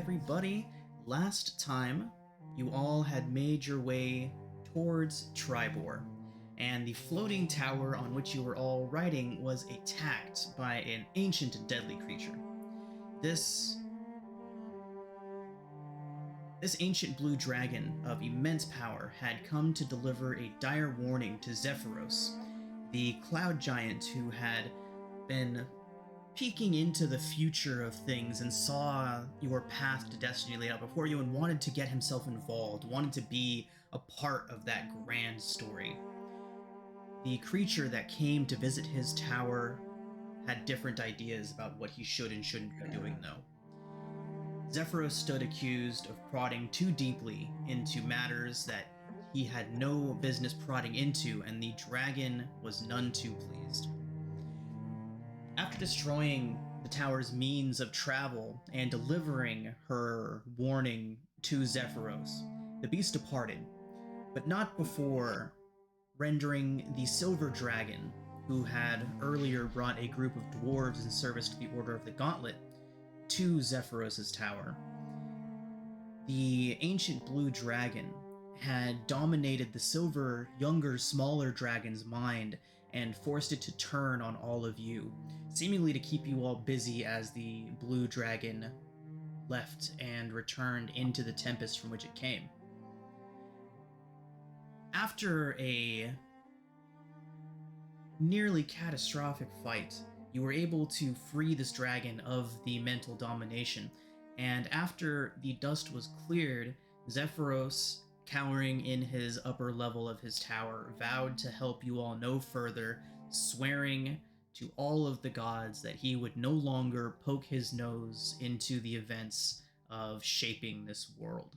everybody. Last time, you all had made your way towards Tribor, and the floating tower on which you were all riding was attacked by an ancient and deadly creature. This this ancient blue dragon of immense power had come to deliver a dire warning to Zephyros, the cloud giant who had been peeking into the future of things and saw your path to destiny laid out before you and wanted to get himself involved, wanted to be a part of that grand story. The creature that came to visit his tower had different ideas about what he should and shouldn't be doing, though. Zephyros stood accused of prodding too deeply into matters that he had no business prodding into, and the dragon was none too pleased. After destroying the tower's means of travel and delivering her warning to Zephyros, the beast departed, but not before rendering the silver dragon, who had earlier brought a group of dwarves in service to the Order of the Gauntlet, to Zephyros' tower. The ancient blue dragon had dominated the silver, younger, smaller dragon's mind and forced it to turn on all of you, seemingly to keep you all busy as the blue dragon left and returned into the tempest from which it came. After a nearly catastrophic fight, you were able to free this dragon of the mental domination, and after the dust was cleared, Zephyros, cowering in his upper level of his tower, vowed to help you all no further, swearing to all of the gods that he would no longer poke his nose into the events of shaping this world.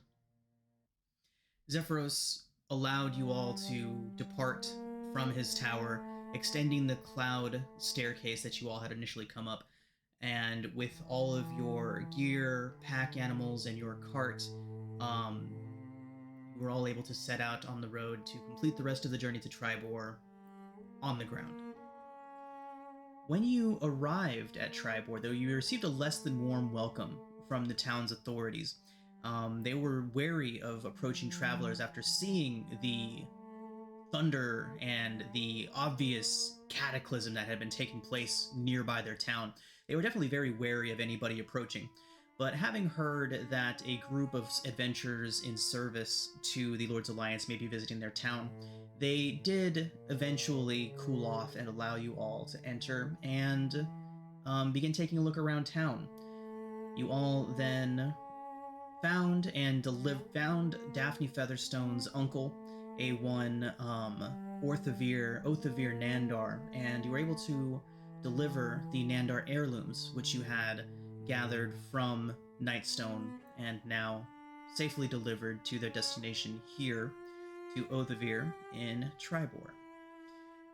Zephyros allowed you all to depart from his tower, extending the cloud staircase that you all had initially come up, and with all of your gear, pack animals, and your cart, you were all able to set out on the road to complete the rest of the journey to Tribor on the ground. When you arrived at Tribor, though, you received a less than warm welcome from the town's authorities. They were wary of approaching travelers after seeing the thunder and the obvious cataclysm that had been taking place nearby their town. They were definitely very wary of anybody approaching. But having heard that a group of adventurers in service to the Lord's Alliance may be visiting their town, they did eventually cool off and allow you all to enter and begin taking a look around town. You all then found Daphne Featherstone's uncle, A1 Oathevere Nandar, and you were able to deliver the Nandar heirlooms, which you had gathered from Nightstone and now safely delivered to their destination here to Oathevere in Tribor.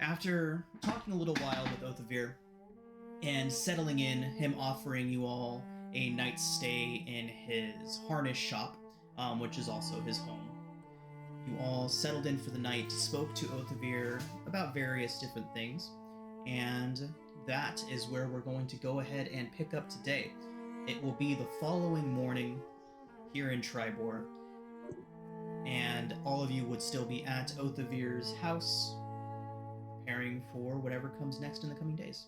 After talking a little while with Oathevere and settling in, him offering you all a night's stay in his harness shop, which is also his home, you all settled in for the night, spoke to Oathevere about various different things, and that is where we're going to go ahead and pick up today. It will be the following morning here in Tribor, and all of you would still be at Oathevere's house, preparing for whatever comes next in the coming days.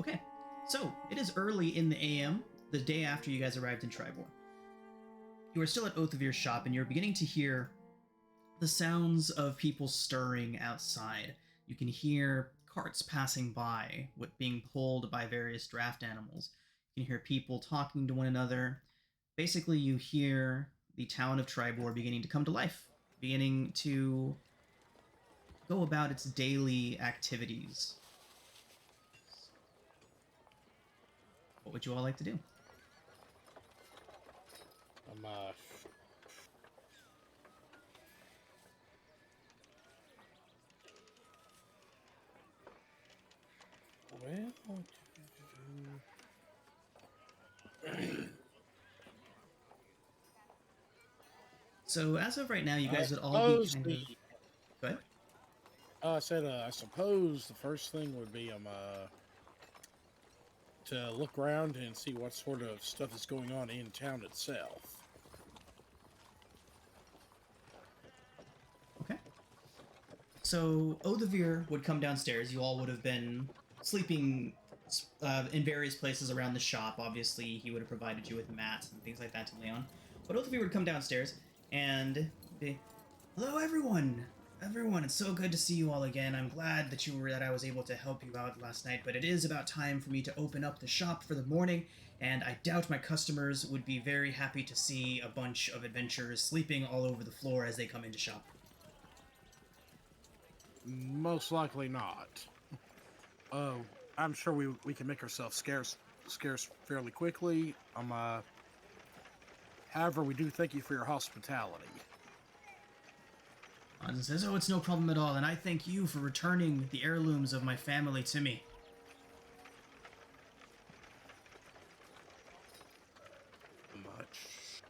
Okay, so it is early in the AM, the day after you guys arrived in Tribor. You are still at Oathevere's shop, and you're beginning to hear the sounds of people stirring outside. You can hear carts passing by, being pulled by various draft animals. You can hear people talking to one another. Basically, you hear the town of Tribor beginning to come to life, beginning to go about its daily activities. What would you all like to do? So as of right now, you guys would all be kind of... I said, I suppose the first thing would be to look around and see what sort of stuff is going on in town itself. Okay. So Odavir would come downstairs. You all would have been sleeping in various places around the shop. Obviously, he would have provided you with mats and things like that to lay on. But Odavir would come downstairs and be, "Hello, everyone. Everyone, it's so good to see you all again. I'm glad that I was able to help you out last night, but it is about time for me to open up the shop for the morning, and I doubt my customers would be very happy to see a bunch of adventurers sleeping all over the floor as they come into shop." Most likely not. Oh, I'm sure we can make ourselves scarce fairly quickly. However, we do thank you for your hospitality. Anzen says, "Oh, it's no problem at all, and I thank you for returning the heirlooms of my family to me." Much.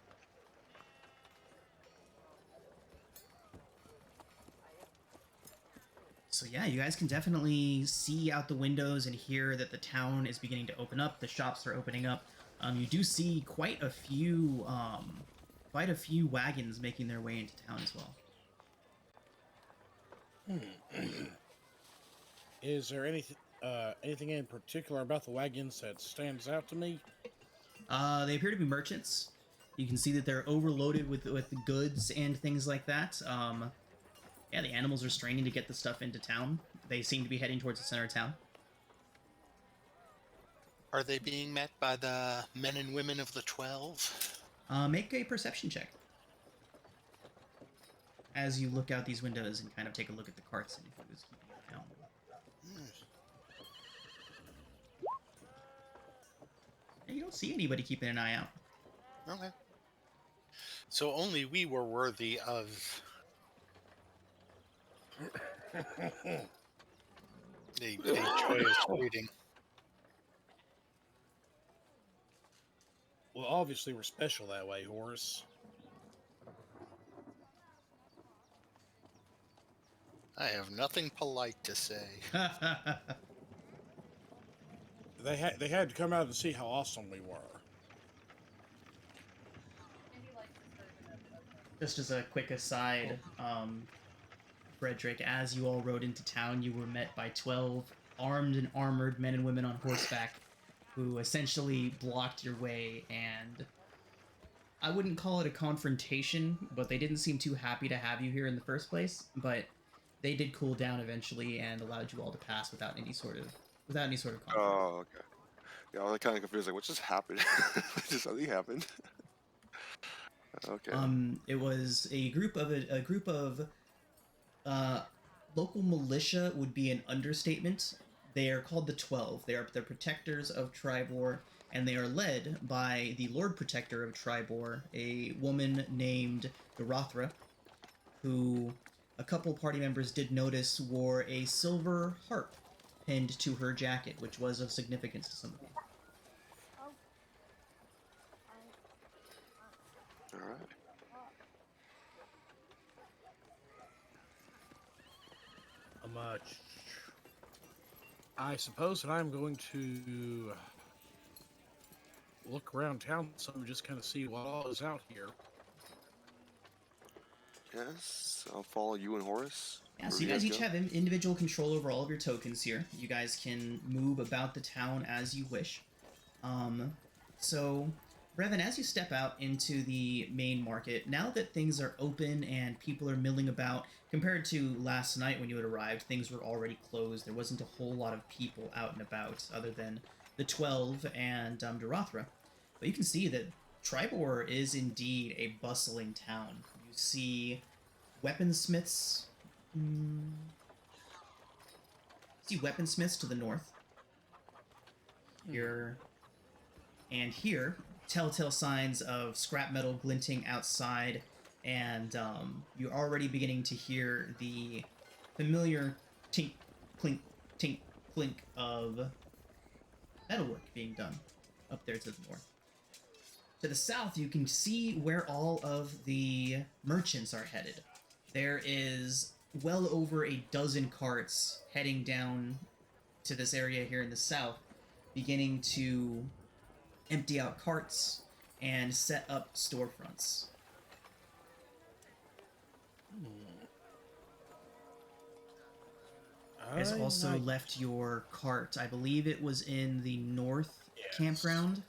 So yeah, you guys can definitely see out the windows and hear that the town is beginning to open up. The shops are opening up. You do see quite a few wagons making their way into town as well. Is there anything in particular about the wagons that stands out to me? They appear to be merchants. You can see that they're overloaded with goods and things like that. Yeah, the animals are straining to get the stuff into town. They seem to be heading towards the center of town. Are they being met by the men and women of the 12? Make a perception check as you look out these windows and kind of take a look at the carts and who's keeping an eye on them. And you don't see anybody keeping an eye out. Okay. So only we were worthy of a joyous greeting. Well, obviously we're special that way, Horace. I have nothing polite to say. They had to come out and see how awesome we were. Just as a quick aside, Frederick, as you all rode into town, you were met by 12 armed and armored men and women on horseback who essentially blocked your way, and I wouldn't call it a confrontation, but they didn't seem too happy to have you here in the first place, but they did cool down eventually and allowed you all to pass without any sort of conflict. Oh, okay. Yeah, I was kind of confused. Like, what just happened? Just something happened. Okay. It was a group of local militia would be an understatement. They are called the 12. They're protectors of Tribor, and they are led by the Lord Protector of Tribor, a woman named Dorothra, who a couple party members did notice wore a silver harp pinned to her jacket, which was of significance to some of you. All right. I suppose that I'm going to look around town, so just kind of see what all is out here. Yes, I'll follow you and Horace. Yeah, so you guys each have individual control over all of your tokens here. You guys can move about the town as you wish. So, Brevin, as you step out into the main market, now that things are open and people are milling about, compared to last night when you had arrived, things were already closed. There wasn't a whole lot of people out and about, other than the 12 and Dorothra. But you can see that Tribor is indeed a bustling town. You see weaponsmiths. See weaponsmiths to the north. Here and here, telltale signs of scrap metal glinting outside, and you're already beginning to hear the familiar tink, clink, tink, clink of metalwork being done up there to the north. To the south, you can see where all of the merchants are headed. There is well over a dozen carts heading down to this area here in the south, beginning to empty out carts and set up storefronts. You guys also left your cart. I believe it was in the north campground.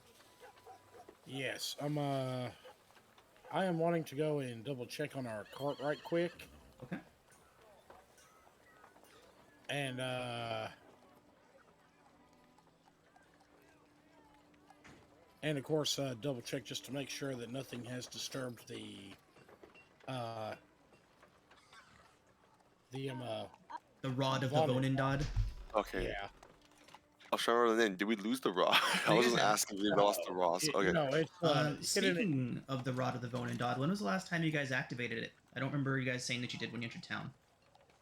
Yes, I am wanting to go and double check on our cart right quick. Okay. And of course, double check just to make sure that nothing has disturbed the rod of the Vonindod. Okay. Yeah. I'll show her the name. Did we lose the rod? I You wasn't guys have- asking if we lost the rod. Okay. No, it's Speaking of the rod of the Vonindod, when was the last time you guys activated it? I don't remember you guys saying that you did when you entered town.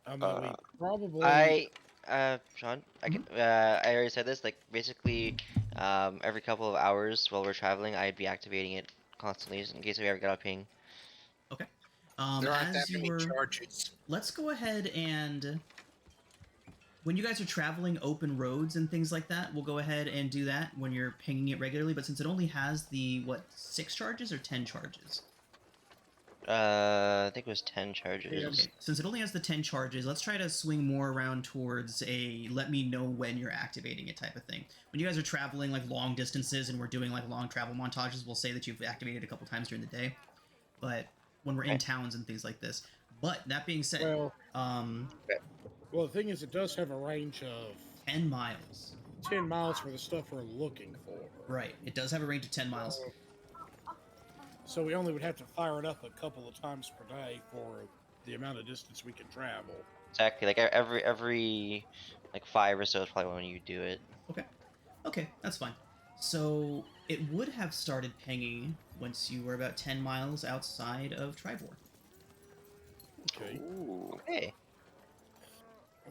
we probably. Sean, I already said this. Like basically, every couple of hours while we're traveling, I'd be activating it constantly in case we ever got a ping. Okay. There aren't that as you many were, charges. let's go ahead and when you guys are traveling open roads and things like that, we'll go ahead and do that when you're pinging it regularly. But since it only has the 6 charges or 10 charges? I think it was 10 charges. Okay. Since it only has the 10 charges, let's try to swing more around towards a let me know when you're activating it type of thing. When you guys are traveling like long distances and we're doing like long travel montages, we'll say that you've activated a couple times during the day. But when we're in towns and things like this. But that being said, Well, the thing is, it does have a range of 10 miles. 10 miles for the stuff we're looking for. Right. It does have a range of 10 miles. So we only would have to fire it up a couple of times per day for the amount of distance we can travel. Exactly. Like every like 5 or so is probably when you do it. Okay. Okay, that's fine. So it would have started pinging once you were about 10 miles outside of Tribor. Okay. Ooh. Hey.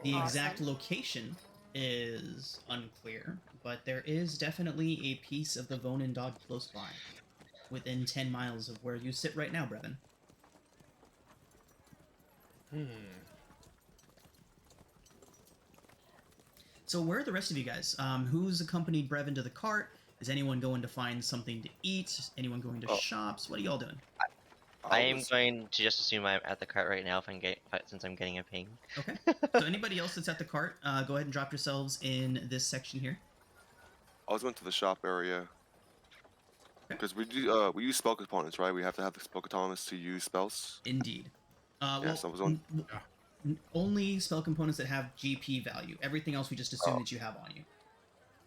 The exact location is unclear, but there is definitely a piece of the Vonindod close by, within 10 miles of where you sit right now, Brevin. So where are the rest of you guys? Who's accompanied Brevin to the cart? Is anyone going to find something to eat? Anyone going to shops? What are y'all doing? I am going to just assume I'm at the cart right now since I'm getting a ping. Okay. So anybody else that's at the cart, go ahead and drop yourselves in this section here. I was going to the shop area. Because we use spell components, right? We have to have the spell components to use spells. Indeed. So I was on. Only spell components that have GP value. Everything else we just assume that you have on you.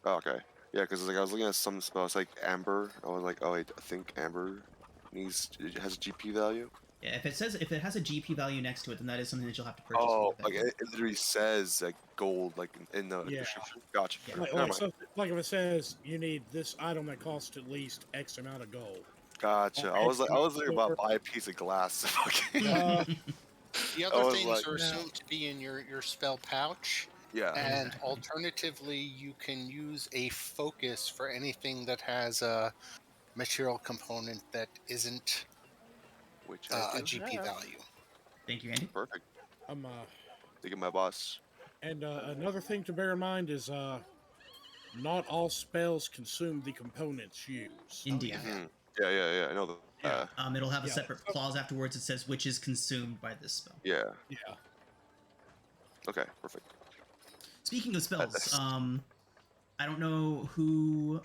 Oh, okay. Yeah, because like I was looking at some spells like Amber. I was like, oh, I think Amber has a GP value. Yeah, if it has a GP value next to it, then that is something that you'll have to purchase. Oh, like it literally says like gold, like in the description. Gotcha. Yeah. Like if it says you need this item that costs at least X amount of gold. Gotcha. I was thinking about buy a piece of glass. The other things are assumed to be in your spell pouch. Yeah. And alternatively, you can use a focus for anything that has a material component that isn't a GP value. Thank you, Andy. Perfect. I'm Thank you, my boss. And another thing to bear in mind is not all spells consume the components used. Indeed. Yeah. I know that. It'll have a separate clause afterwards that says which is consumed by this spell. Yeah. Yeah. Okay, perfect. Speaking of spells, I don't know who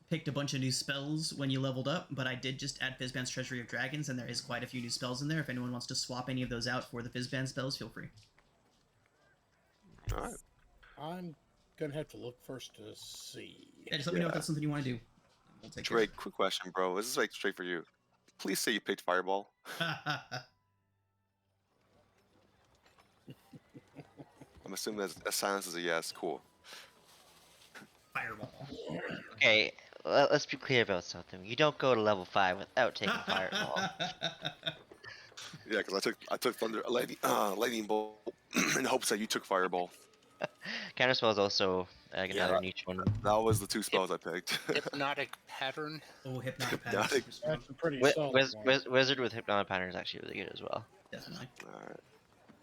picked a bunch of new spells when you leveled up, but I did just add Fizban's Treasury of Dragons, and there is quite a few new spells in there. If anyone wants to swap any of those out for the Fizban spells, feel free. All right. I'm gonna have to look first to see. Yeah, just let me know if that's something you want to do. We'll take Drake, quick question, bro. This is like straight for you. Please say you picked Fireball. I'm assuming that silence is a yes. Cool. Fireball. Okay, let's be clear about something. You don't go to level 5 without taking Fireball. Yeah, because I took Thunder Lightning Bolt in hopes that you took Fireball. Counterspell is also another niche one. That was the 2 spells I picked. Hypnotic Pattern. Oh, Hypnotic Pattern. Hypnotic. That's a pretty solid one. Wizard with Hypnotic Pattern is actually really good as well. Definitely. All right.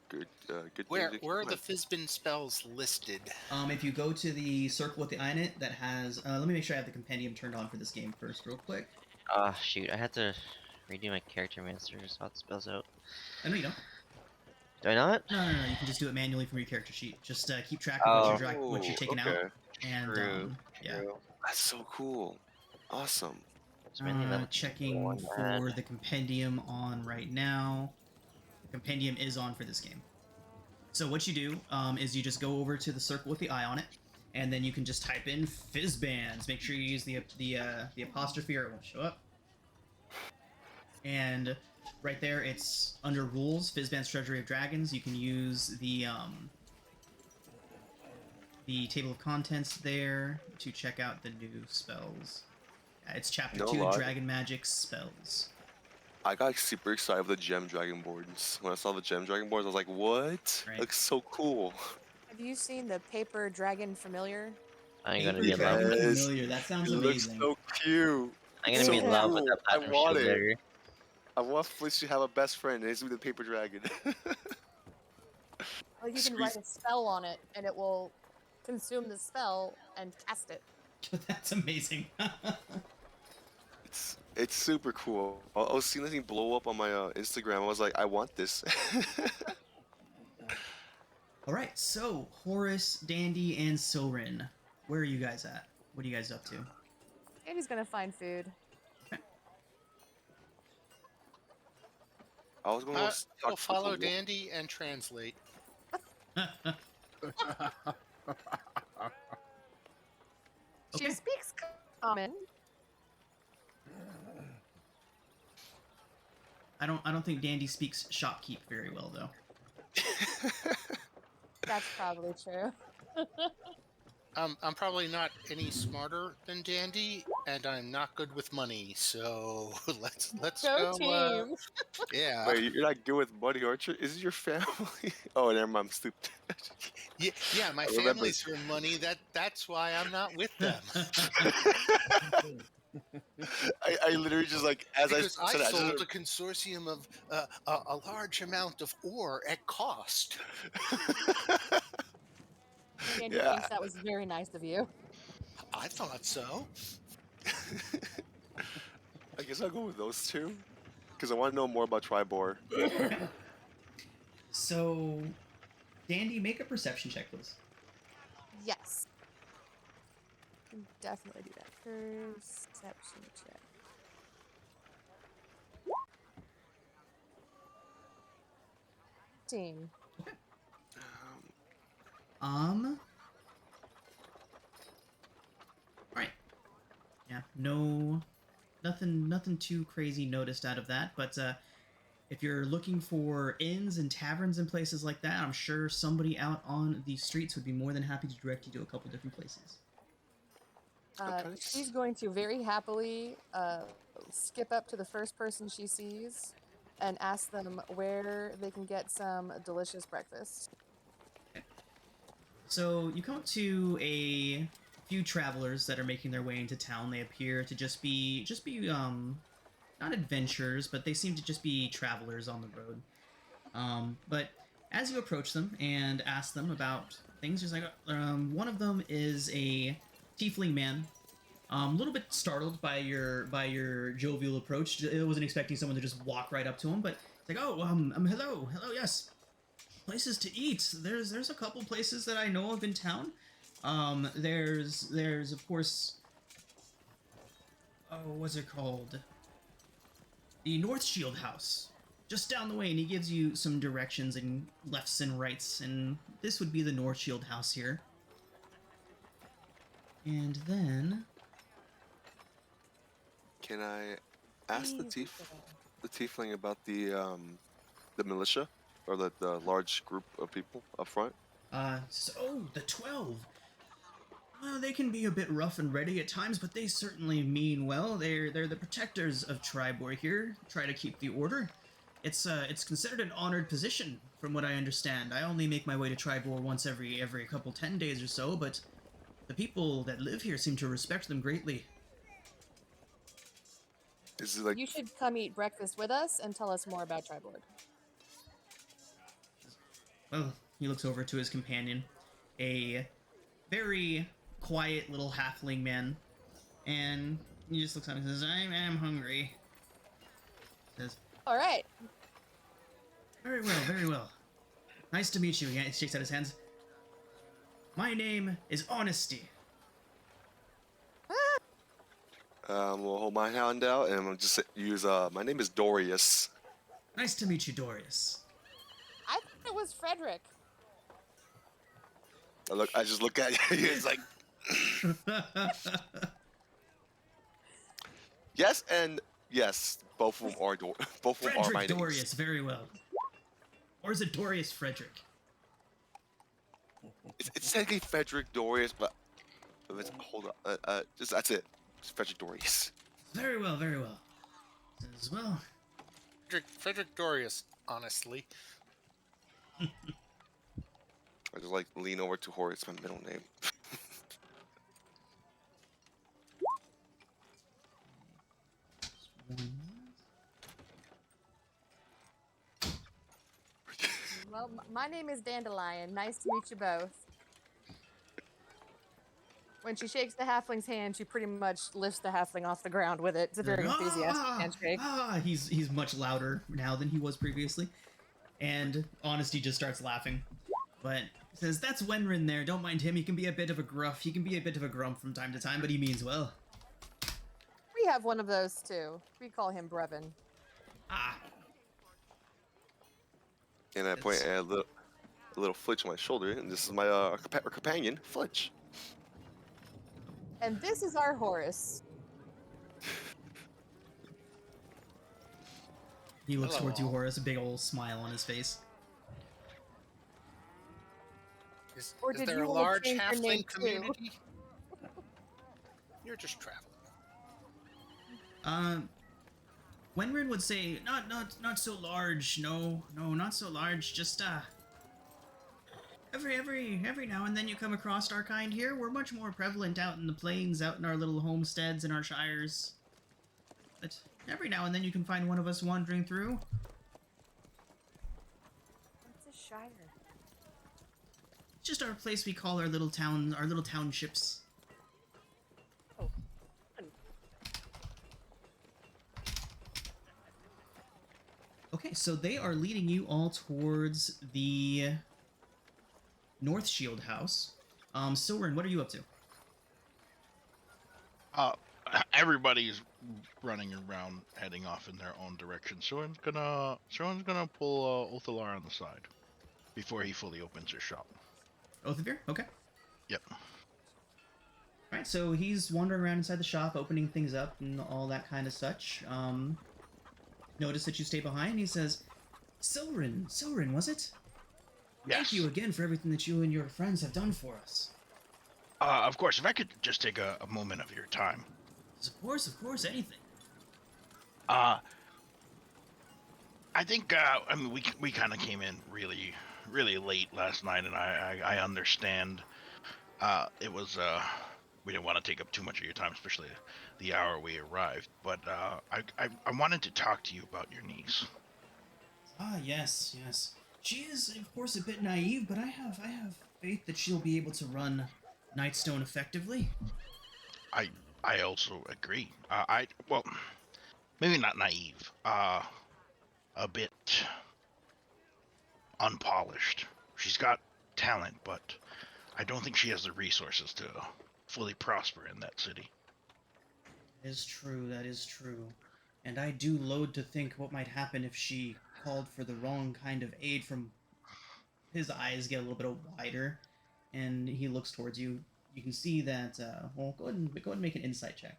Good, good Where thing to keep where are in the mind. Fizbin spells listed? If you go to the circle with the eye in it that has, let me make sure I have the compendium turned on for this game first, real quick. Ah, shoot, I had to redo my character master to sort the spells out. Oh, no, you don't. Do I not? No. You can just do it manually from your character sheet. Just keep track of Oh, what you're taking out, Okay. and true, yeah. true. That's so cool. Awesome. It's mainly level 2 Checking one for man. the compendium on right now. The compendium is on for this game. So what you do is you just go over to the circle with the eye on it, and then you can just type in Fizzbands. Make sure you use the apostrophe or it won't show up. And right there, it's under rules, Fizzbands Treasury of Dragons. You can use the table of contents there to check out the new spells. It's chapter No 2, lie. Dragon Magic Spells. I got super excited with the gem dragon boards. When I saw the gem dragon boards, I was like, "What? Right. Looks so cool." Have you seen the paper dragon familiar? I'm gonna Paper be in love Dragon with it. Yes. Familiar. That sounds It looks amazing. so cute. I'm It's gonna be so in love with cool. that I platinum want shield it. bearer. I want Flish to have a best friend, and he's with the paper dragon. Well, you can write a spell on it, and it will consume the spell and cast it. That's amazing. It's super cool. I was seeing this thing blow up on my Instagram. I was like, I want this. All right, so Horace, Dandy, and Silrin, where are you guys at? What are you guys up to? Andy's gonna find food. I was going to I'll follow Dandy and translate. She Okay. speaks common. I don't think Dandy speaks shopkeep very well though. That's probably true. I'm probably not any smarter than Dandy, and I'm not good with money. So let's Go go. team. Yeah. Wait, you're not good with money, aren't you? Is it your family? Oh, never mind. I'm stupid. Yeah. My I remember. family's for money. That's why I'm not with them. I literally just like as Because I said it, sold a consortium of a large amount of ore at cost. Andy Yeah. thinks that was very nice of you. I thought so. I guess I'll go with those two because I want to know more about Tribor. So, Dandy, make a perception check, please. Yes. Can definitely do that. Perception check. Team. Right. Yeah, nothing too crazy noticed out of that, but if you're looking for inns and taverns and places like that, I'm sure somebody out on the streets would be more than happy to direct you to a couple different places. Okay. She's going to very happily skip up to the first person she sees and ask them where they can get some delicious breakfast. So you come up to a few travelers that are making their way into town. They appear to just be not adventurers, but they seem to just be travelers on the road. But as you approach them and ask them about things, there's like one of them is a tiefling man. A little bit startled by your jovial approach. I wasn't expecting someone to just walk right up to him, but it's like, oh, hello, yes. Places to eat. There's a couple places that I know of in town. There's of course. Oh, what's it called? The North Shield House, just down the way, and he gives you some directions and lefts and rights, and this would be the North Shield House here. And then, Can I ask the tiefling about the militia or the large group of people up front? so the 12. Well, they can be a bit rough and ready at times, but they certainly mean well. They're the protectors of Tribor here. Try to keep the order. It's considered an honored position, from what I understand. I only make my way to Tribor once every couple 10 days or so, but the people that live here seem to respect them greatly. Is it like You should come eat breakfast with us and tell us more about Tribord. Well, he looks over to his companion, a very quiet little halfling man, and he just looks at him and says, I am hungry. Says, All right. very well, very well. Nice to meet you. He shakes out his hands. My name is Honesty. We'll hold my hand out and we'll just use, my name is Dorius. Nice to meet you, Dorius. I thought it was Frederick. I just look at you. It's like, yes and yes. Both of them are both of them are my Frederick names. Dorius, very well. Or is it Dorius Frederick? It's technically Frederick Dorius, but hold on. Just that's it. It's Frederick Dorius. Very well, very well. Says, well, Frederick Dorius, honestly. I just like lean over to Horace. It's my middle name. Well, my name is Dandelion. Nice to meet you both. When she shakes the halfling's hand, she pretty much lifts the halfling off the ground with it. It's a very enthusiastic handshake. He's much louder now than he was previously. And Honesty just starts laughing. But says, that's Wenrin there. Don't mind him. He can be a bit of a gruff. He can be a bit of a grump from time to time, but he means well. We have one of those too. We call him Brevin. Ah. And I point at a little Flitch on my shoulder, and this is my companion, Flitch. And this is our Horace. He looks towards you, Hello. Horace, a big old smile on his face. Is Or did there you a wanna large change your name halfling too? community? You're just traveling. Wenrin would say, not so large. No, not so large. Just every now and then you come across our kind here. We're much more prevalent out in the plains, out in our little homesteads and our shires. But every now and then you can find one of us wandering through. What's a shire? It's just our place we call our little town, our little townships. Oh. Okay, so they are leading you all towards the North Shield House. Silverin, what are you up to? Everybody's running around, heading off in their own direction. Soren's gonna pull Othalar on the side before he fully opens his shop. Both of you? Okay. Yep. Alright, so he's wandering around inside the shop, opening things up and all that kind of such. Notice that you stay behind. He says, Silverin, was it? Yes. Thank you again for everything that you and your friends have done for us. Of course, if I could just take a moment of your time. Of course, anything. I think we kind of came in really late last night, and I understand. It was we didn't want to take up too much of your time, especially the hour we arrived. But I wanted to talk to you about your niece. Ah, yes. She is, of course, a bit naive, but I have faith that she'll be able to run Nightstone effectively. I also agree. Well, maybe not naive. A bit unpolished. She's got talent, but I don't think she has the resources to fully prosper in that city. That is true. And I do loathe to think what might happen if she called for the wrong kind of aid from... His eyes get a little bit wider, and he looks towards you. You can see that, well, go ahead and make an insight check.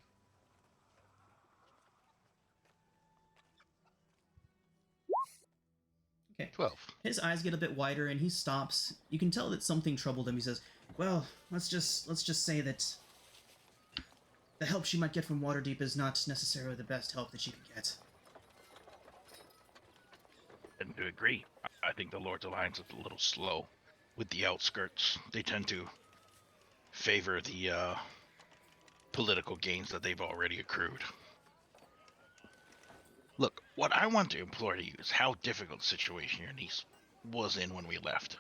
Okay. 12. His eyes get a bit wider, and he stops. You can tell that something troubled him. He says, well, let's just say that the help she might get from Waterdeep is not necessarily the best help that she could get. And to agree, I think the Lord's Alliance is a little slow with the outskirts. They tend to favor the political gains that they've already accrued. Look, what I want to implore to you is how difficult a situation your niece was in when we left.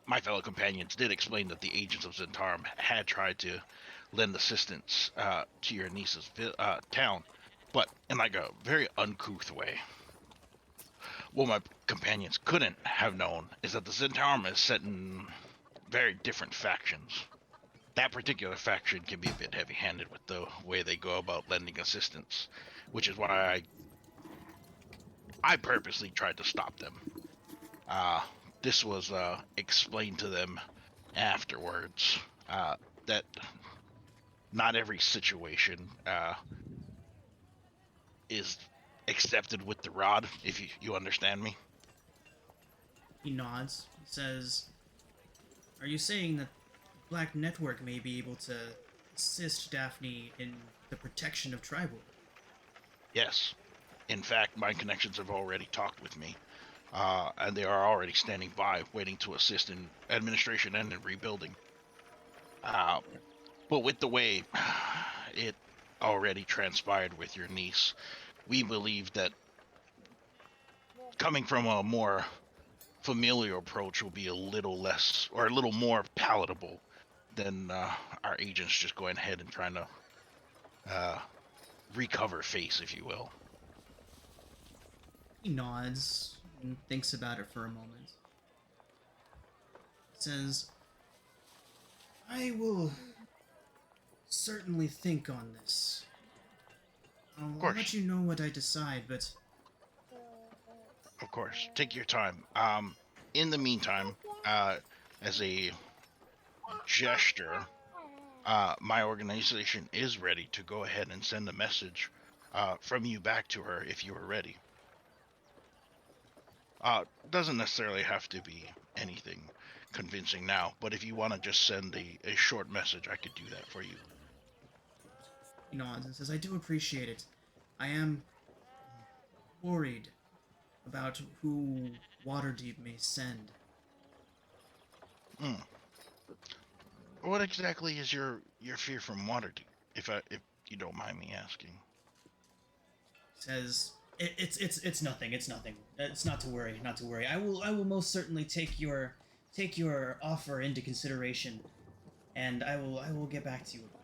My fellow companions did explain that the agents of Zentarum had tried to lend assistance to your niece's town, but in like a very uncouth way. What my companions couldn't have known is that the Zentarum is set in very different factions. That particular faction can be a bit heavy-handed with the way they go about lending assistance, which is why I purposely tried to stop them. This was explained to them afterwards, that not every situation is accepted with the rod, if you understand me. He nods. He says, "Are you saying that Black Network may be able to assist Daphne in the protection of Tribal?" Yes. In fact, my connections have already talked with me, and they are already standing by, waiting to assist in administration and in rebuilding. But with the way it already transpired with your niece, we believe that coming from a more familiar approach will be a little less, or a little more palatable than our agents just going ahead and trying to recover face, if you will. He nods and thinks about it for a moment. He says, "I will certainly think on this. I'll let you know what I decide, but..." Of course, take your time. In the meantime, as a gesture, my organization is ready to go ahead and send a message from you back to her if you are ready. Doesn't necessarily have to be anything convincing now, but if you want to just send a short message, I could do that for you. He nods and says, "I do appreciate it. I am worried about who Waterdeep may send." What exactly is your fear from Waterdeep, if you don't mind me asking? Says, "It's nothing. It's nothing. It's not to worry. Not to worry. I will most certainly take your offer into consideration, and I will get back to you about it."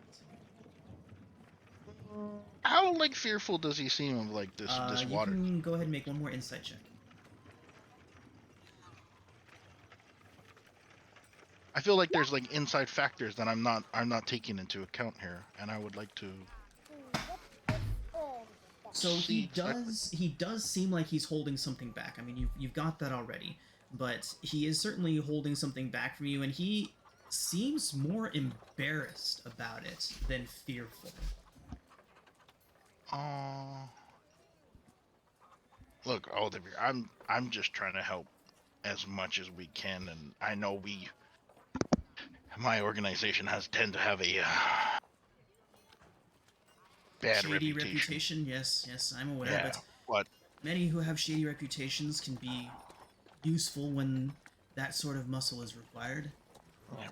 How fearful does he seem of this You water? can go ahead and make one more insight check. I feel like there's inside factors that I'm not taking into account here, and I would like to. So he does seem like he's holding something back. I mean, you've got that already, but he is certainly holding something back from you, and he seems more embarrassed about it than fearful. Look, Aldemir, I'm just trying to help as much as we can, and I know my organization has tend to have a bad shady reputation. Yes, I'm aware, Yeah, but many who have shady reputations can be useful when that sort of muscle is required. yeah,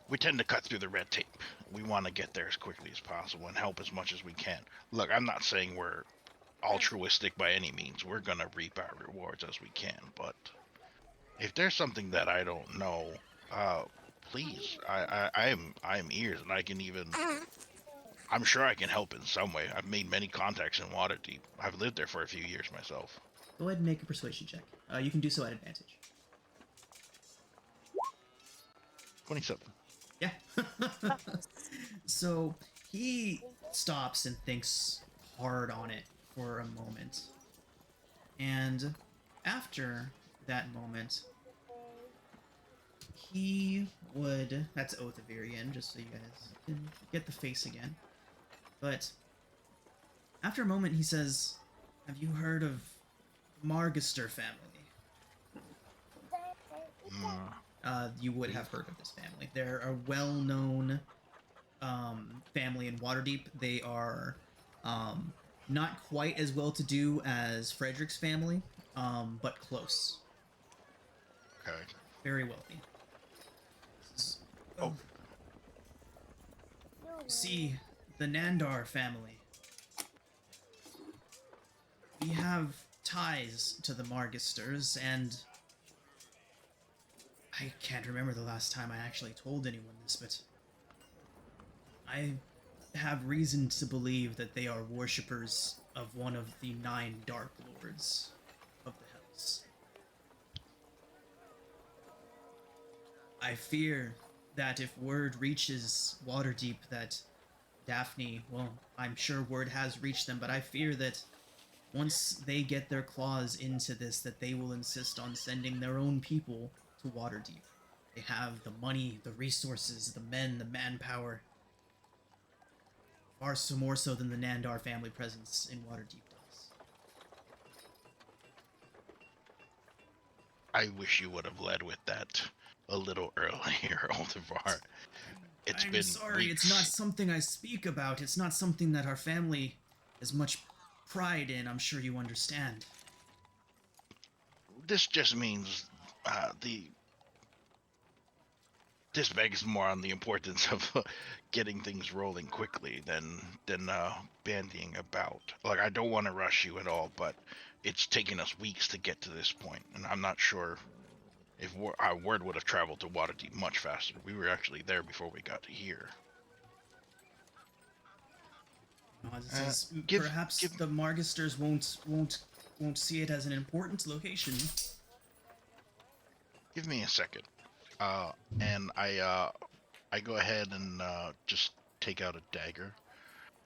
we tend to cut through the red tape. We want to get there as quickly as possible and help as much as we can. Look, I'm not saying we're altruistic by any means. We're gonna reap our rewards as we can, but if there's something that I don't know, please, I am ears, and I can even. I'm sure I can help in some way. I've made many contacts in Waterdeep. I've lived there for a few years myself. Go ahead and make a persuasion check. You can do so at advantage. 27. Yeah. So he stops and thinks hard on it for a moment. And after that moment, he would... That's Oath of Irian, just so you guys can get the face again. But after a moment, he says, "Have you heard of Margaster family?" You would have heard of this family. They're a well-known family in Waterdeep. They are not quite as well-to-do as Frederick's family, but close. Okay. Very wealthy. You see, the Nandar family. We have ties to the Margasters, and I can't remember the last time I actually told anyone this, but I have reason to believe that they are worshippers of one of the 9 Dark Lords of the Hells. I fear that if word reaches Waterdeep that Daphne, well, I'm sure word has reached them, but I fear that once they get their claws into this, that they will insist on sending their own people to Waterdeep. They have the money, the resources, the men, the manpower. Far so more so than the Nandar family presence in Waterdeep does. I wish you would have led with that a little earlier, Aldevar. I'm Been sorry, weeks. it's not something I speak about. It's not something that our family has much pride in. I'm sure you understand. This just means this begs more on the importance of getting things rolling quickly than bandying about. Like, I don't want to rush you at all, but it's taken us weeks to get to this point, and I'm not sure if our word would have traveled to Waterdeep much faster. We were actually there before we got to here. Perhaps the Margasters won't see it as an important location. Give me a second. And I go ahead and just take out a dagger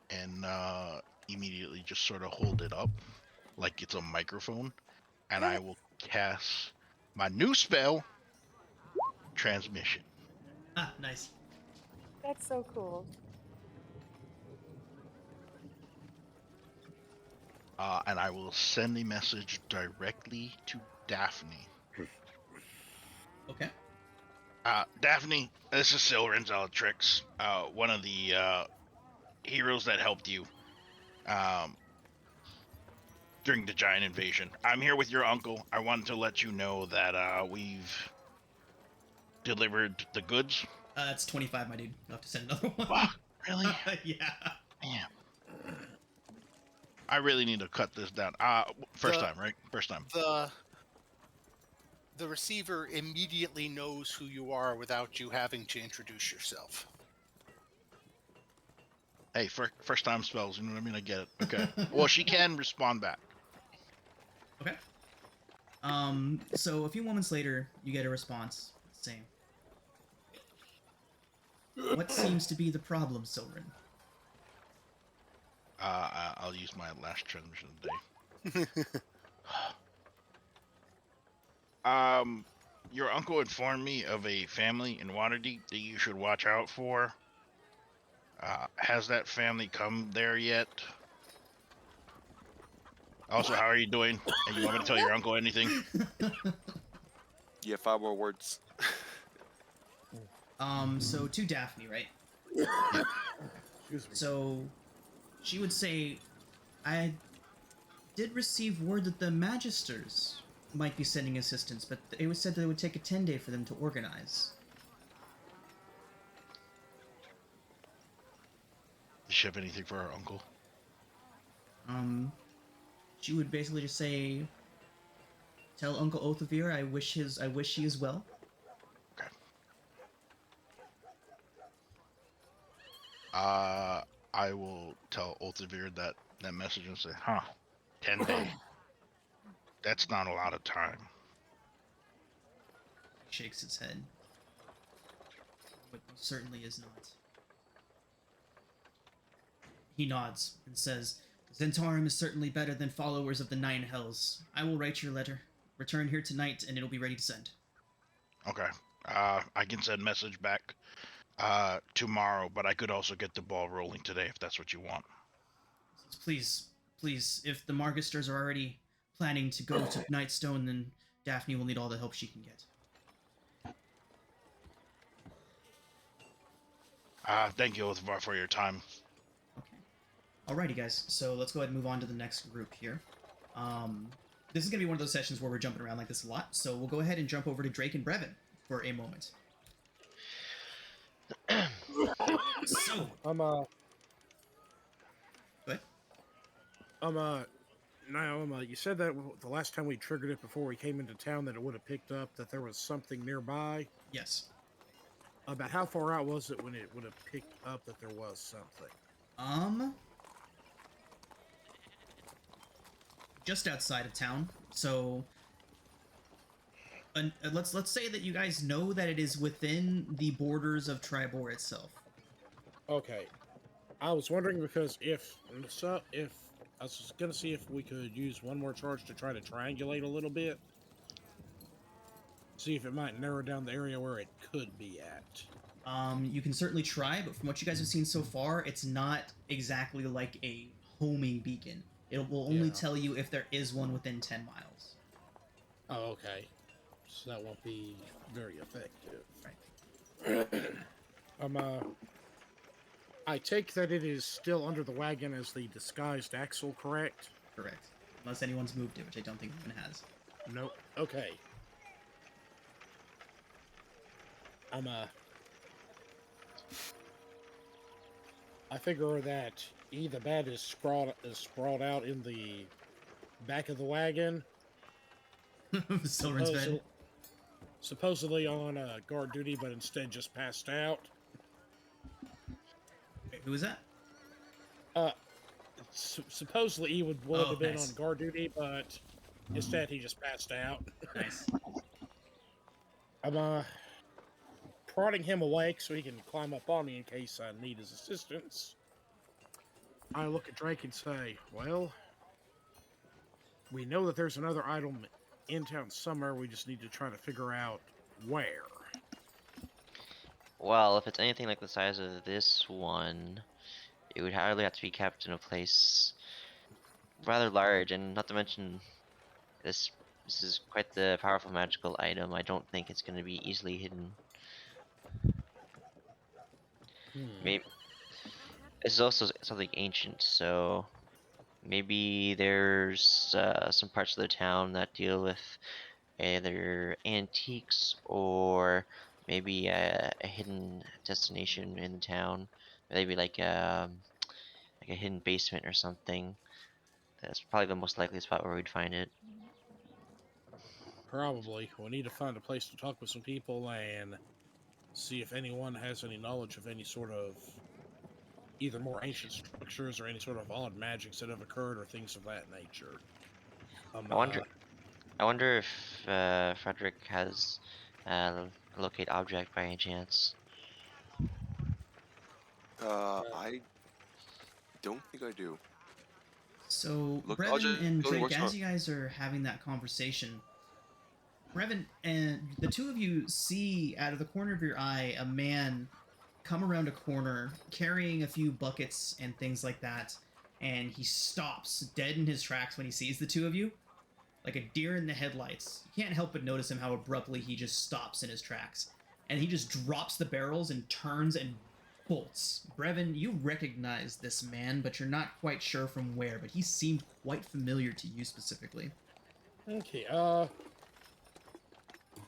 and immediately just sort of hold it up like it's a microphone, and I will cast my new spell, Transmission. Ah, nice. That's so cool. And I will send a message directly to Daphne. Okay. Daphne, this is Silrin's Alatrix, one of the heroes that helped you during the giant invasion. I'm here with your uncle. I wanted to let you know that we've delivered the goods. That's 25, my dude. I'll have to send another one. Fuck, really? Yeah. Damn. I really need to cut this down. First time, right? First time. The receiver immediately knows who you are without you having to introduce yourself. Hey, first time spells, you know what I mean? I get it. Okay. Well, she can respond back. Okay. So a few moments later, you get a response saying, "What seems to be the problem, Silrin?" I'll use my last transmission of the day. Your uncle informed me of a family in Waterdeep that you should watch out for. Has that family come there yet? Also, how are you doing? And you want me to tell your uncle anything? Yeah, 5 more words. So to Daphne, right? So she would say, I did receive word that the Margasters might be sending assistance, but it was said that it would take a 10-day for them to organize. Did she have anything for her uncle? She would basically just say, tell Uncle Othavir I wish he is well. Okay. I will tell Othavir that message and say, 10 days. That's not a lot of time. He shakes his head. It certainly is not. He nods and says, Zentarum is certainly better than followers of the 9 Hells. I will write your letter. Return here tonight and it'll be ready to send. Okay. I can send message back tomorrow, but I could also get the ball rolling today if that's what you want. Please, if the Margasters are already planning to go to Nightstone, then Daphne will need all the help she can get. Thank you, Othvar, for your time. Okay. Alrighty, guys. So let's go ahead and move on to the next group here. This is going to be one of those sessions where we're jumping around like this a lot, so we'll go ahead and jump over to Drake and Brevin for a moment. So, I'm go ahead. Now, you said that the last time we triggered it before we came into town that it would have picked up that there was something nearby. Yes. About how far out was it when it would have picked up that there was something? Just outside of town. So, let's say that you guys know that it is within the borders of Tribor itself. Okay. I was wondering because if I was just gonna see if we could use one more charge to try to triangulate a little bit. See if it might narrow down the area where it could be at. You can certainly try, but from what you guys have seen so far, it's not exactly like a homing beacon. It will only tell you if there is one within 10 miles. Oh, okay. So that won't be very effective. Right. I take that it is still under the wagon as the disguised axle, correct? Correct. Unless anyone's moved it, which I don't think anyone has. Nope. Okay. I figure that either bat is sprawled out in the back of the wagon. Silver's bed. Supposedly on guard duty, but instead just passed out. Wait, who was that? Supposedly he would have been nice. on guard duty, but instead he just passed out. Nice. I'm prodding him awake so he can climb up on me in case I need his assistance. I look at Drake and say, well, we know that there's another item in town somewhere. We just need to try to figure out where. Well, if it's anything like the size of this one, it would hardly have to be kept in a place rather large, and not to mention this is quite the powerful magical item. I don't think it's going to be easily hidden. Maybe this is also something ancient, so maybe there's some parts of the town that deal with either antiques or maybe a hidden destination in the town. Maybe like a hidden basement or something. That's probably the most likely spot where we'd find it. Probably. We need to find a place to talk with some people and see if anyone has any knowledge of any sort of either more ancient structures or any sort of odd magics that have occurred or things of that nature. I wonder if Frederick has locate object by any chance. I don't think I do. So, Look, Brevin and I'll Drake, work as smart. you guys are having that conversation, Brevin and the two of you see out of the corner of your eye a man come around a corner carrying a few buckets and things like that, and he stops dead in his tracks when he sees the two of you, like a deer in the headlights. You can't help but notice him how abruptly he just stops in his tracks, and he just drops the barrels and turns and bolts. Brevin, you recognize this man, but you're not quite sure from where, but he seemed quite familiar to you specifically. Okay,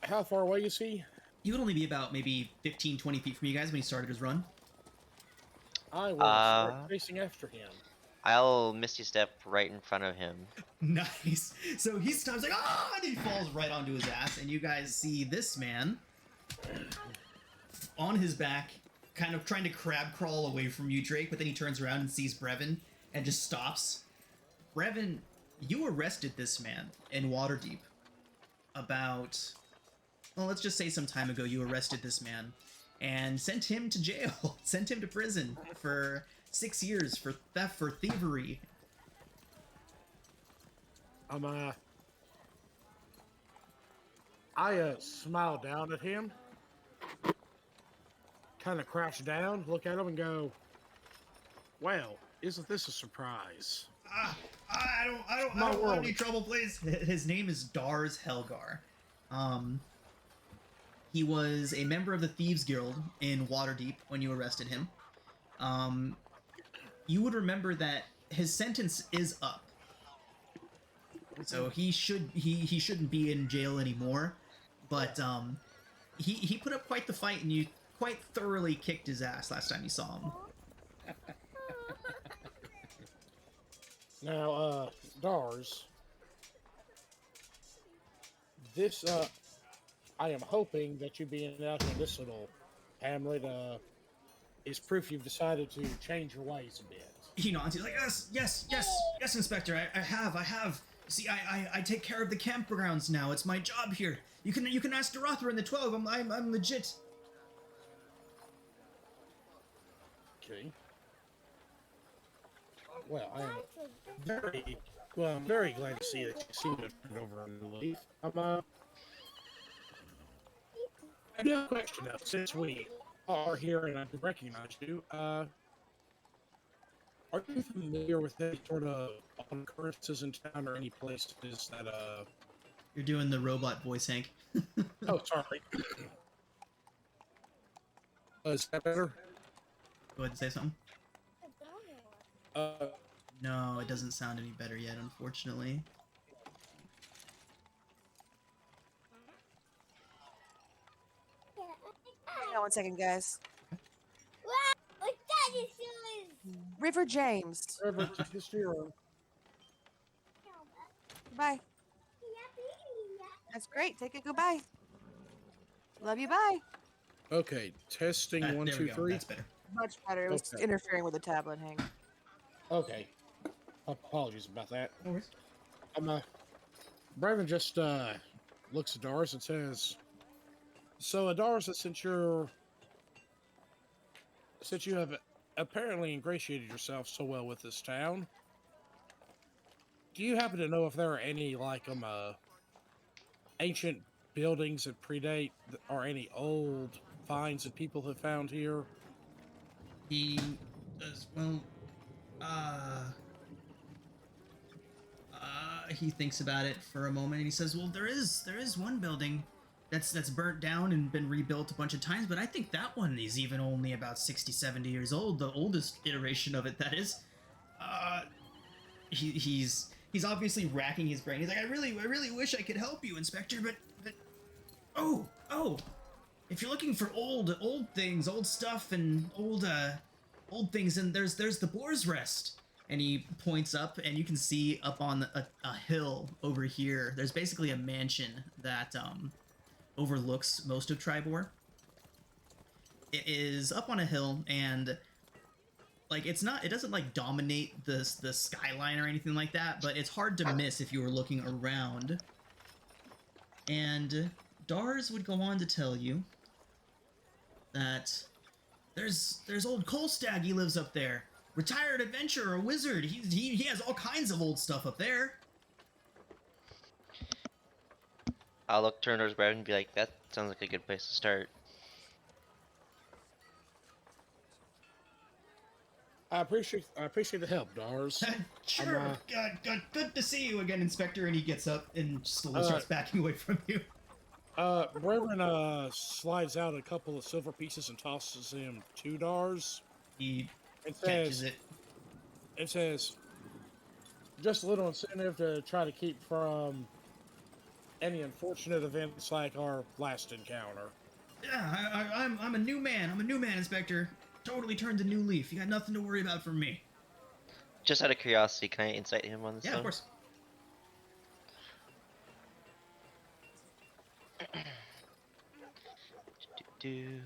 how far away is he? He would only be about maybe 15, 20 feet from you guys when he started his run. I will start chasing after him. I'll Misty Step right in front of him. Nice. So he stops like, ah, and he falls right onto his ass, and you guys see this man on his back, kind of trying to crab crawl away from you, Drake, but then he turns around and sees Brevin and just stops. Brevin, you arrested this man in Waterdeep about, well, let's just say some time ago. You arrested this man and sent him to jail, sent him to prison for 6 years for theft, for thievery. I smile down at him, kind of crouch down, look at him, and go, "Well, isn't this a surprise?" I don't want any trouble, please. His name is Dars Helgar. He was a member of the Thieves Guild in Waterdeep when you arrested him. You would remember that his sentence is up, so he shouldn't be in jail anymore. But he put up quite the fight, and you quite thoroughly kicked his ass last time you saw him. Now, Dars, this, I am hoping that you being out here in this little hamlet, is proof you've decided to change your ways a bit. He nods. He's like, yes, Inspector. I have. See, I take care of the campgrounds now. It's my job here. You can ask Dorothea and the 12. I'm legit. Okay. Well, I'm very glad to see that you seem to have turned over a new leaf. I do have a question though, since we are here and I can recognize you. Are you familiar with any sort of occurrences in town or any places that You're doing the robot voice, Hank. Oh, sorry. Is that better? Go ahead and say something. Uh, No, it doesn't sound any better yet, unfortunately. Hang on 1 second, guys. River James. River history or Goodbye. That's great. Take it. Goodbye. Love you. Bye. okay, testing one, There we two, go. three. That's better. Much better. It was Okay. interfering with the tablet, Hank. Okay. Apologies about that. No worries. Brevin just looks at Dars and says, "So, Dars, since you have apparently ingratiated yourself so well with this town, do you happen to know if there are any ancient buildings that predate or any old finds that people have found here?" He does well. He thinks about it for a moment and he says, "Well, there is one building that's burnt down and been rebuilt a bunch of times, but I think that one is even only about 60, 70 years old. The oldest iteration of it, that is." He's obviously racking his brain. He's like, I really wish I could help you, Inspector, but oh, if you're looking for old things, old stuff, and old things, and there's the Boar's Rest." And he points up, and you can see up on a hill over here. There's basically a mansion that overlooks most of Tribor. It is up on a hill, and like it doesn't like dominate the skyline or anything like that, but it's hard to miss if you were looking around. And Dars would go on to tell you that there's old Kolstag. He lives up there. Retired adventurer, a wizard. He has all kinds of old stuff up there. I'll look turn towards Brad and be like, that sounds like a good place to start. I appreciate the help, Dars. Sure. Good to see you again, Inspector. And he gets up and slowly starts backing away from you. Brevin slides out a couple of silver pieces and tosses them to Dars. He It catches says, it. it says, just a little incentive to try to keep from any unfortunate events like our last encounter. Yeah, I'm a new man. I'm a new man, Inspector. Totally turned a new leaf. You got nothing to worry about from me. Just out of curiosity, can I insight him on this? Yeah, of course. You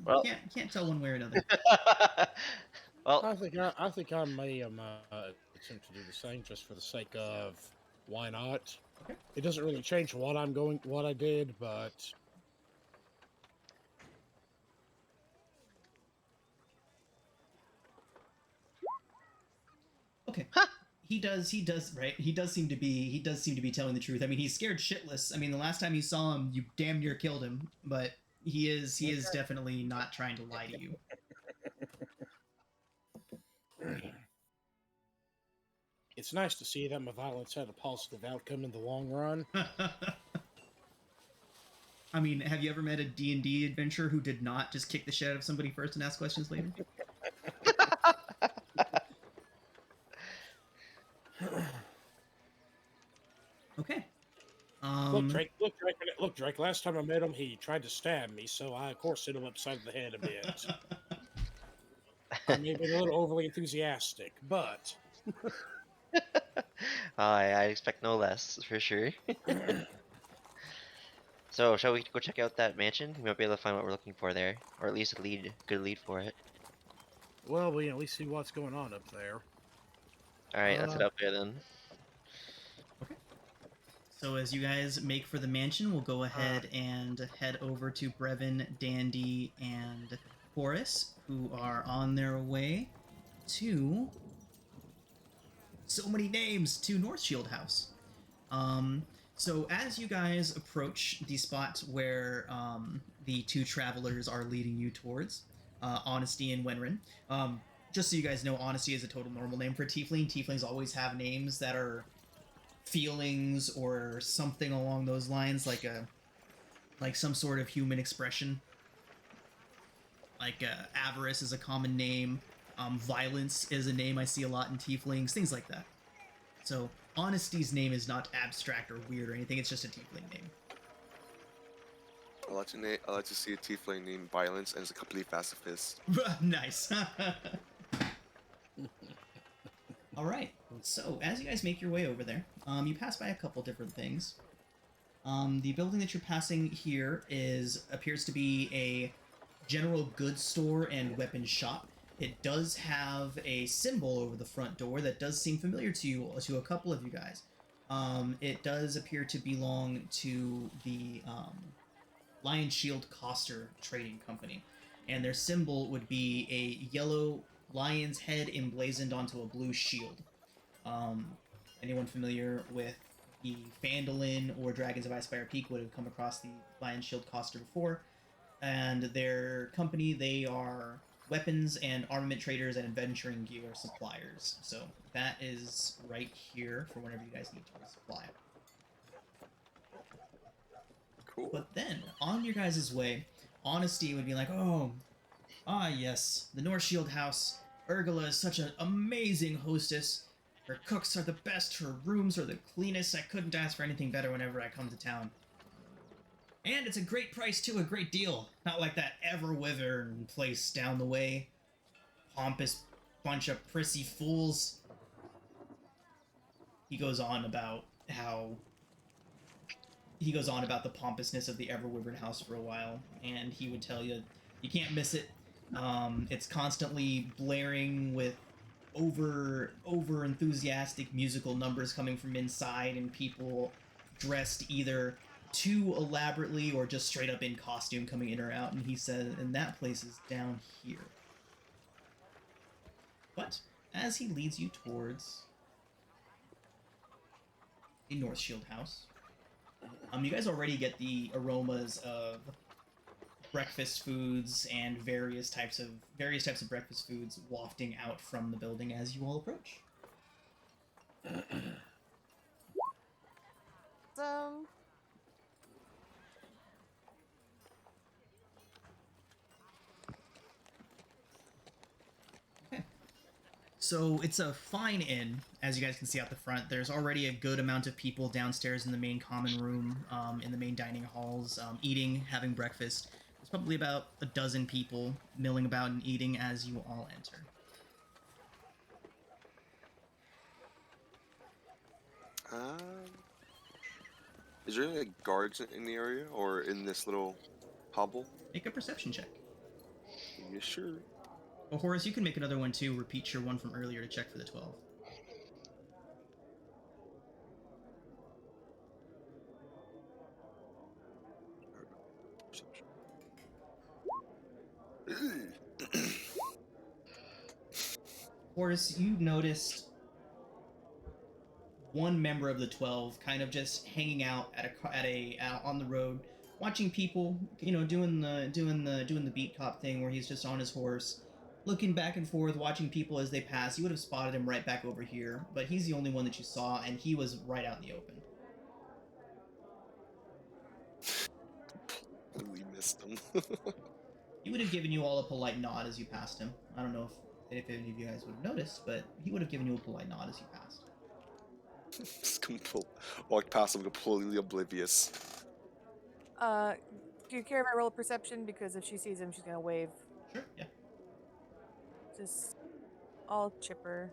Well. can't tell one way or another. Well, I think I may attempt to do the same just for the sake of why not. Okay. It doesn't really change what I did, but Okay. He does, right? He does seem to be telling the truth. I mean, he's scared shitless. I mean, the last time you saw him, you damn near killed him, but he is definitely not trying to lie to you. it's nice to see that my violence had a positive outcome in the long run. I mean, have you ever met a D&D adventurer who did not just kick the shit out of somebody first and ask questions later? Okay. Look, Drake. Last time I met him, he tried to stab me, so I, of course, hit him upside the head a bit. I may have been a little overly enthusiastic, but I expect no less, for sure. So, shall we go check out that mansion? We might be able to find what we're looking for there, or at least a good lead for it. well, we at least see what's going on up there. All right, let's head up there then. Okay. So as you guys make for the mansion, we'll go ahead and head over to Brevin, Dandy, and Horace, who are on their way to so many names to North Shield House. So as you guys approach the spot where the two travelers are leading you towards, Honesty and Wenrin, just so you guys know, Honesty is a total normal name for Tiefling. Tieflings always have names that are feelings or something along those lines, like some sort of human expression. Like avarice is a common name. Violence is a name I see a lot in Tieflings, things like that. So Honesty's name is not abstract or weird or anything, it's just a Tiefling name. I like to see a tiefling named Violence and is a complete pacifist. Nice. All right. So as you guys make your way over there, you pass by a couple different things. The building that you're passing here appears to be a general goods store and weapons shop. It does have a symbol over the front door that does seem familiar to a couple of you guys. It does appear to belong to the Lion Shield Coster Trading Company, and their symbol would be a yellow lion's head emblazoned onto a blue shield. Anyone familiar with the Phandalin or Dragons of Icefire Peak would have come across the Lion Shield Coster before. And their company, they are weapons and armament traders and adventuring gear suppliers. So that is right here for whenever you guys need to resupply. Cool. But then, on your guys' way, Honesty would be like, yes, the North Shield House. Urgula is such an amazing hostess. Her cooks are the best, her rooms are the cleanest. I couldn't ask for anything better whenever I come to town. And it's a great price too, a great deal. Not like that Everwyvern place down the way. Pompous bunch of prissy fools. He goes on about the pompousness of the Everwyvern house for a while, and he would tell you, you can't miss it. It's constantly blaring with over enthusiastic musical numbers coming from inside, and people dressed either too elaborately or just straight up in costume coming in or out. And he said, and that place is down here. But as he leads you towards the North Shield House, you guys already get the aromas of breakfast foods and various types of breakfast foods wafting out from the building as you all approach. Okay. So it's a fine inn, as you guys can see out the front. There's already a good amount of people downstairs in the main common room, in the main dining halls, eating, having breakfast. There's probably about a dozen people milling about and eating as you all enter. Is there any guards in the area or in this little hovel? Make a perception check. Yeah, sure. Well, Horace, you can make another one too. Repeat your one from earlier to check for the 12. Horace, you noticed one member of the 12 kind of just hanging out on the road, watching people, doing the beat cop thing where he's just on his horse, looking back and forth, watching people as they pass. You would have spotted him right back over here, but he's the only one that you saw, and he was right out in the open. We missed him. He would have given you all a polite nod as you passed him. I don't know if any of you guys would have noticed, but he would have given you a polite nod as you passed. Just walked past him completely oblivious. Do you care if I roll a perception? Because if she sees him, she's gonna wave. Sure, yeah. just all chipper.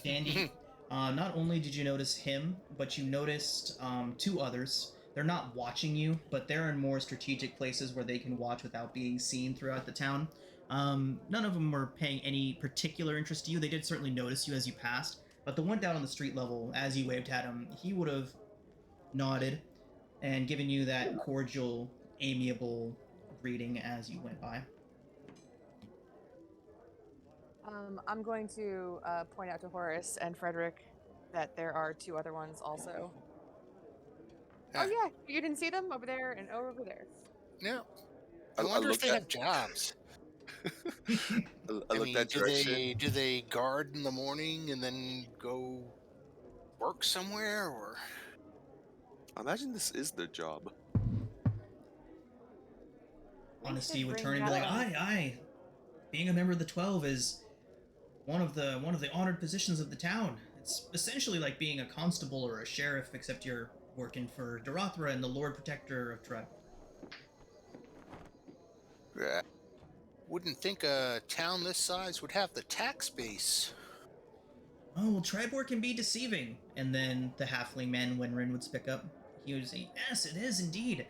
Dandy, not only did you notice him, but you noticed two others. They're not watching you, but they're in more strategic places where they can watch without being seen throughout the town. None of them were paying any particular interest to you. They did certainly notice you as you passed, but the one down on the street level, as you waved at him, he would have nodded and given you that cordial, amiable greeting as you went by. I'm going to point out to Horace and Frederick that there are two other ones also. Ah. Oh yeah, you didn't see them over there and over there. No. I wonder if they have jobs. I looked that direction. Do they guard in the morning and then go work somewhere, or? I imagine this is their job. Honesty would turn and be like, aye. Being a member of the 12 is one of the honored positions of the town. It's essentially like being a constable or a sheriff, except you're working for Dorothra and the Lord Protector of Tribe. Yeah. Wouldn't think a town this size would have the tax base. Oh, well, Tribor can be deceiving. And then the halfling man, Wenrin, would speak up. He would say, yes, it is indeed.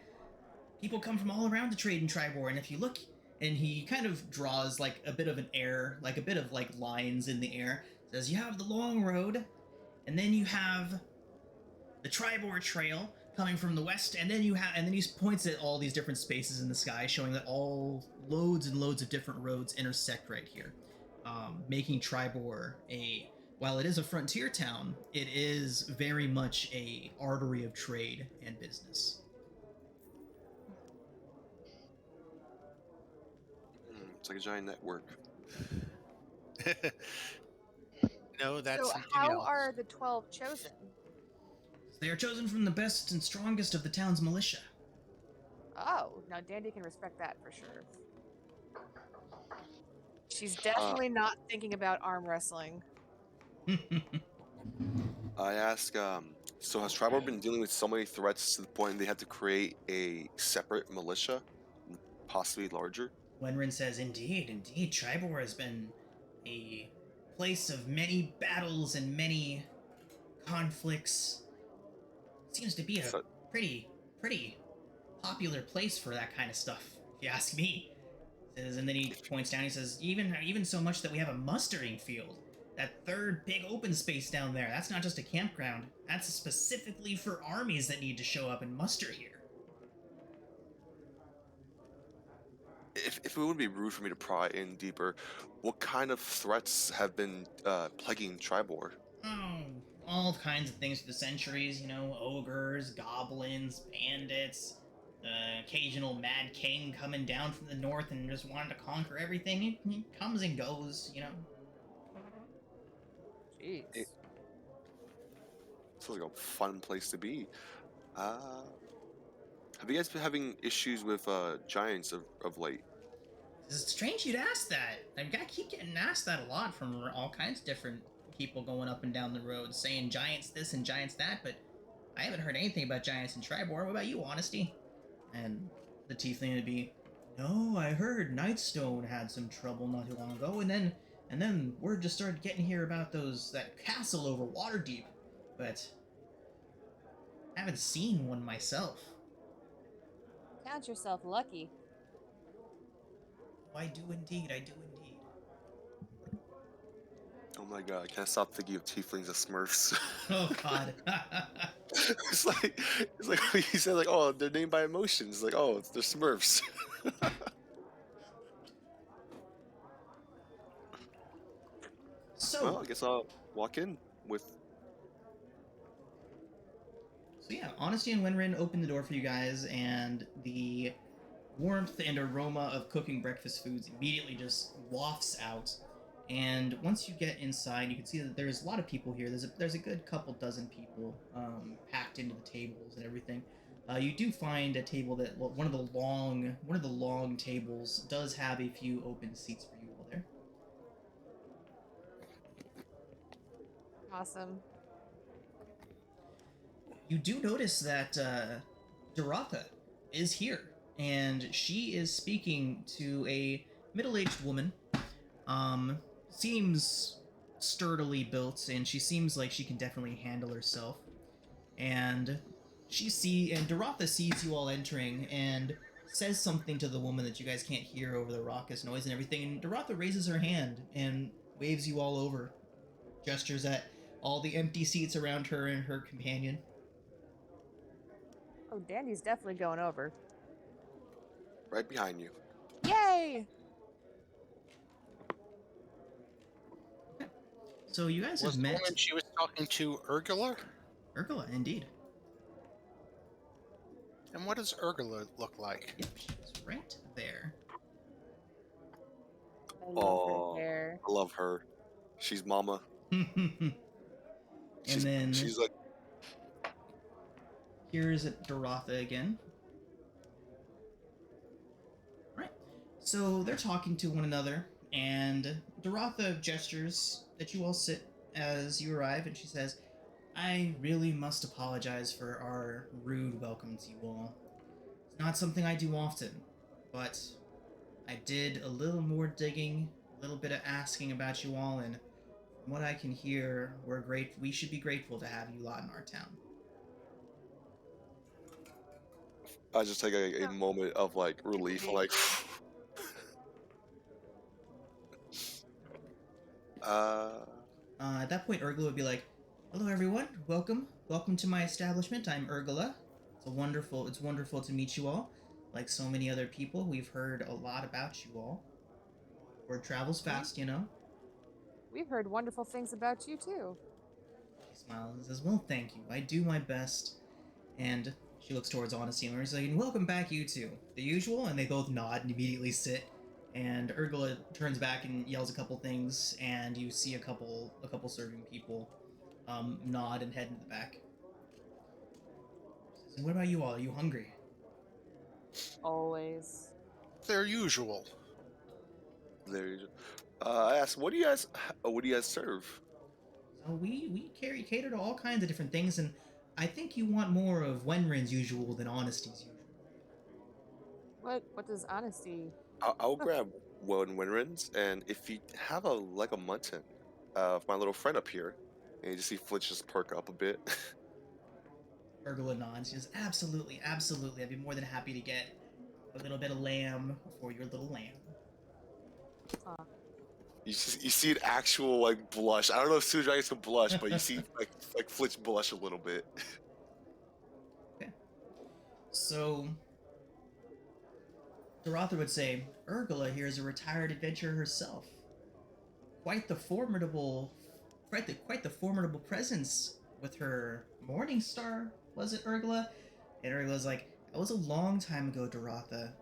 People come from all around to trade in Tribor, and if you look, and he kind of draws like a bit of an air, like a bit of like lines in the air, says you have the long road, and then you have the Tribor Trail coming from the west, and then he points at all these different spaces in the sky, showing that all loads and loads of different roads intersect right here, making Tribor while it is a frontier town, it is very much a artery of trade and business. It's like a giant network. No, that's so. something How else. are the 12 chosen? They are chosen from the best and strongest of the town's militia. Oh, now Dandy can respect that for sure. She's definitely not thinking about arm wrestling. I ask, so has Tribor been dealing with so many threats to the point they had to create a separate militia, possibly larger? Wenrin says, indeed, Tribor has been a place of many battles and many conflicts. Seems to be a pretty popular place for that kind of stuff, if you ask me. Says, and then he points down, he says, even so much that we have a mustering field. That third big open space down there, that's not just a campground. That's specifically for armies that need to show up and muster here. If it would be rude for me to pry in deeper, what kind of threats have been plaguing Tribor? Oh, all kinds of things through the centuries, ogres, goblins, bandits, the occasional mad king coming down from the north and just wanting to conquer everything. He comes and goes, Jeez. It's like a fun place to be. Have you guys been having issues with giants of late? It's strange you'd ask that. I keep getting asked that a lot from all kinds of different people going up and down the road, saying giants this and giants that, but I haven't heard anything about giants in Tribor. What about you, Honesty? And the tiefling would be, no, I heard Nightstone had some trouble not too long ago, and then word just started getting here about that castle over Waterdeep, but I haven't seen one myself. Count yourself lucky. I do indeed. Oh my god, I can't stop thinking of tieflings as Smurfs. Oh god. it's like when you said like, oh, they're named by emotions. Like, oh, they're Smurfs. So, well, I guess I'll walk in with. So yeah, Honesty and Wenrin open the door for you guys, and the warmth and aroma of cooking breakfast foods immediately just wafts out. And once you get inside, you can see that there's a lot of people here. There's a good couple dozen people packed into the tables and everything. You do find a table that one of the long tables does have a few open seats for you all there. Awesome. You do notice that Dorotha is here, and she is speaking to a middle-aged woman. Seems sturdily built, and she seems like she can definitely handle herself. And Dorotha sees you all entering and says something to the woman that you guys can't hear over the raucous noise and everything. And Dorotha raises her hand and waves you all over, gestures at all the empty seats around her and her companion. Oh, Dandy's definitely going over. Right behind you. Yay! So you guys Was have the met woman she was talking to Urgula? Urgula, indeed. And what does Urgula look like? Yep, she's right there. I love her Oh, hair. I love her. She's mama. And then she's like, here's Dorotha again. Right. So they're talking to one another, and Dorotha gestures that you all sit as you arrive, and she says, I really must apologize for our rude welcome to you all. It's not something I do often, but I did a little more digging, a little bit of asking about you all, and from what I can hear, we should be grateful to have you lot in our town. I just take a moment of like relief, like, At that point, Urgula would be like, hello everyone, welcome to my establishment. I'm Urgula. It's wonderful to meet you all. Like so many other people, we've heard a lot about you all. Word travels fast, you know. We've heard wonderful things about you too. She smiles and says, well, thank you. I do my best. And she looks towards Honesty and she's like, and welcome back, you two. The usual, and they both nod and immediately sit. And Urgula turns back and yells a couple things, and you see a couple serving people nod and head into the back. Says, what about you all? Are you hungry? Always. Their usual. there you go. I asked, what do you guys serve? So we cater to all kinds of different things, and I think you want more of Wenrin's usual than Honesty's usual. What does honesty? I'll grab one Winrins, and if you have a mutton, of my little friend up here, and you just see Flitch just perk up a bit. Urgula nods. She says, absolutely, absolutely. I'd be more than happy to get a little bit of lamb for your little lamb. You see an actual like blush. I don't know if Super Dragons can blush, but you see like Flitch blush a little bit. Okay. So Dorotha would say, Urgula here is a retired adventurer herself. Quite the formidable presence with her Morning Star, was it, Urgula? And Urgula's like, that was a long time ago, Dorotha.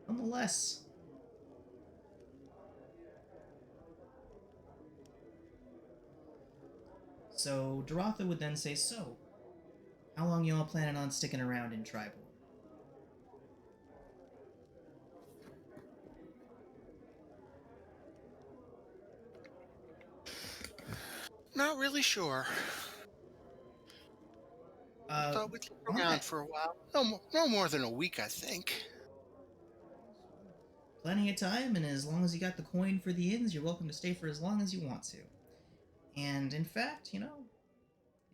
Nonetheless. So Dorotha would then say, so, how long y'all planning on sticking around in Tribal? Not really sure. Thought we'd look around alright. for a while. No more than a week, I think. Plenty of time, and as long as you got the coin for the inns, you're welcome to stay for as long as you want to. And in fact, you know,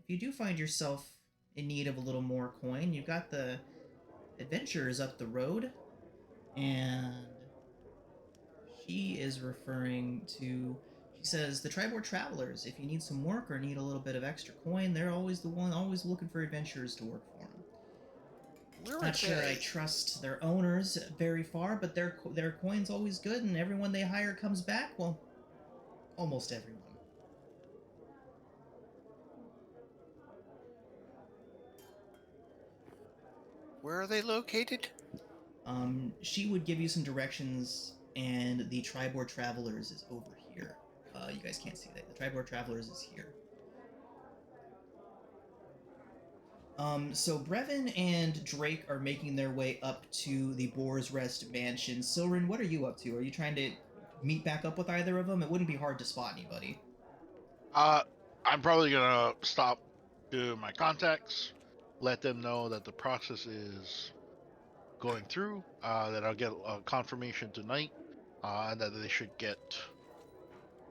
if you do find yourself in need of a little more coin, you've got the adventurers up the road, and she is referring to, she says, the Tribor Travelers. If you need some work or need a little bit of extra coin, they're always always looking for adventurers to work for them. Not sure I trust their owners very far, but their coin's always good, and everyone they hire comes back. Well, almost everyone. Where are they located? She would give you some directions, and the Tribor Travelers is over here. You guys can't see that. The Tribor Travelers is here. So Brevin and Drake are making their way up to the Boar's Rest Mansion. Silrin, what are you up to? Are you trying to meet back up with either of them? It wouldn't be hard to spot anybody. I'm probably gonna stop to my contacts, let them know that the process is going through. That I'll get a confirmation tonight, and that they should get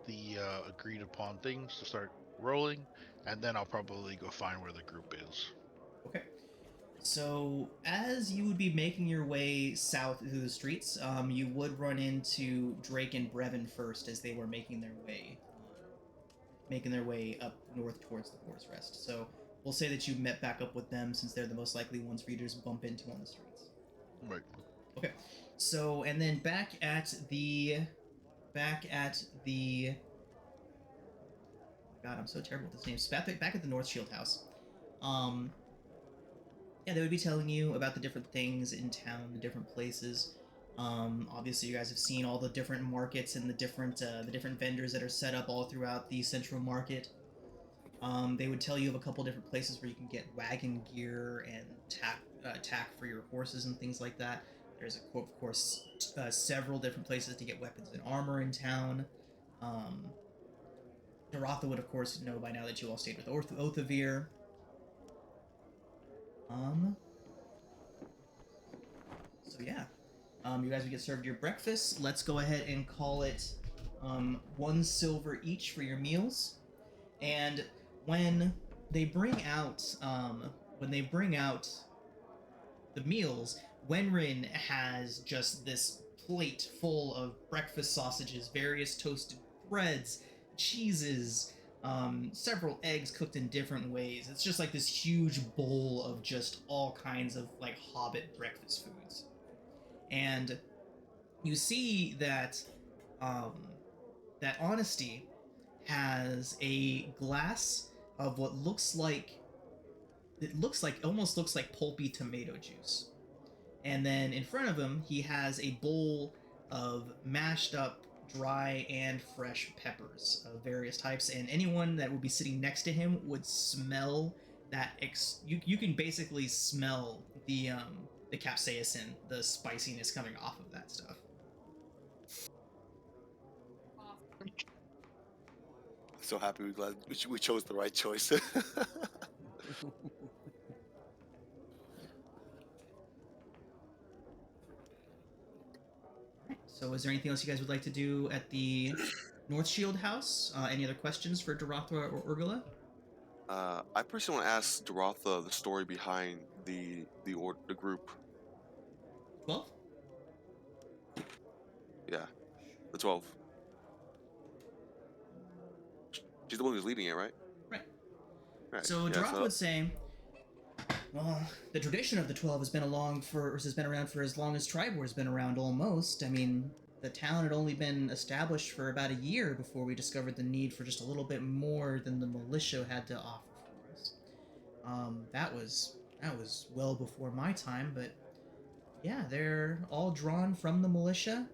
the agreed upon things to start rolling, and then I'll probably go find where the group is. Okay. So, as you would be making your way south through the streets, you would run into Drake and Brevin first as they were making their way up north towards the Forest Rest. So, we'll say that you met back up with them since they're the most likely ones for you to just bump into on the streets. Right. Okay. So, and then back at the God, I'm so terrible with this name. Back at the North Shield House. Yeah, they would be telling you about the different things in town, the different places. Obviously, you guys have seen all the different markets and the different vendors that are set up all throughout the central market. They would tell you of a couple different places where you can get wagon gear and tack for your horses and things like that. There's, of course, several different places to get weapons and armor in town. Dorotha would, of course, know by now that you all stayed with Othavir. So yeah, you guys would get served your breakfast. Let's go ahead and call it 1 silver each for your meals. And when they bring out the meals, Wenrin has just this plate full of breakfast sausages, various toasted breads, cheeses, several eggs cooked in different ways. It's just like this huge bowl of just all kinds of like hobbit breakfast foods. And you see that that Honesty has a glass of what almost looks like pulpy tomato juice. And then in front of him, he has a bowl of mashed up dry and fresh peppers of various types, and anyone that would be sitting next to him would smell that. You can basically smell the capsaicin, the spiciness coming off of that stuff. So happy we chose the right choice. So is there anything else you guys would like to do at the North Shield House? Any other questions for Dorotha or Urgula? I personally want to ask Dorotha the story behind the group. 12? Yeah, the 12. She's the one who's leading it, right? Right. Right. So yeah, Dorotha would say, well, the tradition of the 12 has been around for as long as Tribor's been around, almost. I mean, the town had only been established for about a year before we discovered the need for just a little bit more than the militia had to offer for us. That was well before my time, but yeah, they're all drawn from the militia.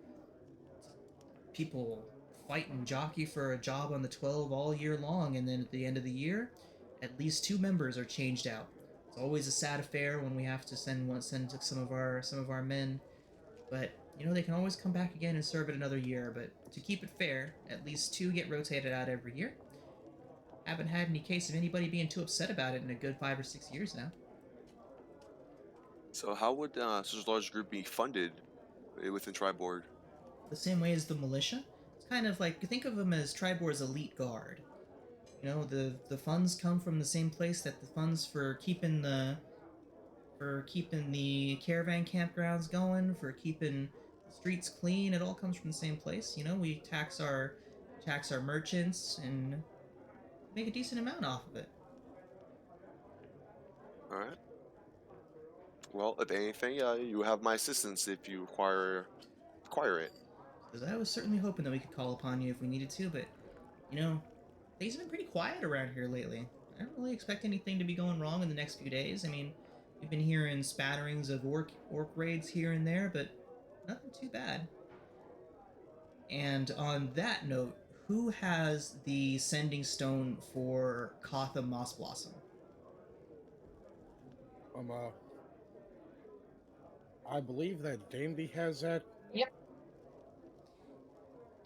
People fight and jockey for a job on the 12 all year long, and then at the end of the year, at least 2 members are changed out. It's always a sad affair when we have to send some of our men, but you know they can always come back again and serve it another year. But to keep it fair, at least 2 get rotated out every year. Haven't had any case of anybody being too upset about it in a good 5 or 6 years now. So how would such a large group be funded within Tribord? The same way as the militia. It's kind of like, think of them as Tribor's elite guard. You know, the funds come from the same place that the funds for keeping the caravan campgrounds going, for keeping the streets clean, it all comes from the same place. You know, we tax our merchants and make a decent amount off of it. All right. Well, if anything, you have my assistance if you require it. Because I was certainly hoping that we could call upon you if we needed to, but you know, things have been pretty quiet around here lately. I don't really expect anything to be going wrong in the next few days. I mean, we've been hearing spatterings of orc raids here and there, but nothing too bad. And on that note, who has the sending stone for Kotha Moss Blossom? I believe that Dandy has that.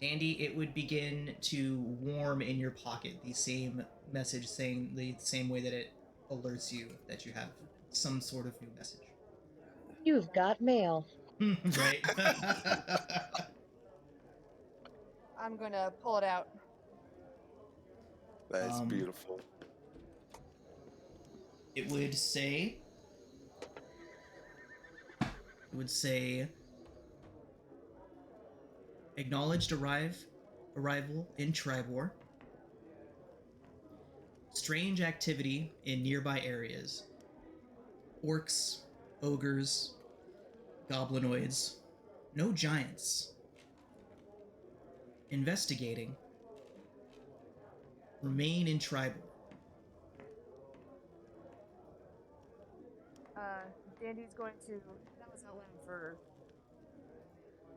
Dandy, it would begin to warm in your pocket, the same message saying the same way that it alerts you that you have some sort of new message. You've got mail. Right. I'm gonna pull it out. That's Um, beautiful. it would say. It would say. Acknowledged arrival in Tribor. Strange activity in nearby areas. Orcs, ogres, goblinoids. No giants. Investigating. Remain in Tribor. Dandy's going to. That was out loud for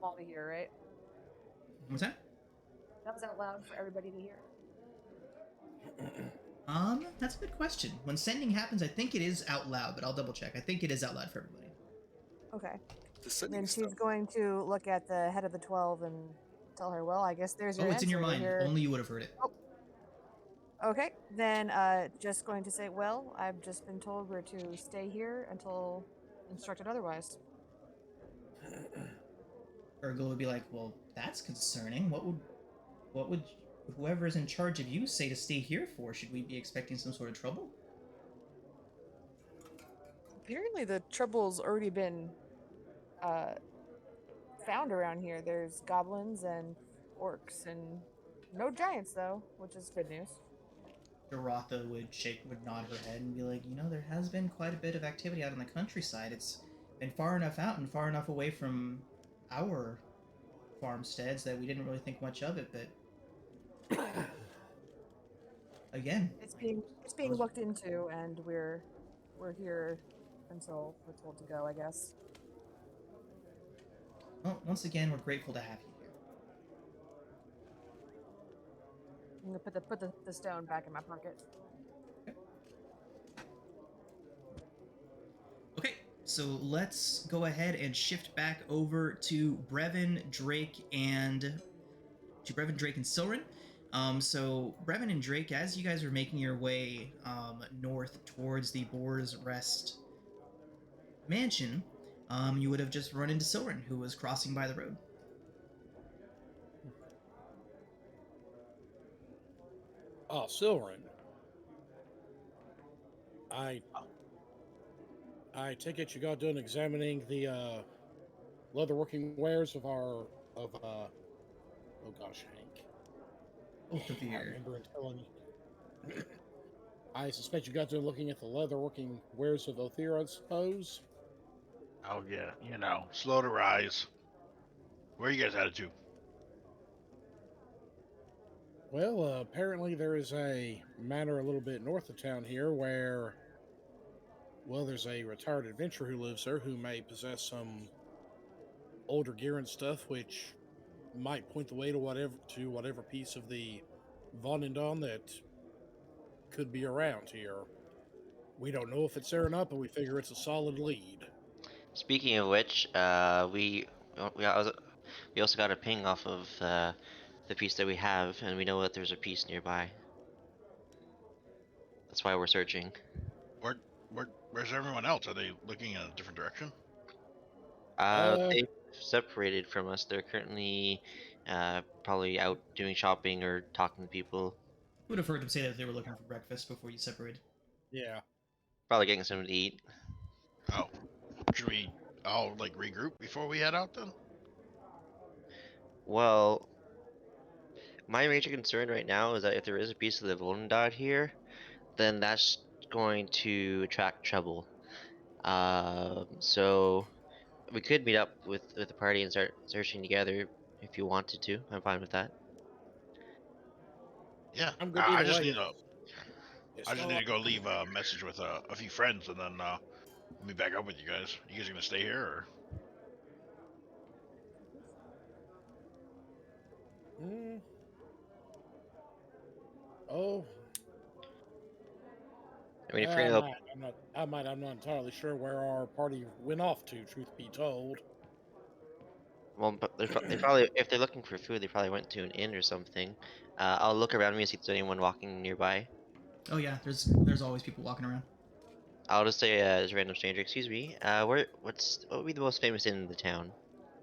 all to hear, right? What's that? That was out loud for everybody to hear. That's a good question. When sending happens, I think it is out loud, but I'll double check. I think it is out loud for everybody. Okay. The sending Then she's stuff. going to look at the head of the 12 and tell her, well, I guess there's your Oh, it's in your answer. mind. We're here. Only you would have heard it. Oh. Okay, then just going to say, well, I've just been told we're to stay here until instructed otherwise. Urgel would be like, well, that's concerning. What would whoever is in charge of you say to stay here for? Should we be expecting some sort of trouble? Apparently the trouble's already been found around here. There's goblins and orcs and no giants though, which is good news. Dorotha would nod her head and be like, there has been quite a bit of activity out in the countryside. It's been far enough out and far enough away from our farmsteads that we didn't really think much of it, but again, It's being looked into, and we're here until we're told to go, I guess. well, once again, we're grateful to have you here. I'm gonna put the stone back in my pocket. Okay, so let's go ahead and shift back over to Brevin, Drake, and Silren. So Brevin and Drake, as you guys are making your way north towards the Boar's Rest mansion, you would have just run into Silren, who was crossing by the road. Oh, Silren. I take it you got done examining the leatherworking wares of oh gosh, Hank. Both of I you. remember telling you. I suspect you got done looking at the leatherworking wares of Othir, I suppose. Oh yeah, slow to rise. Where are you guys headed to? Well, apparently there is a manor a little bit north of town here where, well, there's a retired adventurer who lives there who may possess some older gear and stuff, which might point the way to whatever piece of the Vonendon that could be around here. We don't know if it's there or not, but we figure it's a solid lead. Speaking of which, we also got a ping off of the piece that we have, and we know that there's a piece nearby. That's why we're searching. Where's everyone else? Are they looking in a different direction? They've separated from us. They're currently probably out doing shopping or talking to people. You would have heard them say that they were looking for breakfast before you separated. Yeah. Probably getting something to eat. Oh, should we all regroup before we head out then? Well, my major concern right now is that if there is a piece of the Volendad here, then that's going to attract trouble. So we could meet up with the party and start searching together if you wanted to. I'm fine with that. Yeah, I'm good I either just way. need to go leave a message with a few friends, and then I'll meet back up with you guys. You guys gonna stay here, or? Oh. I mean, if you're gonna I'm not entirely sure where our party went off to, truth be told. well, but they probably, if they're looking for food, they probably went to an inn or something. I'll look around me and see if there's anyone walking nearby. Oh yeah, there's always people walking around. I'll just say as a random stranger. Excuse me. What would be the most famous inn in the town?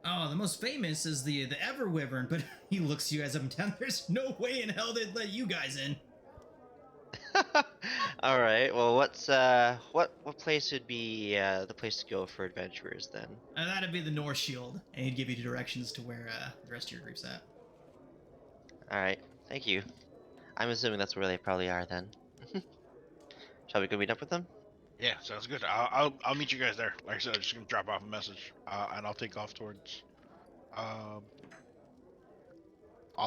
Oh, the most famous is the Everwyvern, but he looks you guys up and down. There's no way in hell they'd let you guys in. All right. Well, what place would be the place to go for adventurers then? That'd be the North Shield, and he'd give you directions to where the rest of your group's at. All right. Thank you. I'm assuming that's where they probably are then. Shall we go meet up with them? Yeah, sounds good. I'll meet you guys there. Like I said, I'm just gonna drop off a message, and I'll take off towards. Off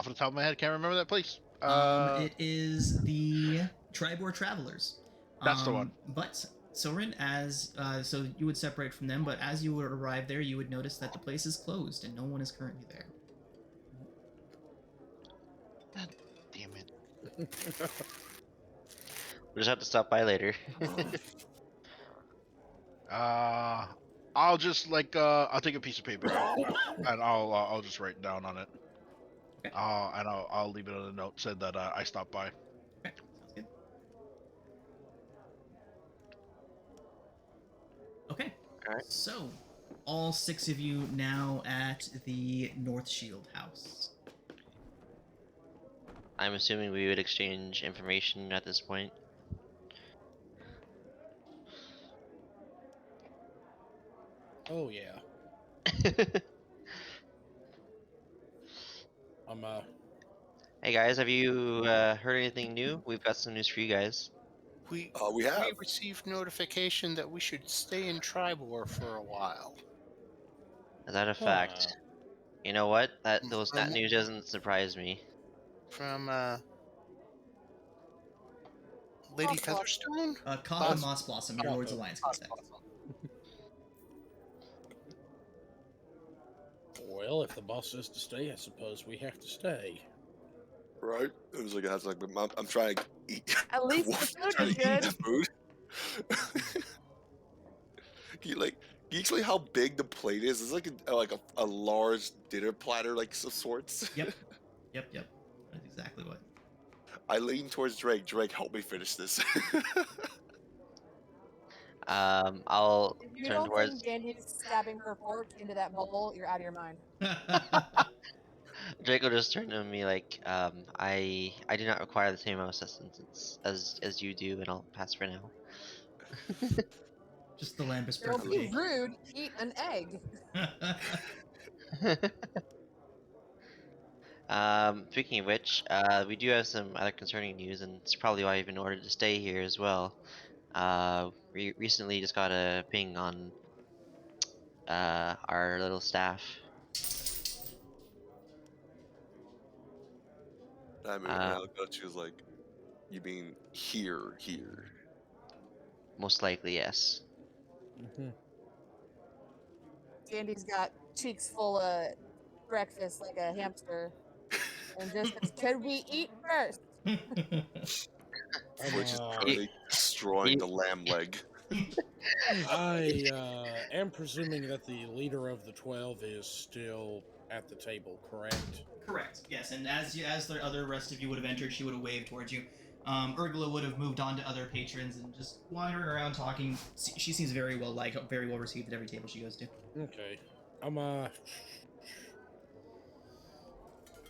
the top of my head, can't remember that place. It is the Tribor Travelers. That's the one. But Soren, so you would separate from them, but as you would arrive there, you would notice that the place is closed and no one is currently there. God damn it. We'll just have to stop by later. I'll just I'll take a piece of paper out, and I'll just write down on it. Okay. And I'll leave it on a note said that I stopped by. Okay, sounds good. Okay, Alright. so all 6 of you now at the North Shield house. I'm assuming we would exchange information at this point. Oh yeah. Hey guys, have you heard anything new? We've got some news for you guys. We have. received notification that we should stay in Tribor for a while. Is that a fact? You know what? That From- news doesn't surprise me. From Lady Moss Blossom. Featherstone? Katha Moss Blossom, your Lord's Alliance contact. Well, if the boss says to stay, I suppose we have to stay. Right? It was like I have to I'm trying to eat. At least the I'm food trying is to eat good. the food. Can you explain how big the plate is? It's like a large dinner platter, like of sorts. Yep. That's exactly what. I lean towards Drake. Drake, help me finish this. I'll If you turn don't towards. think Dandy's stabbing her fork into that bowl, you're out of your mind. Drake will just turn to me like, I do not require the same amount of assistance as you do, and I'll pass for now. Just the Lambus Don't bird be rude. Eat an egg. Speaking of which, we do have some other concerning news, and it's probably why you've been ordered to stay here as well. We recently just got a ping on our little staff. I mean, I looked at you was like, you mean here? Most likely, yes. Mm-hmm. Dandy's got cheeks full of breakfast like a hamster. And just says, could we eat first? Which is currently destroying the lamb leg. I am presuming that the leader of the 12 is still at the table, correct? Correct. Yes, and as the other rest of you would have entered, she would have waved towards you. Urgla would have moved on to other patrons and just wandering around talking. She seems very well liked, very well received at every table she goes to. Okay.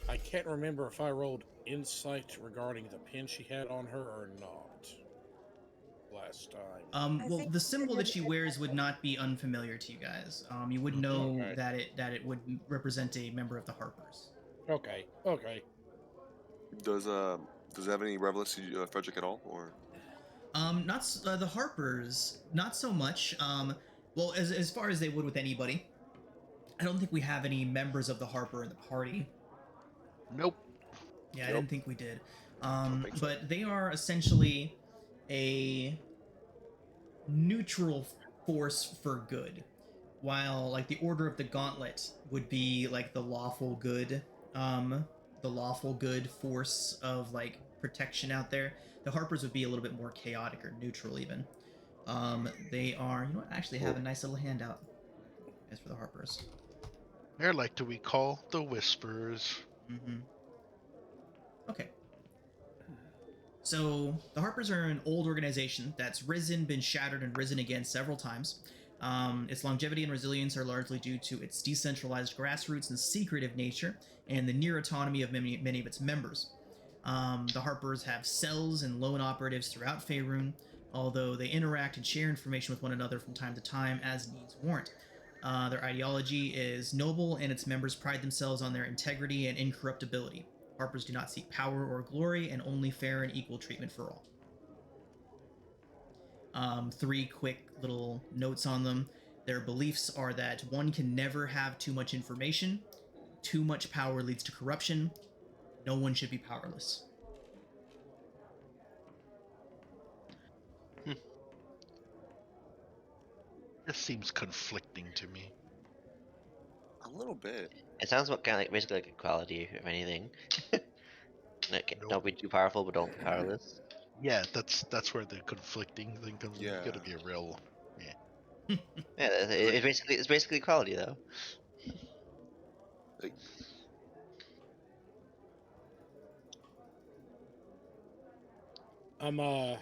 I can't remember if I rolled insight regarding the pin she had on her or not last time. Well, the symbol that she wears would not be unfamiliar to you guys. You would know that it would represent a member of the Harpers. Okay. Does it have any relevance to Frederick at all, or? Not the Harpers, not so much. Well, as far as they would with anybody, I don't think we have any members of the Harper in the party. Nope. Yeah, I didn't think we did. But they are essentially a neutral force for good, while like the Order of the Gauntlet would be like the lawful good force of like protection out there. The Harpers would be a little bit more chaotic or neutral even. They are, you know what, I actually have a nice little handout as for the Harpers. They're like to we call the Whispers. Mm-hmm. Okay. So the Harpers are an old organization that's been shattered, and risen again several times. Its longevity and resilience are largely due to its decentralized grassroots and secretive nature, and the near autonomy of many of its members. The Harpers have cells and lone operatives throughout Faerun, although they interact and share information with one another from time to time as needs warrant. Their ideology is noble, and its members pride themselves on their integrity and incorruptibility. Harpers do not seek power or glory, and only fair and equal treatment for all. Three quick little notes on them. Their beliefs are that one can never have too much information, too much power leads to corruption, no one should be powerless. This seems conflicting to me. A little bit. It sounds kind of like basically like equality, if anything. Like, Nope. don't be too powerful, but don't be powerless. Yeah, that's where the conflicting thing comes in. You Yeah. gotta be a real. Yeah, it's basically equality, though. Like, I'm uh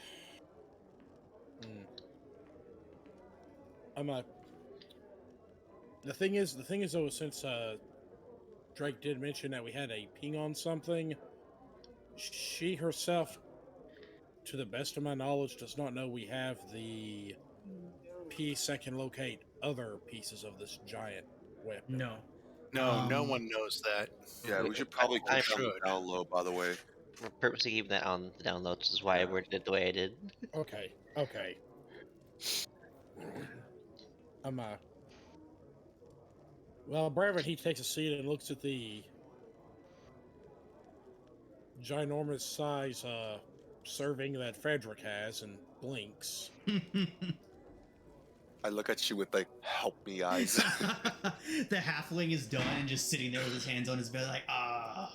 the thing is though, since Drake did mention that we had a ping on something, she herself, to the best of my knowledge, does not know we have the piece that can locate other pieces of this giant weapon. No. No one knows that. yeah, we should probably I keep it on the down low, by the way. We're purposely keeping that on the download, which is why I worded it the way I did. Okay. Well, Brevin, he takes a seat and looks at the ginormous size serving that Frederick has and blinks. I look at you with like, help me eyes. The halfling is done and just sitting there with his hands on his bed like, ah.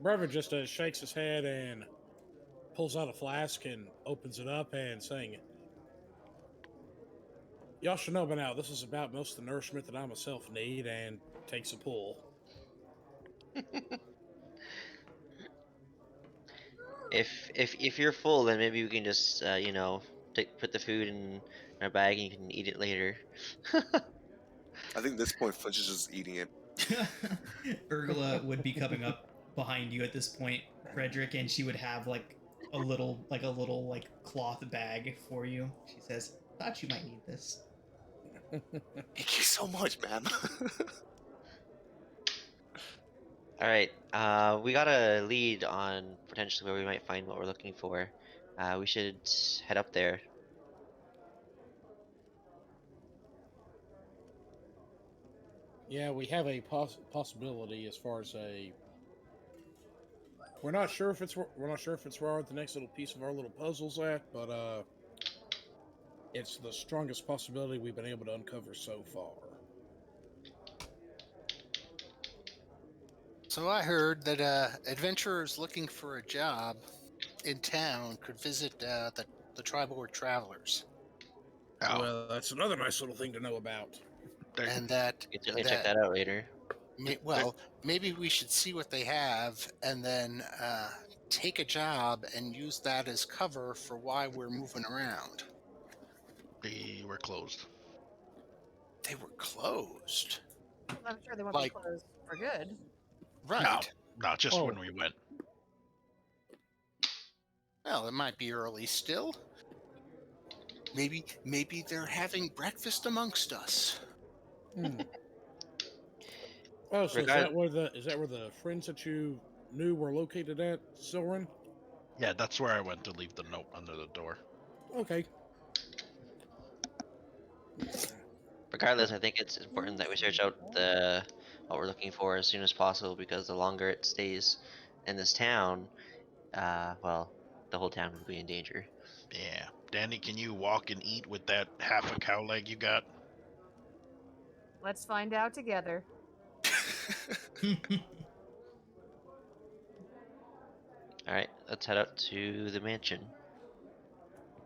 Brevin just shakes his head and pulls out a flask and opens it up and saying, "Y'all should know by now, this is about most of the nourishment that I myself need," and takes a pull. If you're full, then maybe we can just put the food in our bag and you can eat it later. I think at this point, Flinch is just eating it. Urgla would be coming up behind you at this point, Frederick, and she would have like a little cloth bag for you. She says, "Thought you might need this." Thank you so much, man. All right, we got a lead on potentially where we might find what we're looking for. We should head up there. Yeah, we have a possibility as far as a. We're not sure if it's where the next little piece of our little puzzle's at, but it's the strongest possibility we've been able to uncover so far. So I heard that adventurers looking for a job in town could visit the Tribal Travelers. Oh, Well, that's another nice little thing to know about. And that You can certainly check that out later. Maybe we should see what they have and then take a job and use that as cover for why we're moving around. they were closed. They were closed. I'm sure they won't be closed for good. Right. No, just when we went. Well, it might be early still. Maybe they're having breakfast amongst us. Oh, so is that where the friends that you knew were located at, Silrin? Yeah, that's where I went to leave the note under the door. Okay. Regardless, I think it's important that we search out what we're looking for as soon as possible, because the longer it stays in this town, well, the whole town will be in danger. Yeah. Danny, can you walk and eat with that half a cow leg you got? Let's find out together. All right, let's head out to the mansion.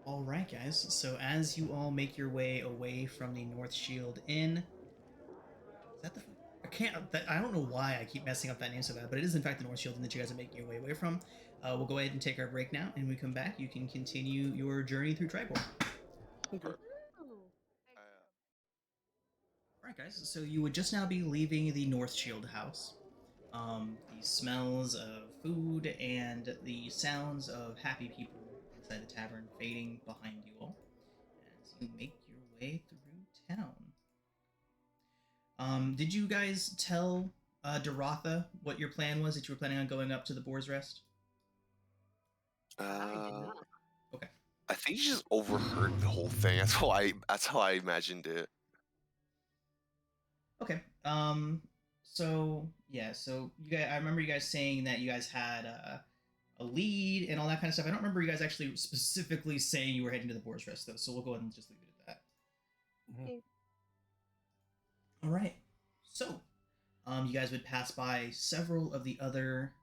All right, guys. So as you all make your way away from the North Shield Inn, is that the I don't know why I keep messing up that name so bad, but it is in fact the North Shield that you guys are making your way away from. We'll go ahead and take our break now, and when we come back, you can continue your journey through Tribor. Okay. Alright guys, so you would just now be leaving the North Shield house. The smells of food and the sounds of happy people inside the tavern fading behind you all as you make your way through town. Did you guys tell Dorotha what your plan was, that you were planning on going up to the Boar's Rest? Okay. I think you just overheard the whole thing. That's how I imagined it. Okay. So yeah. So you guys, I remember you guys saying that you guys had a lead and all that kind of stuff. I don't remember you guys actually specifically saying you were heading to the Boar's Rest though. So we'll go ahead and just leave it at that. Okay. All right. So, you guys would pass by several of the other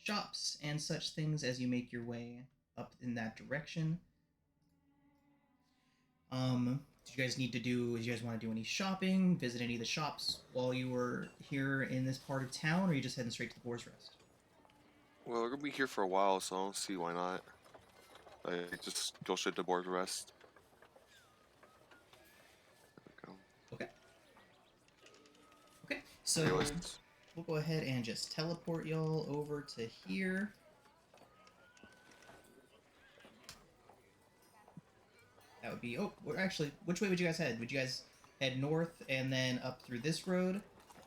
shops and such things as you make your way up in that direction. Do you guys want to do any shopping, visit any of the shops while you were here in this part of town, or are you just heading straight to the Boar's Rest? Well, we're gonna be here for a while, so I don't see why not. Just go straight to Boar's Rest. Okay. Okay, so Anyways, we'll go ahead and just teleport y'all over to here. That would be... Oh, actually, which way would you guys head? Would you guys head north and then up through this road?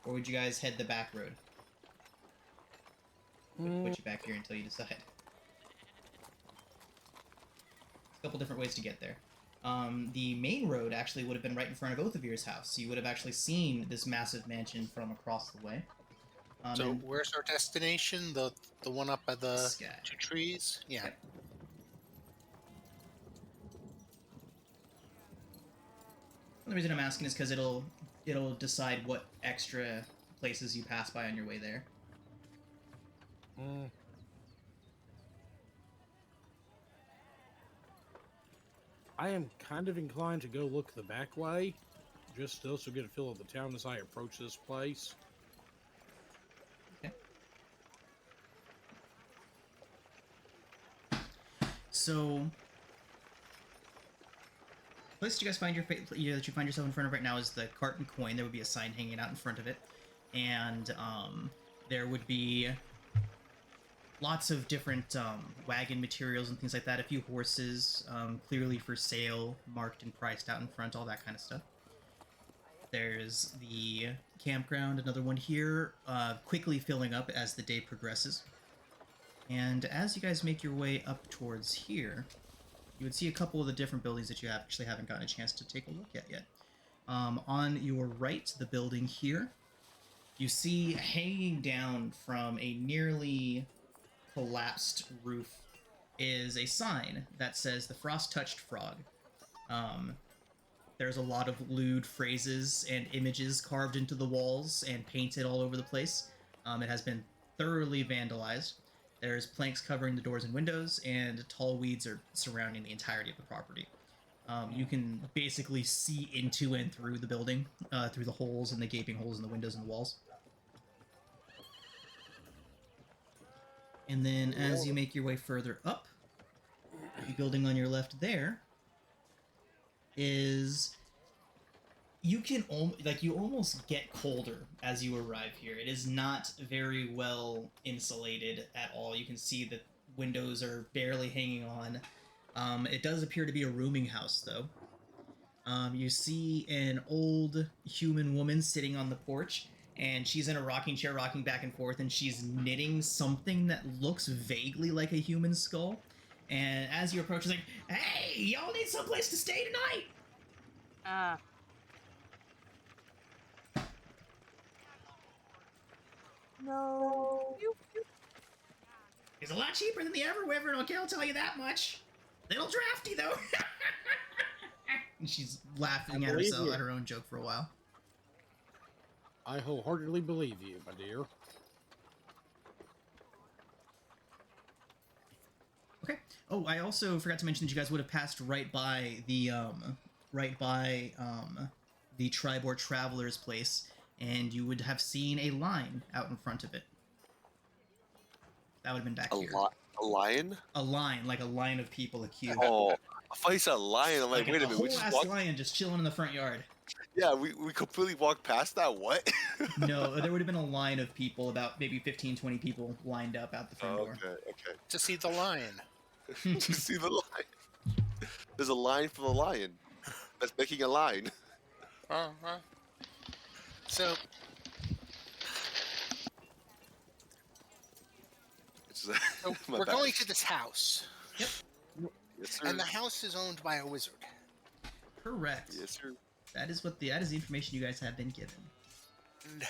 Or would you guys head the back road? Put you back here until you decide. A couple different ways to get there. The main road actually would have been right in front of Othvir's house, so you would have actually seen this massive mansion from across the way. So where's our destination? The one up by the sky. 2 trees? Yeah. Yep. The reason I'm asking is because it'll decide what extra places you pass by on your way there. I am kind of inclined to go look the back way, just to also get a feel of the town as I approach this place. Okay. So, the place that you guys find that you find yourself in front of right now is the Cart and Coin. There would be a sign hanging out in front of it, and there would be lots of different wagon materials and things like that. A few horses, clearly for sale, marked and priced out in front, all that kind of stuff. There's the campground, another one here, quickly filling up as the day progresses. And as you guys make your way up towards here, you would see a couple of the different buildings that you actually haven't gotten a chance to take a look at yet. On your right, the building here, you see hanging down from a nearly collapsed roof is a sign that says the Frost-Touched Frog. There's a lot of lewd phrases and images carved into the walls and painted all over the place. It has been thoroughly vandalized. There's planks covering the doors and windows, and tall weeds are surrounding the entirety of the property. You can basically see into and through the building, through the holes and the gaping holes in the windows and the walls. And then as you make your way further up, the building on your left there is... You almost get colder as you arrive here. It is not very well insulated at all. You can see that windows are barely hanging on. It does appear to be a rooming house, though. You see an old human woman sitting on the porch, and she's in a rocking chair rocking back and forth, and she's knitting something that looks vaguely like a human skull. And as you approach, she's like, "Hey, y'all need someplace to stay tonight?" No. It's a lot cheaper than the Everwyvern, okay, I'll tell you that much. Little drafty, though. And she's laughing at herself, at her own joke for a while. I wholeheartedly believe you, my dear. Okay. Oh, I also forgot to mention that you guys would have passed right by the Tribor Traveler's place. and you would have seen a line out in front of it. That would have been back here. A lion? A line, like a line of people, a queue. Oh, I thought you said a lion. I'm like, wait a minute. whole We just ass walked. lion just chilling in the front yard. Yeah, we completely walked past that. What? No, there would have been a line of people, about maybe 15, 20 people lined up out the front door. Okay. To see the lion. To see the lion. There's a line for the lion. That's making a line. Uh-huh. So, My we're bad. going to this house. Yep. Yes, sir. And the house is owned by a wizard. Correct. Yes, sir. That is the information you guys have been given. And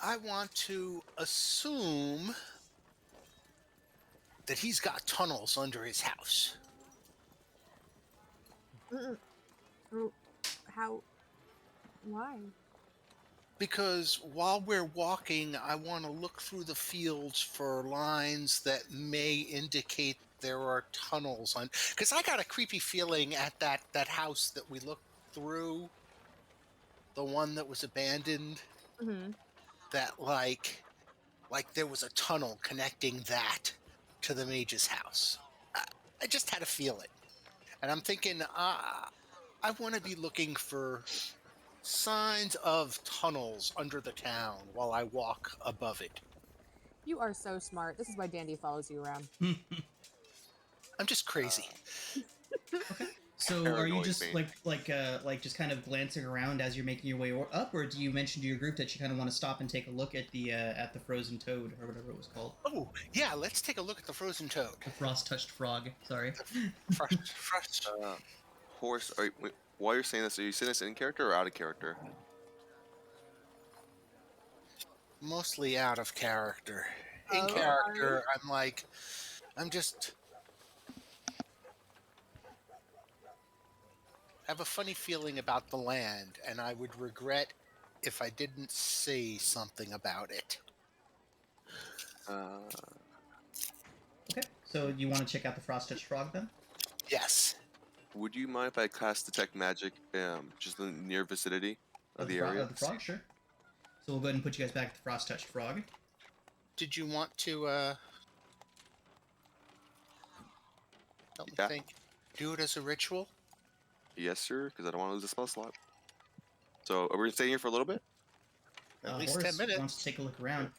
I want to assume that he's got tunnels under his house. How? Why? Because while we're walking, I want to look through the fields for lines that may indicate there are tunnels on. Because I got a creepy feeling at that house that we looked through, the one that was abandoned, that like there was a tunnel connecting that to the mage's house. I just had a feeling. And I'm thinking, I want to be looking for signs of tunnels under the town while I walk above it. You are so smart. This is why Dandy follows you around. I'm just crazy. Okay. So are you just like just kind of glancing around as you're making your way up, or do you mention to your group that you kind of want to stop and take a look at the frozen toad or whatever it was called? Oh, yeah, let's take a look at the frozen toad. The frost-touched frog. Sorry. Fresh. Horse, while you're saying this, are you saying this in character or out of character? Mostly out of character. In Oh, character, I'm just have a funny feeling about the land, and I would regret if I didn't say something about it. Okay. So you want to check out the frost-touched frog then? Yes. Would you mind if I cast Detect Magic just in the near vicinity of the area? Of the frog, sure. So we'll go ahead and put you guys back at the frost-touched frog. Did you want to let me think. Do it as a ritual? Yes, sir, because I don't want to lose a spell slot. So are we staying here for a little bit? At least Horace 10 minutes. wants to take a look around.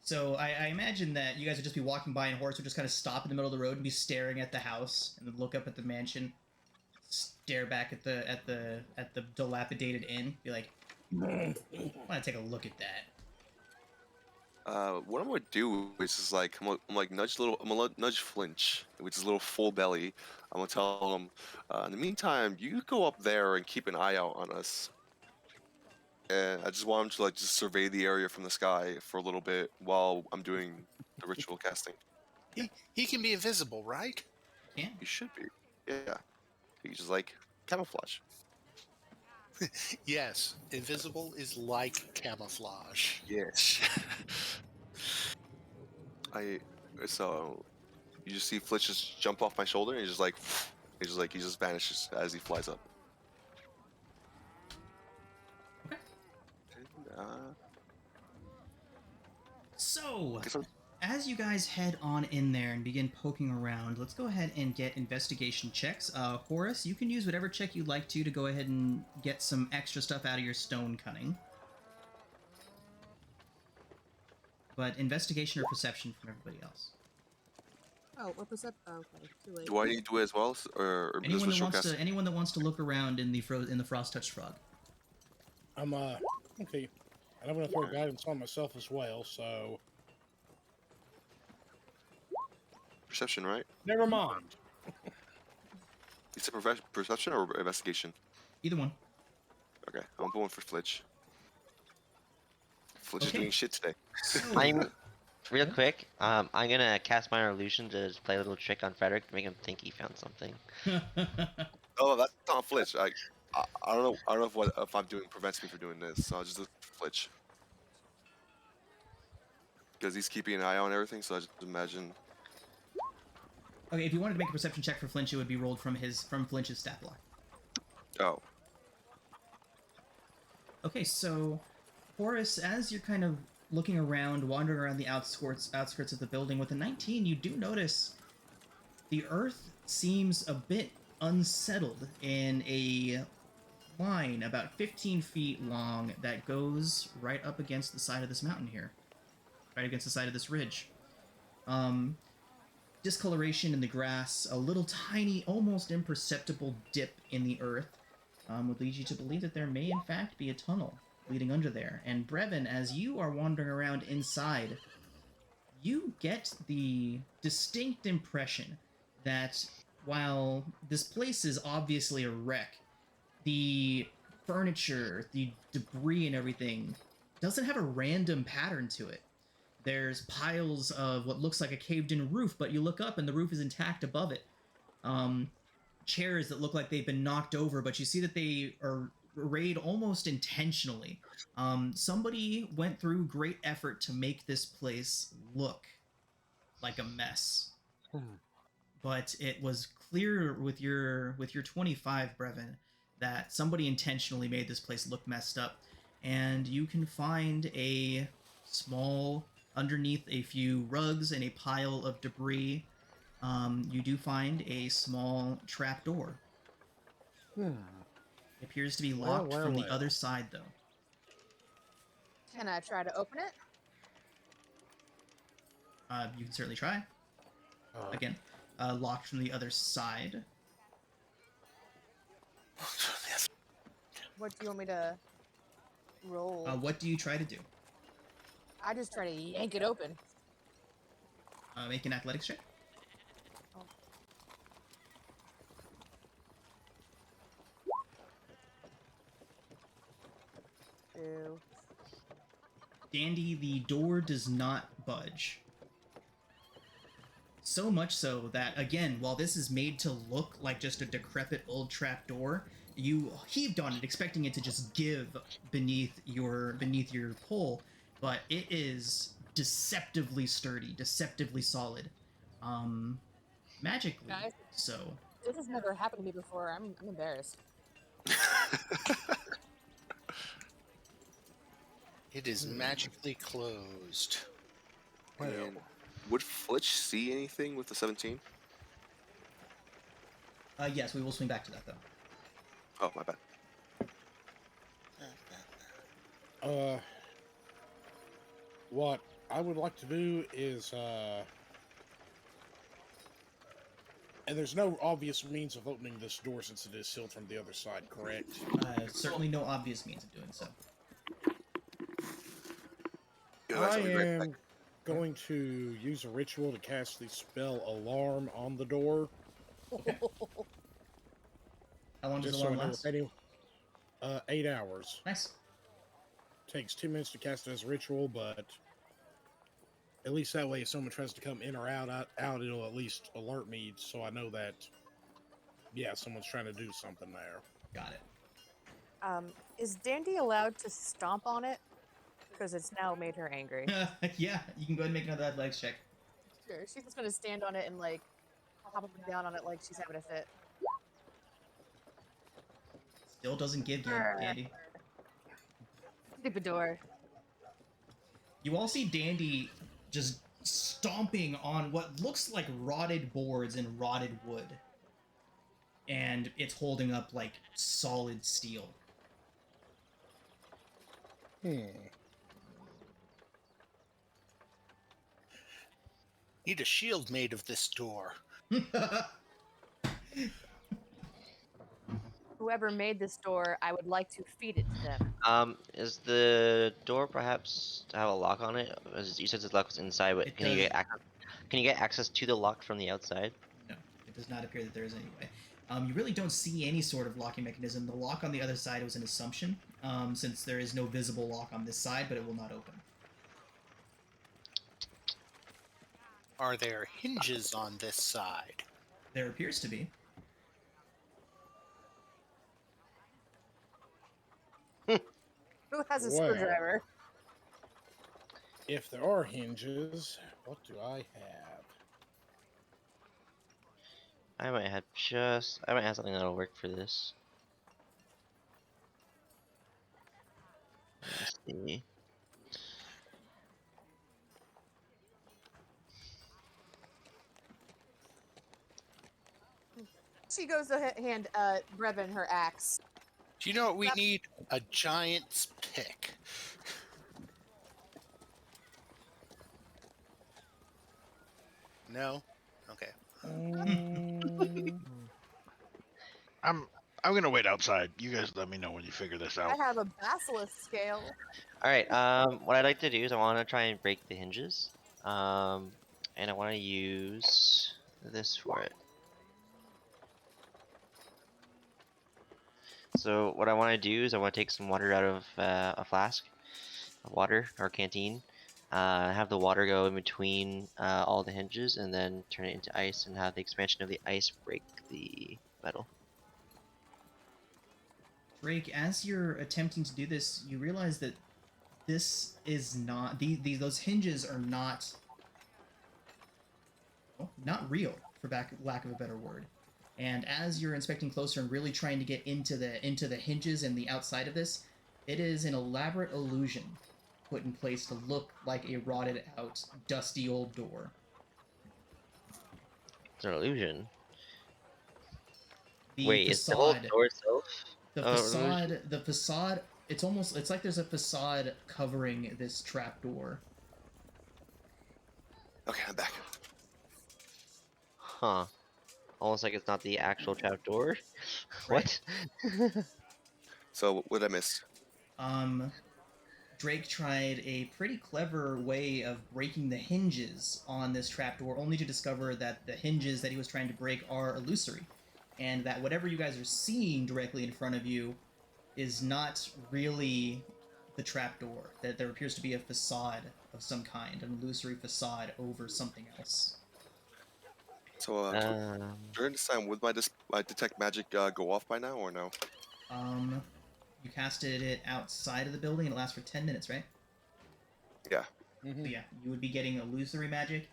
So I imagine that you guys would just be walking by, and Horace would just kind of stop in the middle of the road and be staring at the house, and then look up at the mansion, stare back at the dilapidated inn, be like, "I want to take a look at that." What I'm gonna do is just like I'm gonna nudge Flinch, which is a little full belly. I'm gonna tell him, in the meantime, you go up there and keep an eye out on us. And I just want him to like just survey the area from the sky for a little bit while I'm doing the ritual casting. He can be invisible, right? Yeah. He should be. Yeah. He's just like camouflage. Yes, invisible is like camouflage. Yes. So you just see Flitch just jump off my shoulder and he just vanishes as he flies up. Okay. And, So, guess I'm- as you guys head on in there and begin poking around, let's go ahead and get investigation checks. Horace, you can use whatever check you'd like to go ahead and get some extra stuff out of your stone cunning. But investigation or perception from everybody else. Oh, or percept. Oh, okay, too late. do I need to do it as well, or Anyone that ritual wants casting? to anyone that wants to look around in the frost touched frog. I'm okay. And I'm gonna throw guidance on myself as well. So Perception, right? never mind. You said perception or investigation? Either one. Okay, I'm going for Flitch. Flitch is Okay. doing shit today. So, I'm real quick. I'm gonna cast minor illusion to just play a little trick on Frederick to make him think he found something. Oh, that's not Flitch. I don't know. I don't know if I'm doing prevents me from doing this. So I'll just look for Flitch because he's keeping an eye on everything. So I just imagine. okay, if you wanted to make a perception check for Flinch, it would be rolled from Flinch's stat block. Oh. Okay, so Horace, as you're kind of looking around, wandering around the outskirts of the building, with a 19, you do notice the earth seems a bit unsettled in a line about 15 feet long that goes right up against the side of this mountain here, right against the side of this ridge. Um, Discoloration in the grass, a little tiny, almost imperceptible dip in the earth would lead you to believe that there may in fact be a tunnel leading under there. And Brevin, as you are wandering around inside, you get the distinct impression that while this place is obviously a wreck, the furniture, the debris, and everything doesn't have a random pattern to it. There's piles of what looks like a caved in roof, but you look up and the roof is intact above it. Um, Chairs that look like they've been knocked over, but you see that they are arrayed almost intentionally. Somebody went through great effort to make this place look like a mess. But it was clear with your 25, Brevin, that somebody intentionally made this place look messed up. And you can find a small, underneath a few rugs and a pile of debris, you do find a small trapdoor. It appears to be locked from the other side, though. Can I try to open it? You can certainly try. Again, locked from the other side. What do you want me to roll? What do you try to do? I just try to yank it open. Make an athletics check. Ew. Dandy, the door does not budge. So much so that, again, while this is made to look like just a decrepit old trapdoor, you heaved on it, expecting it to just give beneath your pull, but it is deceptively sturdy, deceptively solid. Magically, Guys, so. this has never happened to me before. I'm embarrassed. It is magically closed. And would Flitch see anything with the 17? Yes, we will swing back to that, though. Oh, my bad. What I would like to do is, and there's no obvious means of opening this door since it is sealed from the other side, correct? Certainly no obvious means of doing so. Yeah, that's I only great. am going to use a ritual to cast the spell Alarm on the door. How long does Just the so I alarm know last? if any, 8 hours. Nice. Takes 2 minutes to cast it as a ritual, but at least that way, if someone tries to come in or out, it'll at least alert me so I know that, yeah, someone's trying to do something there. Got it. Is Dandy allowed to stomp on it? Because it's now made her angry. Yeah, you can go ahead and make another athletics check. Sure, she's just gonna stand on it and like hop up and down on it like she's having a fit. Still doesn't give you, Dandy. Stupid door. You all see Dandy just stomping on what looks like rotted boards and rotted wood. And it's holding up like solid steel. Need a shield made of this door. Whoever made this door, I would like to feed it to them. Is the door perhaps have a lock on it? You said the lock was inside, but It can you does. get access to the lock from the outside? No, it does not appear that there is any way. You really don't see any sort of locking mechanism. The lock on the other side was an assumption, since there is no visible lock on this side, but it will not open. Are there hinges on this side? There appears to be. Who has a Well. screwdriver? If there are hinges, what do I have? I might have something that'll work for this. Let's see. She goes to hand Brevin her axe. Do you know what we Yep. need? A giant's pick. No? Okay. I'm gonna wait outside. You guys let me know when you figure this I out. have a basilisk scale. All right. What I'd like to do is I want to try and break the hinges. And I want to use this for it. So what I want to do is I want to take some water out of a flask of water or canteen. Have the water go in between all the hinges, and then turn it into ice, and have the expansion of the ice break the metal. Drake, as you're attempting to do this, you realize that this is not those hinges are not real, for lack of a better word. And as you're inspecting closer and really trying to get into the hinges and the outside of this, it is an elaborate illusion put in place to look like a rotted out, dusty old door. It's an illusion. The Wait, is the whole facade, door itself? the facade, it's like there's a facade covering this trap door. Okay, I'm back. Huh. Almost like it's not the actual trap door. What? So what did I miss? Drake tried a pretty clever way of breaking the hinges on this trapdoor, only to discover that the hinges that he was trying to break are illusory, and that whatever you guys are seeing directly in front of you is not really the trapdoor. That there appears to be a facade of some kind, an illusory facade over something else. So during this time, would my detect magic go off by now or no? You casted it outside of the building and it lasts for 10 minutes, right? Yeah. Mm-hmm. So yeah, you would be getting illusory magic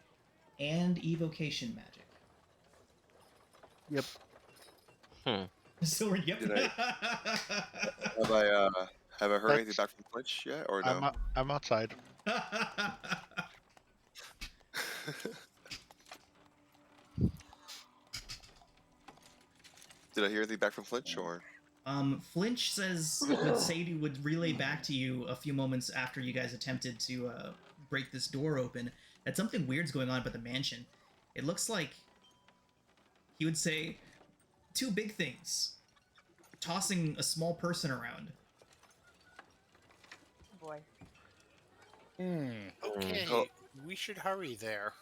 and evocation magic. Yep. So yep. Did have I heard anything back from Twitch yet or no? I'm outside. Did I hear anything back from Flinch or? Flinch would relay back to you a few moments after you guys attempted to break this door open that something weird's going on at the mansion. It looks like he would say two big things, tossing a small person around. Boy. Okay, Oh. we should hurry there.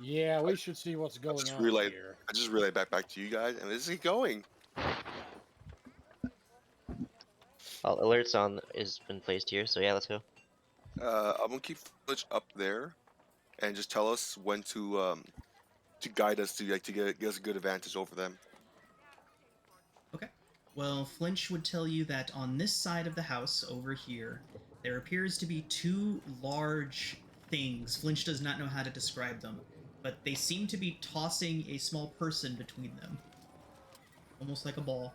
Yeah, we should see what's going just on relayed- here. I just relayed back to you guys, and this is going. Well, alerts on has been placed here, so yeah, let's go. I'm gonna keep Flinch up there, and just tell us when to guide us to get us a good advantage over them. Okay. Well, Flinch would tell you that on this side of the house over here, there appears to be two large things. Flinch does not know how to describe them, but they seem to be tossing a small person between them. Almost like a ball.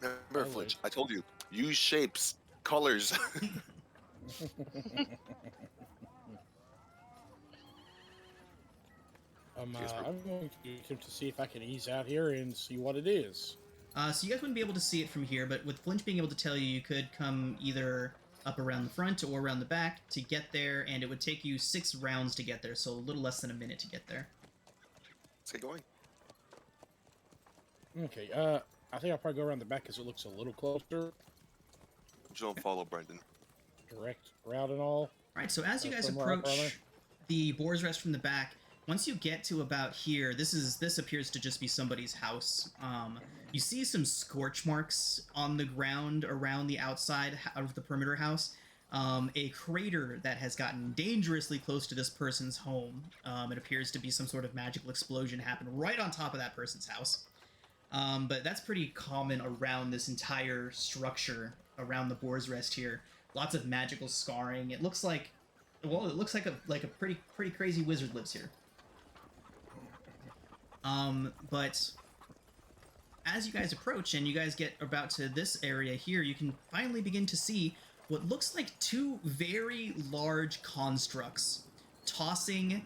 Remember, Flinch, I told you, use shapes, colors. I'm going to attempt to see if I can ease out here and see what it is. So you guys wouldn't be able to see it from here, but with Flinch being able to tell you, you could come either up around the front or around the back to get there, and it would take you 6 rounds to get there, so a little less than a minute to get there. Let's get going. Okay, I think I'll probably go around the back because it looks a little closer. Don't follow Brendan. Direct route and all. Alright, so as you guys From where I'm approach the Boar's Rest from the back, once you get to about here, this appears to just be somebody's house. You see some scorch marks on the ground around the outside of the perimeter house. A crater that has gotten dangerously close to this person's home. It appears to be some sort of magical explosion happened right on top of that person's house. But that's pretty common around this entire structure, around the Boar's Rest here. Lots of magical scarring. It looks like a pretty crazy wizard lives here. But as you guys approach and you guys get about to this area here, you can finally begin to see what looks like two very large constructs tossing.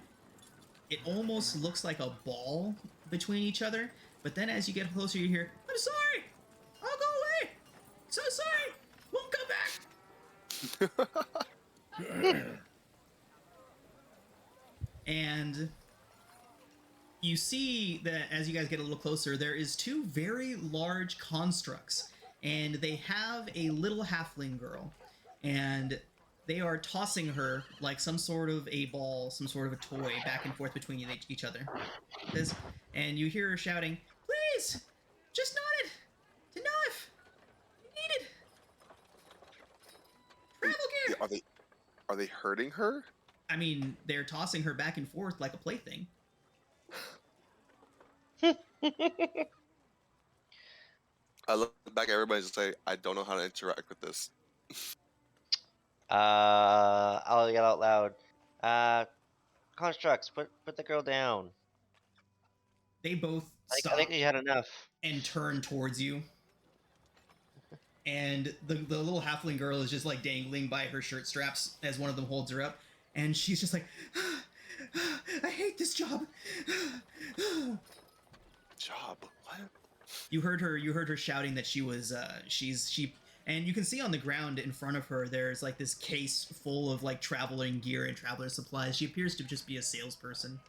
It almost looks like a ball between each other, but then as you get closer, you hear, "I'm sorry! I'll go away! So sorry! Won't come back!" And you see that as you guys get a little closer, there is two very large constructs, and they have a little halfling girl, and they are tossing her like some sort of a ball, some sort of a toy, back and forth between each other. And you hear her shouting, "Please, just not it, enough, you need it. Travel gear." Are they hurting her? I mean, they're tossing her back and forth like a plaything. I look back at everybody and say, I don't know how to interact with this. I'll yell out loud. Constructs, put the girl down. They both I stop think you had enough. and turn towards you. And the little halfling girl is just like dangling by her shirt straps as one of them holds her up. And she's just like, "I hate this job." Job? What? You heard her shouting that she was and you can see on the ground in front of her there's like this case full of like traveling gear and traveler supplies. She appears to just be a salesperson.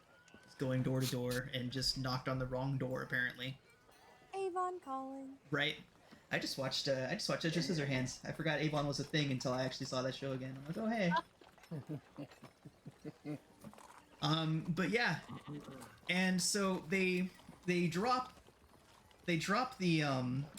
Just going door to door and just knocked on the wrong door apparently. Avon calling. Right? I just watched Edge of Scissorhands. I forgot Avon was a thing until I actually saw that show again. I'm like, oh hey. But yeah. And so they drop the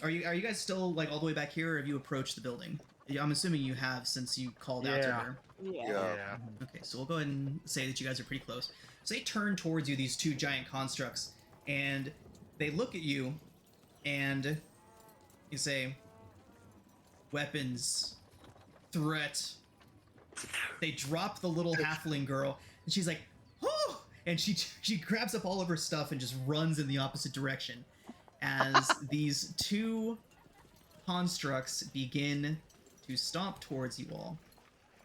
are you guys still like all the way back here, or have you approached the building? I'm assuming you have, since you called out to her. Yeah. Okay, so we'll go ahead and say that you guys are pretty close. So they turn towards you, these two giant constructs, and they look at you, and you say, "Weapons, threat." They drop the little halfling girl, and she's like, "Oh!" And she grabs up all of her stuff and just runs in the opposite direction as these two constructs begin to stomp towards you all.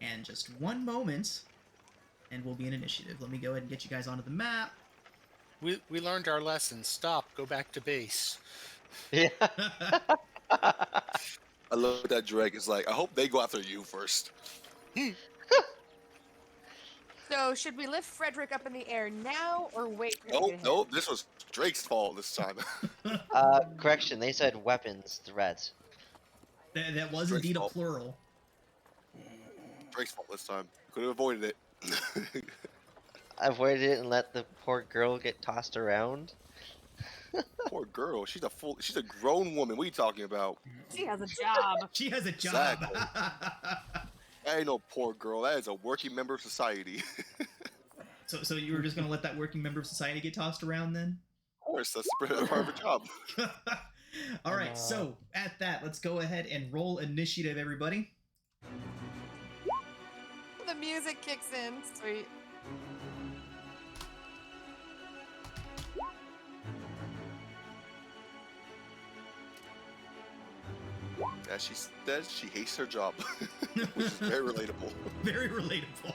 And just one moment, and we'll be in initiative. Let me go ahead and get you guys onto the map. We learned our lesson. Stop. Go back to base. Yeah. I love that Drake is like, I hope they go after you first. So, should we lift Frederick up in the air now or wait for him to No, get hit? no, this was Drake's fault this time. Correction, they said weapons, threats. That was Drake's indeed a fault. plural. Drake's fault this time. Could have avoided it. Avoided it and let the poor girl get tossed around. Poor girl. She's a grown woman. What are you talking about? She has a job. She has a job. Exactly. That ain't no poor girl. That is a working member of society. So you were just gonna let that working member of society get tossed around then? Of course, that's part of her job. All right, so at that, let's go ahead and roll initiative, everybody. The music kicks in. Sweet. As she says, she hates her job, which is very relatable. Very relatable.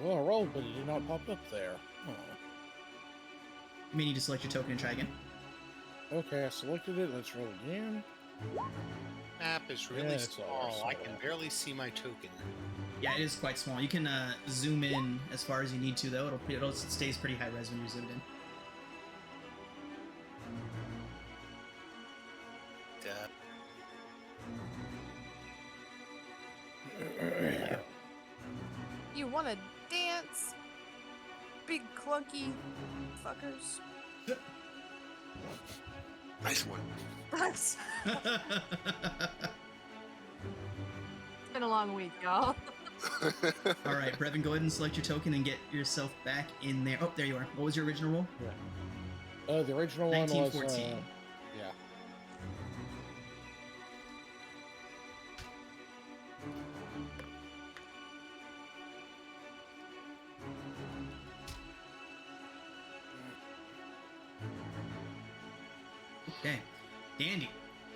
Well, I rolled, but it did not pop up there. Oh. You may need to select your token and try again. Okay, I selected it. Let's roll again. Map is really Yeah, it's all small. I small. can barely see my token. Yeah, it is quite small. You can zoom in as far as you need to, though. It stays pretty high res when you're zoomed in. You want to dance? Big clunky fuckers. Nice one. It's been a long week, y'all. All right, Brevin, go ahead and select your token and get yourself back in there. Oh, there you are. What was your original roll? The original one was 1914. yeah. Okay. Dandy,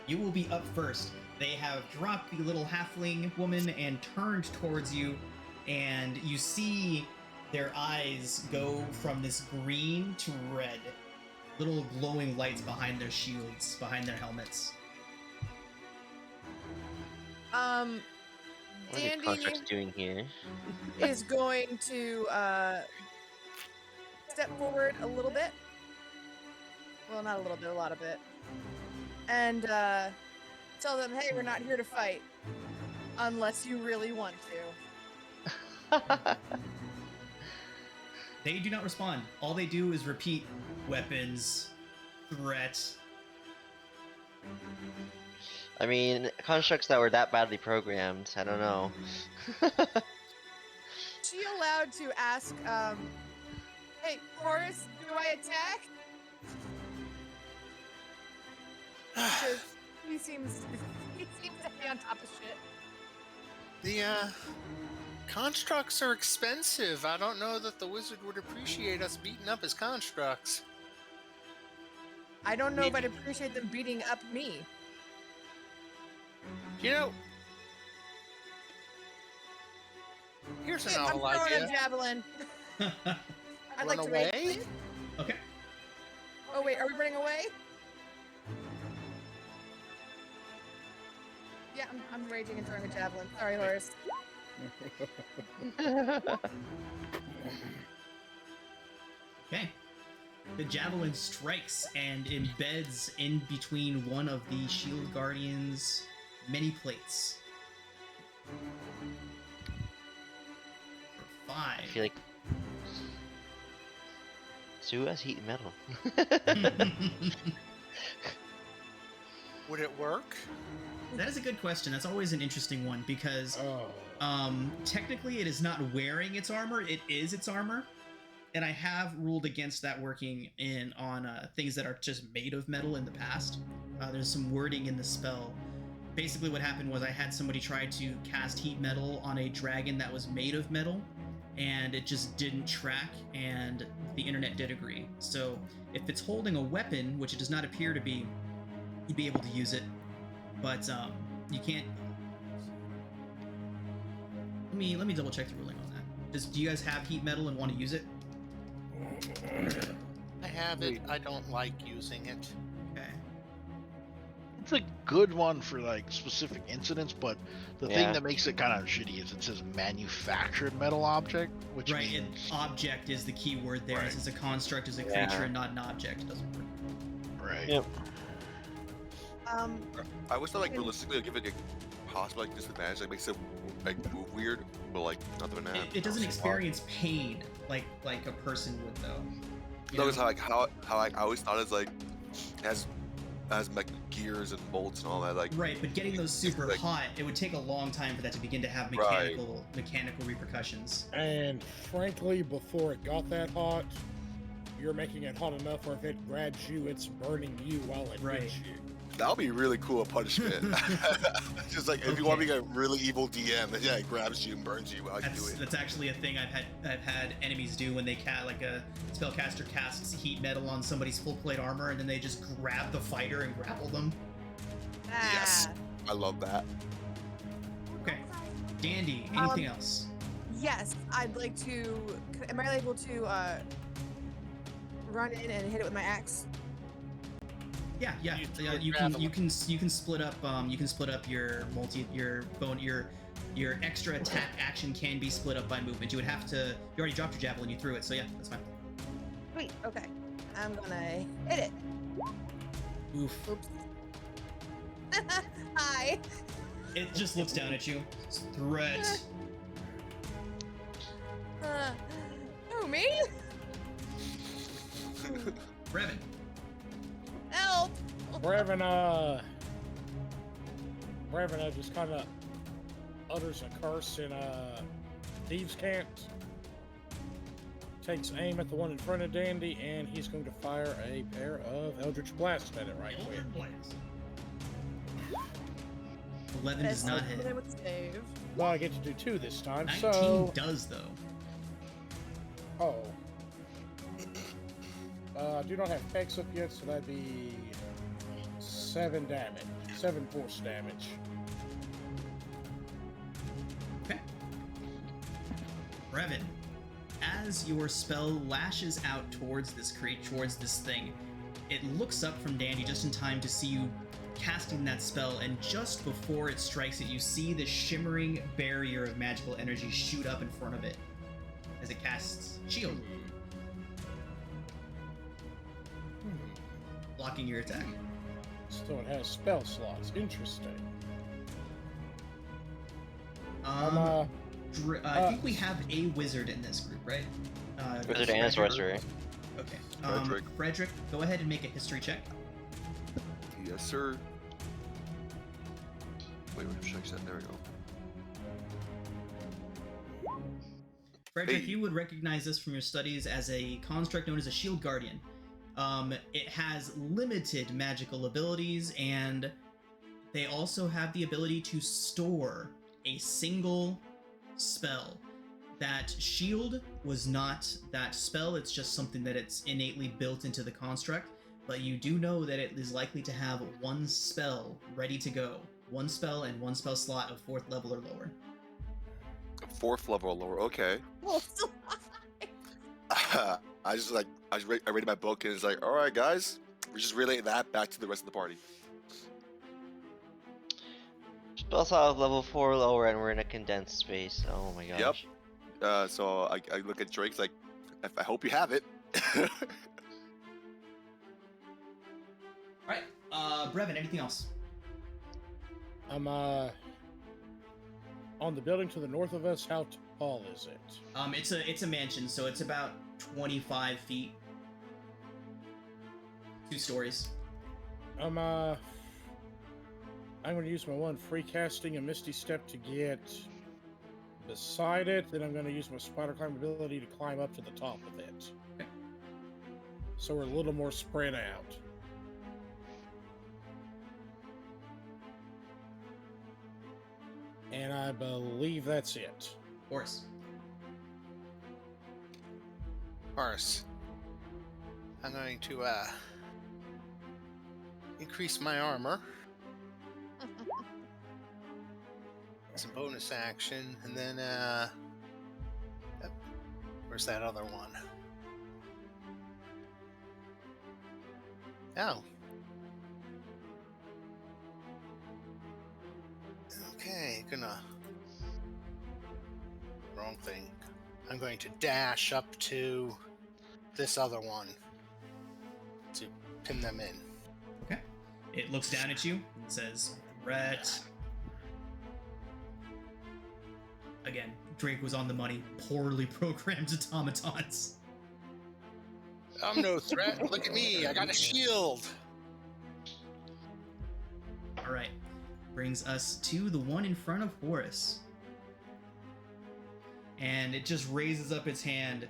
you will be up first. They have dropped the little halfling woman and turned towards you, and you see their eyes go from this green to red. Little glowing lights behind their shields, behind their helmets. What are the Dandy contracts doing here? is going to step forward a little bit. Well, not a little bit, a lot of it. And tell them, hey, we're not here to fight. Unless you really want to. They do not respond. All they do is repeat weapons, threat. I mean, constructs that were that badly programmed, I don't know. She allowed to ask, hey, Horace, do I attack? Because he seems to be on top of shit. The constructs are expensive. I don't know that the wizard would appreciate us beating up his constructs. I don't know if I'd appreciate them beating up me. You know, here's a Hey, I'm novel throwing idea. a javelin. I'd Run like to away? raid, please. Okay. Oh wait, are we running away? Yeah, I'm raging and throwing a javelin. Sorry, Horace. Okay. The javelin strikes and embeds in between one of the shield guardians' many plates. For 5. I feel like Sue has heat and metal. Would it work? That is a good question. That's always an interesting one because Oh. technically it is not wearing its armor. It is its armor. And I have ruled against that working on things that are just made of metal in the past. There's some wording in the spell. Basically what happened was I had somebody try to cast heat metal on a dragon that was made of metal, and it just didn't track, and the internet did agree. So if it's holding a weapon, which it does not appear to be, you'd be able to use it. But you can't... Let me double check the ruling on that. Do you guys have heat metal and want to use it? I have it. I don't like using it. Okay. It's a good one for like specific incidents, but the Yeah. thing that makes it kind of shitty is it says manufactured metal object, which Right, and means object is the key word there. Right. It's a construct, is a Yeah. creature, and not an object. It doesn't work. right. Yep. I wish that like realistically like, give it a possible like disadvantage, like makes it like move weird, but like not the banana. It doesn't experience pain like a person would, though. You That was know? how I always thought it's like it has like gears and bolts and all that like. Right, but getting those super like- hot, it would take a long time for that to begin to have Right. mechanical repercussions. And frankly, before it got that hot, you're making it hot enough where if it grabs you, it's burning you while it Right. hits you. That would be really cool, a punishment. Just like if you want to be a really evil DM, then yeah, it grabs you and burns you while you do it. That's actually a thing I've had enemies do when they like a spellcaster casts heat metal on somebody's full plate armor, and then they just grab the fighter and grapple them. Yes. Ah, I love that. Okay, Dandy. Anything else? yes, I'd like to. Am I able to run in and hit it with my axe? Yeah. You So, yeah, would you grab can split up your extra attack action can be split up by movement. You already dropped your javelin, you threw it, so yeah, that's fine. Sweet. Okay, I'm gonna hit it. Oof. Oops. Hi. It just looks down at you. Threat. Who, me? Brevin. Help! Brevin just kind of utters a curse in thieves' cant. Takes aim at the one in front of Dandy, and he's going to fire a pair of Eldritch Blasts at it right quick. 11 does not hit. With save. Well, I get to do 2 this time, 19 so... does, though. Oh. I do not have pegs up yet, so that'd be 7 damage. 7 force damage. Okay. Brevin, as your spell lashes out towards this towards this thing, it looks up from Danny just in time to see you casting that spell, and just before it strikes it, you see the shimmering barrier of magical energy shoot up in front of it as it casts Shield, blocking your attack. So it has spell slots. Interesting. I think we have a wizard in this group, right? Wizard and a sorcerer. Okay. Frederick, go ahead and make a history check. Yes, sir. Wait, should I set? There we go. Frederick, Hey. you would recognize this from your studies as a construct known as a Shield Guardian. It has limited magical abilities, and they also have the ability to store a single spell. That shield was not that spell, it's just something that it's innately built into the construct, but you do know that it is likely to have one spell ready to go. One spell and one spell slot of 4th level or lower. 4th level or lower. Okay. Well, still I read my book and it's like, all right, guys, we just relay that back to the rest of the party. Spell slot of level 4 or lower, and we're in a condensed space. Oh my gosh. Yep. So I look at Drake's like, I hope you have it. Alright, Brevin, anything else? I'm on the building to the north of us. How tall is it? It's a mansion, so it's about 25 feet. 2 stories. I'm going to use my one free casting and Misty Step to get beside it. Then I'm going to use my spider climb ability to climb up to the top of it. Okay. So we're a little more spread out. And I believe that's it. Horse. Horace, I'm going to increase my armor. It's a bonus action, and then yep. Where's that other one? Oh. Okay, wrong thing. I'm going to dash up to this other one to pin them in. Okay. It looks down at you and says, Brett. Again, Drake was on the money. Poorly programmed automatons. I'm no threat. Look at me. I got a shield. Alright. Brings us to the one in front of Horus. And it just raises up its hand,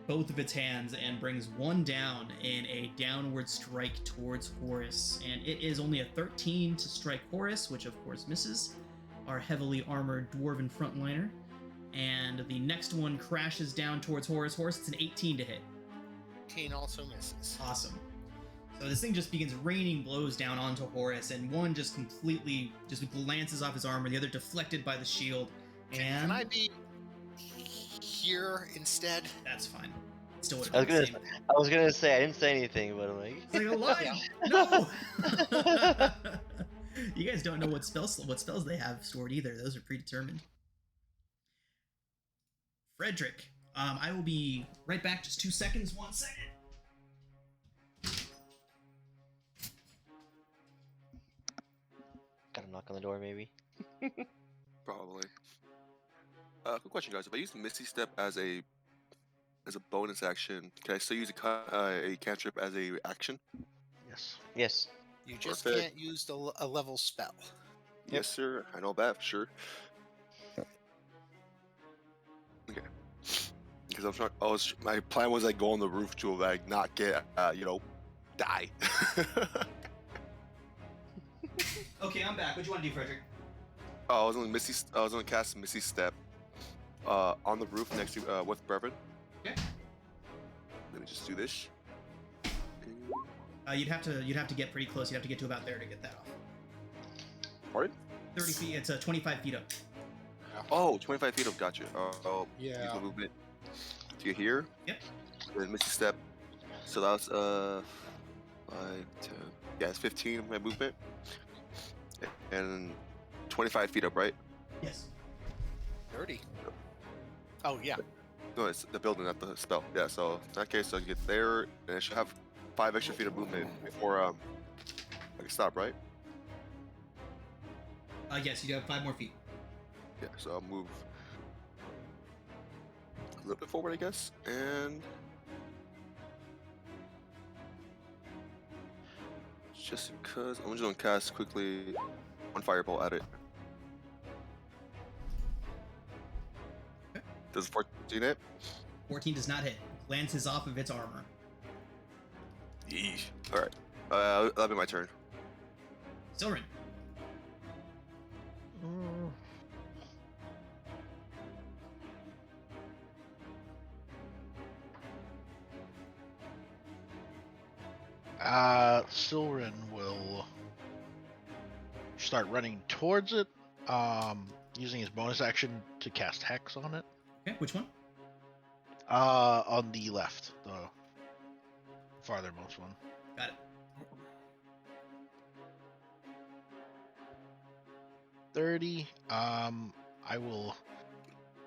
both of its hands, and brings one down in a downward strike towards Horus. And it is only a 13 to strike Horus, which of course misses our heavily armored dwarven frontliner. And the next one crashes down towards Horus. Horus, it's an 18 to hit. 18 also misses. Awesome. So this thing just begins raining blows down onto Horus, and one just completely just glances off his armor, the other deflected by the shield. And Can I be here instead? that's fine. Still would I have was been the gonna, same. I was gonna say I didn't say anything, but I'm like, It's like a line. No. You guys don't know what spells they have stored either. Those are predetermined. Frederick, I will be right back. Just 2 seconds. 1 second. gotta knock on the door maybe. Probably. Quick question, guys. If I use Misty Step as a bonus action, can I still use a cantrip as a action? Yes. Yes. You just Perfect. can't use a level spell. Yes, sir. I know that for sure. Okay. Because my plan was like go on the roof to like not get die. Okay, I'm back. What do you want to do, Frederick? I was gonna cast Misty Step on the roof next to with Brevin. Okay. Let me just do this. You'd have to get pretty close. You'd have to get to about there to get that off. Pardon? 30 feet. It's 25 feet up. Oh, 25 feet up. Gotcha. Oh, Yeah. use my movement to get here. Yep. Then misty step. So that's 5, 10. Yeah, it's 15 my movement. And 25 feet up, right? Yes. 30. Oh, yeah. No, it's the building, not the spell. Yeah, so in that case, I'll get there, and I should have 5 extra feet of movement before I can stop, right? Yes, you have 5 more feet. Yeah, so I'll move a little bit forward, I guess, and just because I'm just gonna cast quickly one fireball at it. Okay. Does 14 hit? 14 does not hit. Glances off of its armor. Yeesh. All right, that'll be my turn. Silrin. Silrin will start running towards it, using his bonus action to cast Hex on it. Okay, which one? On the left, the farthermost one. Got it. 30. I will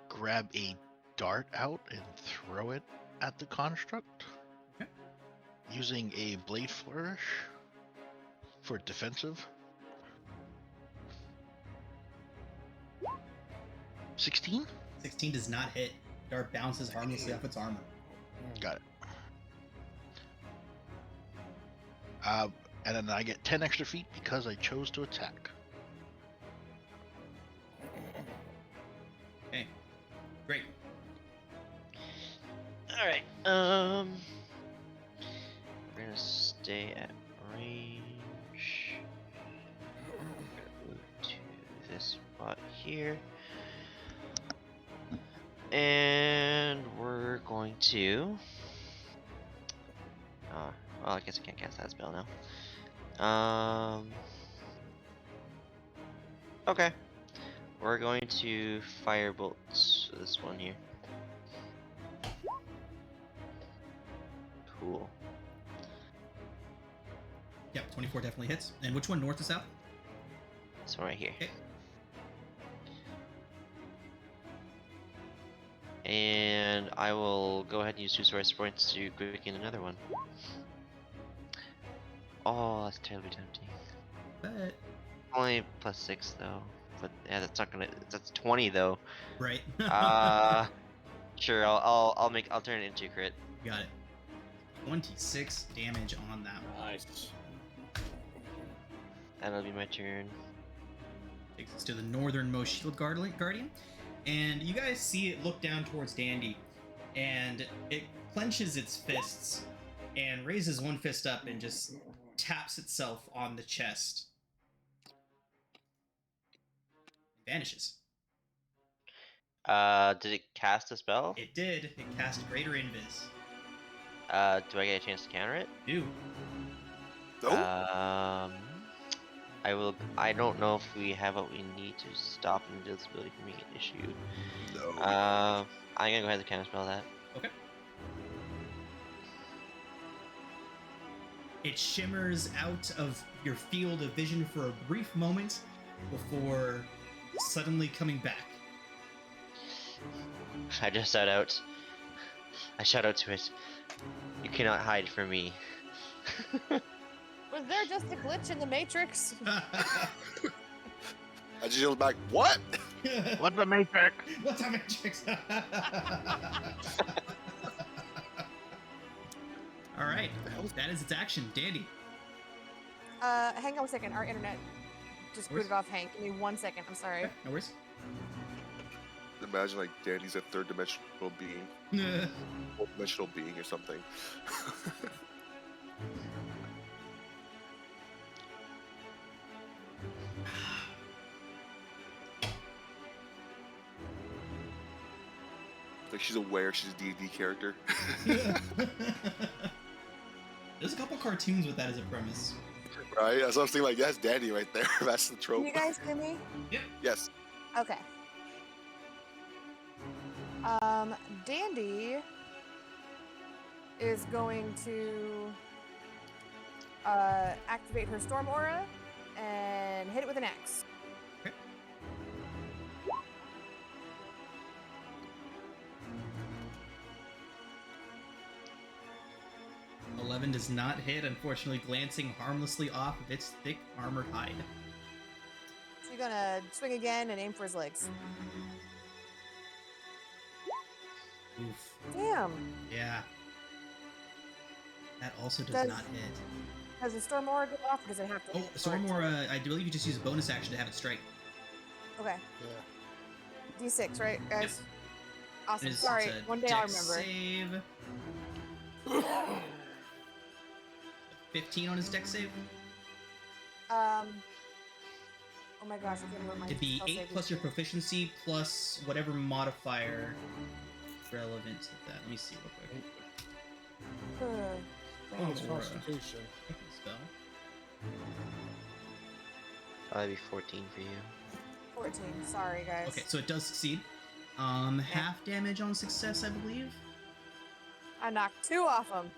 grab a dart out and throw it at the construct. Okay. Using a blade flourish for defensive. 16? 16 does not hit. Dart bounces harmlessly off its armor. Got it. And then I get 10 extra feet because I chose to attack. Okay. Great. All right. We're gonna stay at range. We're gonna move to this spot here, and we're going to. Well, I guess I can't cast that spell now. Okay. We're going to firebolt this one here. Cool. Yep, 24 definitely hits. And which one, north or south? This one right here. Okay. And I will go ahead and use 2 source points to quicken another one. Oh, that's terribly tempting. But Only +6 though. But yeah, that's not gonna. That's 20 though. right. Sure. I'll turn it into a crit. Got it. 26 damage on that one. Nice. That'll be my turn. Takes us to the northernmost shield guardian. And you guys see it look down towards Dandy. And it clenches its fists and raises one fist up and just taps itself on the chest. Vanishes. Did it cast a spell? It did. It cast Greater Invis. Do I get a chance to counter it? Do. Nope. I don't know if we have what we need to stop invisibility from being an issue. No. I'm gonna go ahead and counterspell that. Okay. It shimmers out of your field of vision for a brief moment before suddenly coming back. I just shout out. I shout out to it. You cannot hide from me. Was there just a glitch in the Matrix? I just yelled back, what? What's the matrix? What's a matrix? All right, that is its action. Dandy. Hang on a second. Our internet just booted off Hank. Give me 1 second. I'm sorry. Okay, no worries. Imagine like Danny's a 3rd dimensional being, 4th dimensional being or something. Like she's aware she's a D&D character. There's a couple cartoons with that as a premise. Right? That's what I was thinking. Like, that's Danny right there. That's the trope. Can you guys hear me? Yes. Okay. Dandy is going to activate her storm aura and hit it with an axe. Okay. $11 does not hit, unfortunately, glancing harmlessly off of its thick armored hide. So you're gonna swing again and aim for his legs. Oof. Damn. Yeah. That also does Does- not hit. Does the storm aura go off, or does it have to? Oh, hit Storm first? Aura, I believe you just use a bonus action to have it strike. Okay. Yeah. D6, right, guys? Awesome. It is- Sorry, it's a one day I'll dex remember. Save. 15 on his dex save. Oh my gosh, I can't remember my It'd be spell 8 save plus is. your proficiency plus whatever modifier relevant to that. Let me see real quick. Ugh. Oh, it's Aura. Constitution. Okay, spell. Probably be 14 for you. 14. Sorry, guys. Okay, so it does succeed. Half damage on success, I believe. I knocked 2 off him.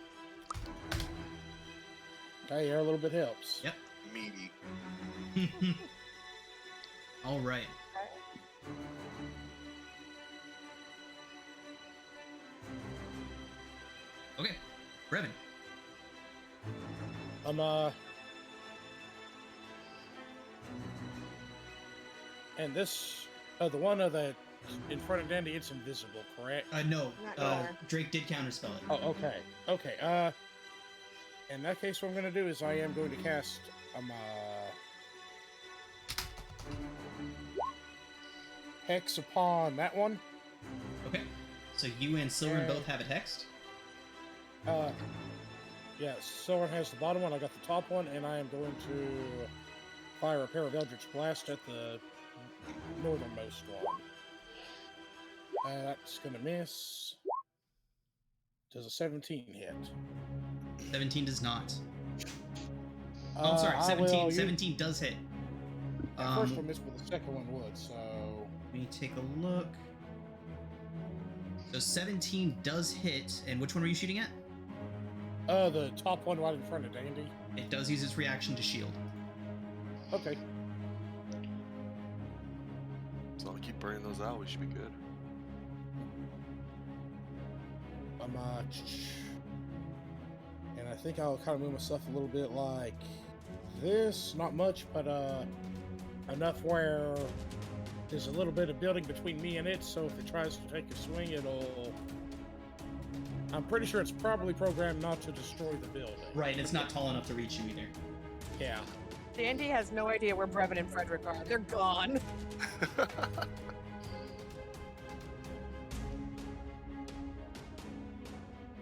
Hey, yeah, a little bit helps. Yep. Meaty. All right. Okay, Brevin. And this, the one that in front of Dandy, it's invisible, correct? No, Not anymore. Drake did counterspell it. Oh, okay. Okay, in that case, what I'm going to do is I am going to cast, Hex upon that one. Okay, so you and Silver Okay. both have it hexed. Yeah, Silver has the bottom one, I got the top one, and I am going to fire a pair of Eldritch Blast at the northernmost one. That's going to miss. Does a 17 hit? 17 does not. Oh, I'm sorry, I 17. will 17 does hit. The first one missed, but the second one would, so... Let me take a look. So 17 does hit, and which one were you shooting at? The top one right in front of Dandy. It does use its reaction to shield. Okay. As long as I keep burning those out, we should be good. And I think I'll kind of move myself a little bit like this. Not much, but enough where there's a little bit of building between me and it, so if it tries to take a swing, it'll... I'm pretty sure it's probably programmed not to destroy the building. Right, and it's not tall enough to reach you either. Yeah. Dandy has no idea where Brevin and Frederick are. They're gone.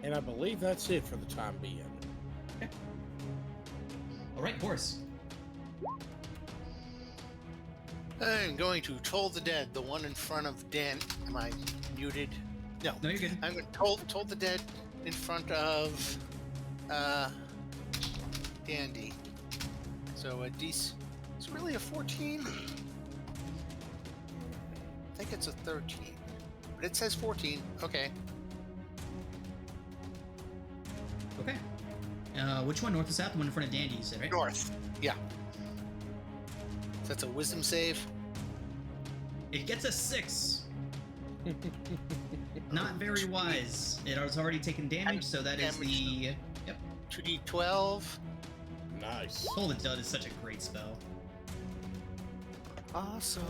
And I believe that's it for the time being. All right, horse. I'm going to Toll the Dead, the one in front of Dan. Am I muted? No. No, you're good. I'm going to Toll the Dead in front of Dandy. So it's really a 14. I think it's a 13, but it says 14. Okay. Okay. Which one, north or south? The one in front of Dandy, you said, right? North. Yeah. So that's a wisdom save. It gets a 6. Not very wise. It has already taken damage, so that is the... Yep. 2d12. Nice. Toll the Dud is such a great spell. Awesome.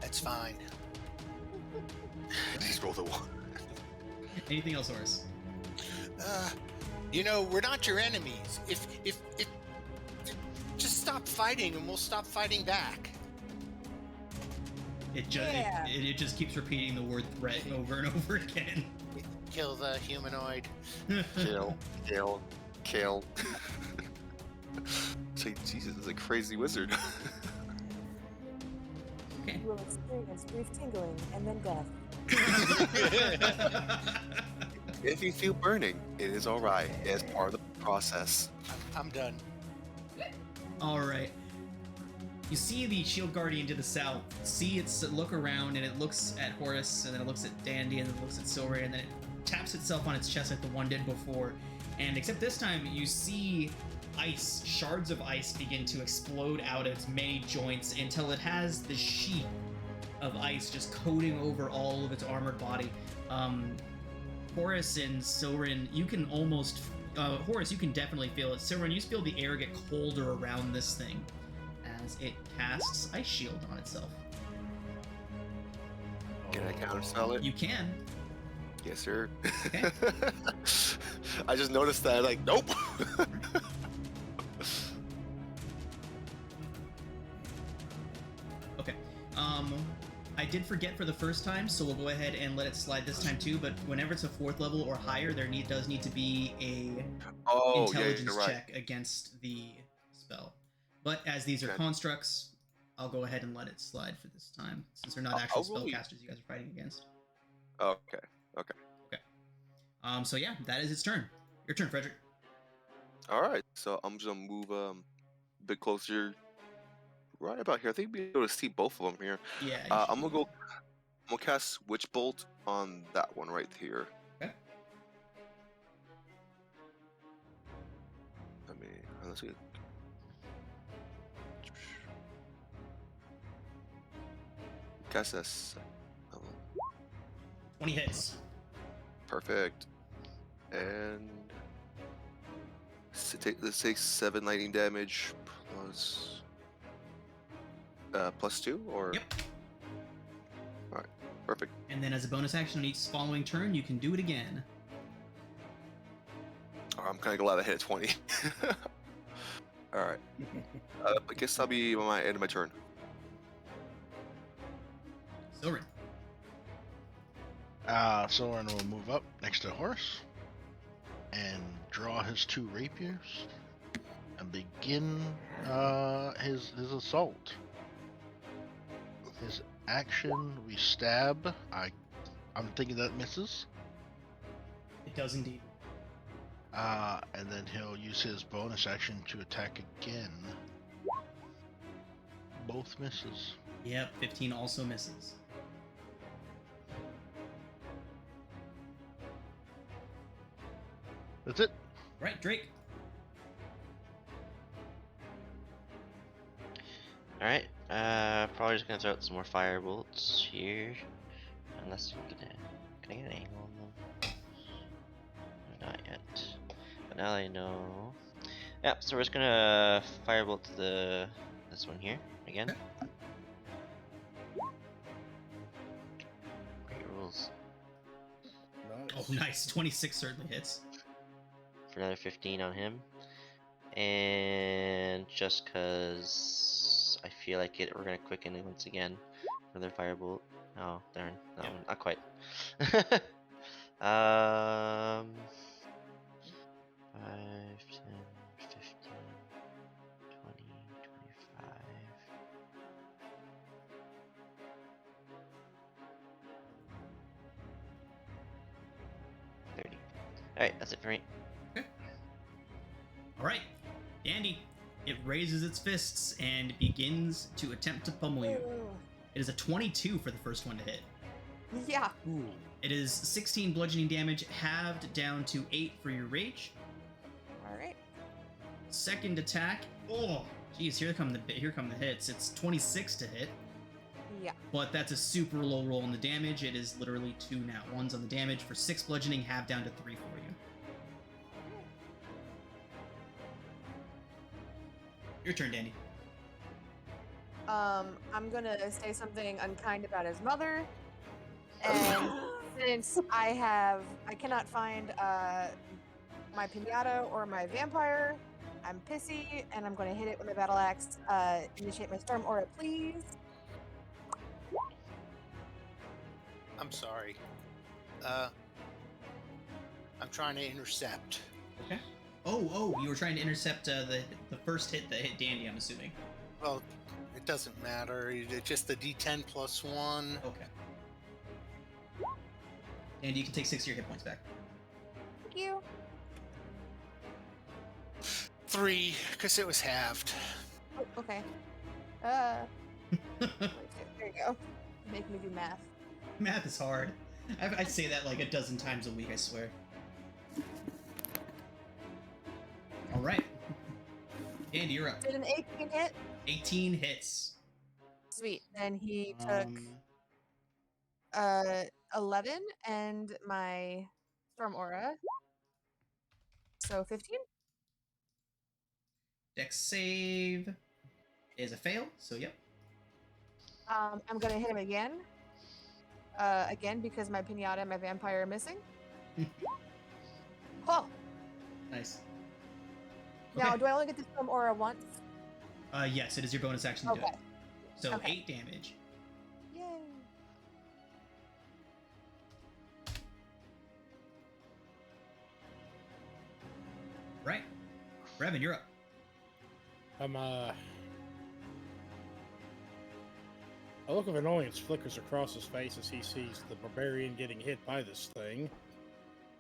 That's fine. Just roll the 1. Anything else, Horus? We're not your enemies. If just stop fighting and we'll stop fighting back. It just Yeah. it just keeps repeating the word threat over and over again. Kill the humanoid. Kill. Say, Jesus, is a crazy wizard. Okay. You will experience brief tingling and then death. If you feel burning, it is all right. It's part of the process. I'm done. All right. You see the shield guardian to the south. See its look around, and it looks at Horus, and then it looks at Dandy, and then it looks at Silver, and then it taps itself on its chest like the one did before. And except this time, you see ice, shards of ice begin to explode out of its many joints until it has this sheet of ice just coating over all of its armored body. Horus and Silverin, you can almost... Horus, you can definitely feel it. Silverin, you just feel the air get colder around this thing as it casts Ice Shield on itself. Can I counterspell it? You can. Yes, sir. Okay. I just noticed that, like, nope. Okay. I did forget for the first time, so we'll go ahead and let it slide this time too, but whenever it's a 4th level or higher, there does need to be a intelligence you're right. check against the spell. But as these are Okay. constructs, I'll go ahead and let it slide for this time, since they're not I'll actual roll you. spellcasters you guys are fighting against. Okay. So yeah, that is its turn. Your turn, Frederick. All right. So I'm just gonna move a bit closer, right about here. I think we'll be able to see both of them here. Yeah. I'm gonna cast Witch Bolt on that one right here. Okay. Let's see. Cast this. 20 hits. Perfect. And let's take 7 lightning damage plus 2, or Yep. all right, perfect. And then as a bonus action on each following turn, you can do it again. Oh, I'm kind of glad I hit 20. All right. I guess I'll be on my end of my turn. Silverin. Soren will move up next to Horus and draw his 2 rapiers and begin his assault. His action, we stab. I'm thinking that misses. It does indeed. And then he'll use his bonus action to attack again. Both misses. Yep, 15 also misses. That's it. Right, Drake. Alright, probably just gonna throw out some more fire bolts here. Unless we can I get an angle on them? Not yet. But now that I know. Yeah, so we're just gonna firebolt to this one here again. Great rules. Nice. Oh, nice. 26 certainly hits. For another 15 on him. And just cause I feel like it, we're gonna quicken it once again. Another firebolt. Oh, darn. No, Yep. not quite. 5, 10, 15, 20, 25. Alright, that's it for me. All right, Dandy. It raises its fists and begins to attempt to pummel you. It is a 22 for the first one to hit. Yeah. Ooh. It is 16 bludgeoning damage, halved down to 8 for your rage. All right. Second attack. Oh, geez, here come the hits. It's 26 to hit, Yeah. but that's a super low roll on the damage. It is literally 2 nat 1s on the damage for 6 bludgeoning, halved down to 3 for you. Your turn, Dandy. I'm gonna say something unkind about his mother, and since I cannot find my pinata or my vampire, I'm pissy, and I'm gonna hit it with my battle axe. Initiate my storm aura, please. I'm sorry. I'm trying to intercept. Okay. Oh, you were trying to intercept the first hit that hit Dandy, I'm assuming. Well, It doesn't matter. It's just the D10 plus 1. Okay. And you can take 6 of your hit points back. Thank you. 3, because it was halved. Oh, okay. There you go. Make me do math. Math is hard. I say that like a dozen times a week, I swear. All right. Andy, you're up. Did an 18 hit? 18 hits. Sweet. Then he took 11 and my storm aura. So 15. Dex save is a fail, so yep. I'm gonna hit him again. Again because my pinata and my vampire are missing. Oh. Nice. Now, Okay. do I only get the storm aura once? Yes, it is your bonus action to do Okay. it. So Okay. 8 damage. Yay. Right. Brevin, you're up. A look of annoyance flickers across his face as he sees the barbarian getting hit by this thing.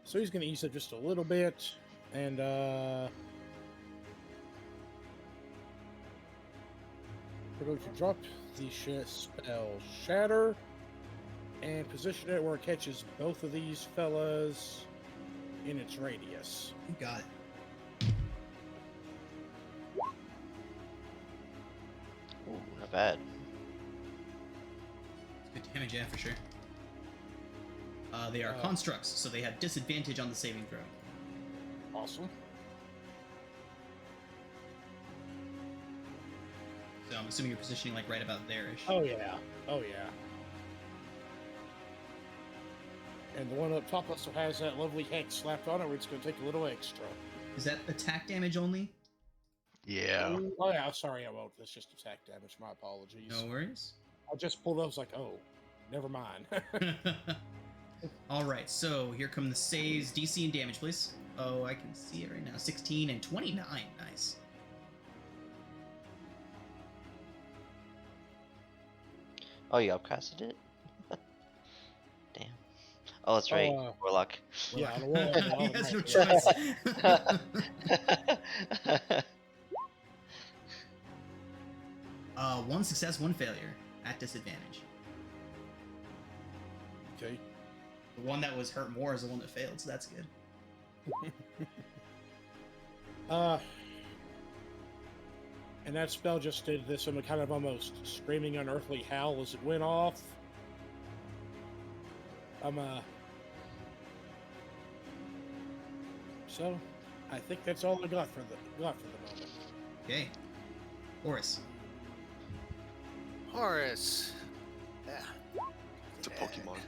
So he's going to ease up just a little bit, and we're going to drop the spell Shatter and position it where it catches both of these fellas in its radius. You got it. Ooh, not bad. It's good damage, yeah, for sure. They are constructs, so they have disadvantage on the saving throw. Awesome. So I'm assuming you're positioning like right about there-ish. Oh yeah. Oh yeah. And the one up top also has that lovely hex slapped on it where it's going to take a little extra. Is that attack damage only? Yeah. Oh yeah, sorry, I won't. That's just attack damage. My apologies. No worries. I just pulled up, I was like, oh, never mind. All right, so here come the saves. DC and damage, please. Oh, I can see it right now. 16 and 29. Nice. Oh, you upcasted it? Damn. Oh, that's right. Warlock. Yeah, on the wall. He has no choice. One success, one failure at disadvantage. Okay. The one that was hurt more is the one that failed, so that's good. And that spell just did this kind of almost screaming unearthly howl as it went off. So, I think that's all I got for the moment. Okay. Horus. Horace. Yeah. It's a Pokemon.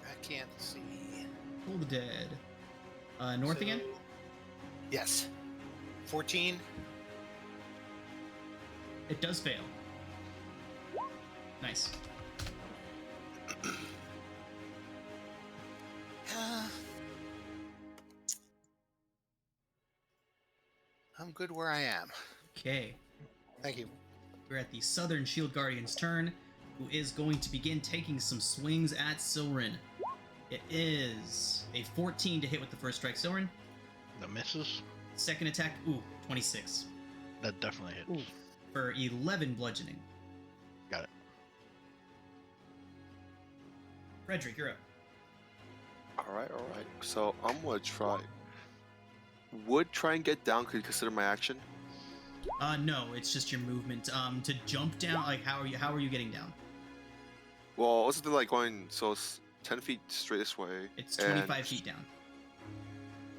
I can't see. Pull the dead. North So- again? Yes. 14. It does fail. Nice. I'm good where I am. Okay. Thank you. We're at the Southern Shield Guardian's turn, who is going to begin taking some swings at Silrin. It is a 14 to hit with the first strike, Silrin. The misses? Second attack, 26. That definitely hits. Ooh. For 11 bludgeoning. Got it. Frederick, you're up. Alright. So I'm gonna try. Would try and get down could you consider my action? No, it's just your movement. To jump down, like how are you getting down? Well, what's the like going? So it's 10 feet straight this way. It's 25 and- feet down.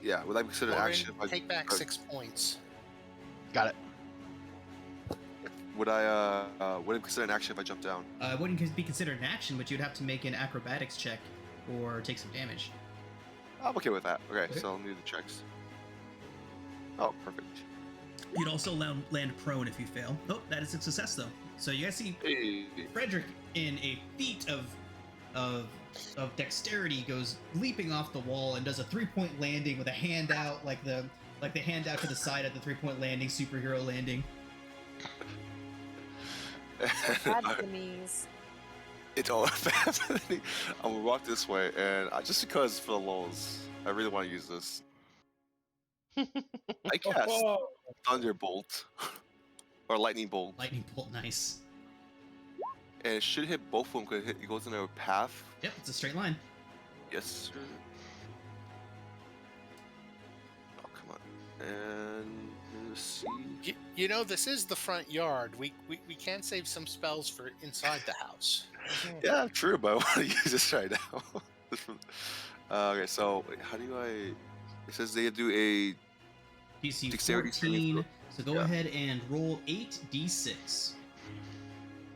Yeah, would I be considered an Lauren, action? If I, take back 6 points. Got it. would it consider an action if I jump down? It wouldn't be considered an action, but you'd have to make an acrobatics check or take some damage. I'm okay with that. Okay, Okay. so I'll do the checks. Oh, perfect. You'd also land prone if you fail. Oh, that is a success though. So you guys see Hey. Frederick, in a feat of dexterity, goes leaping off the wall and does a 3-point landing with a hand out, like the Like the hand out to the side at the 3-point landing, superhero landing. That's the knees. It's all fascinating. I'm gonna walk this way, and just because for the lulz, I really want to use this. I cast Oh, Thunderbolt or Lightning Bolt, Lightning bolt, nice. and it should hit both of them because it goes in a path. Yep, it's a straight line. Yes, sir. Oh, come on. And let's see. You know, this is the front yard. We can save some spells for inside the house. Yeah, true, but I want to use this right now. Okay, so wait, how do I? It says they do a DC Dexterity saving 14. throw. So go Yeah. ahead and roll 8d6.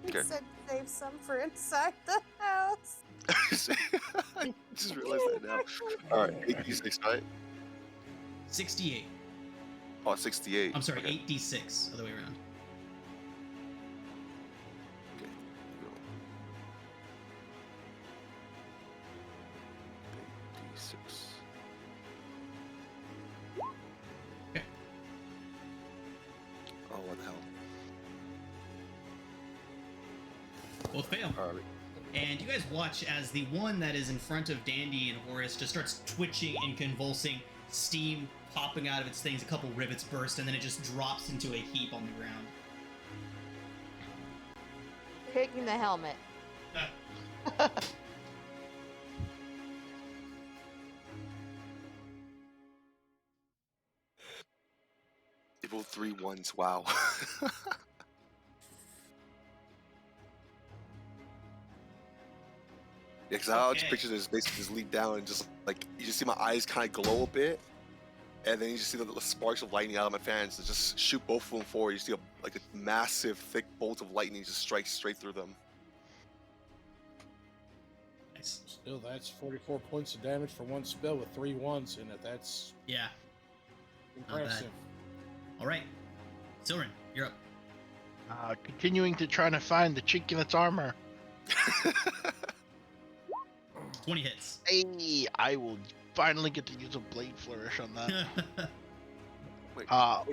Okay. It said save some for inside the house. I just realized that now. All right, 8d6, right? 68. Oh, 68. I'm sorry, Okay. 8d6. Other way around. Okay. Here we go. 8d6. Okay. Oh, what the hell? Both fail. All right. And you guys watch as the one that is in front of Dandy and Horace just starts twitching and convulsing, steam popping out of its things, a couple rivets burst, and then it just drops into a heap on the ground. Taking the helmet. It rolled 3 ones. Wow. Yeah, because I just Okay. picture this basically just leap down and just like you just see my eyes kind of glow a bit, and then you just see the sparks of lightning out of my fans and just shoot both of them forward. You see like a massive, thick bolt of lightning just strike straight through them. Nice. still, that's 44 points of damage for one spell with 3 ones in it. That's Yeah. Not bad. impressive. All right. Silrin, you're up. Continuing to try to find the chink in its armor. 20 hits. Hey, I will finally get to use a blade flourish on that. Wait, Uh,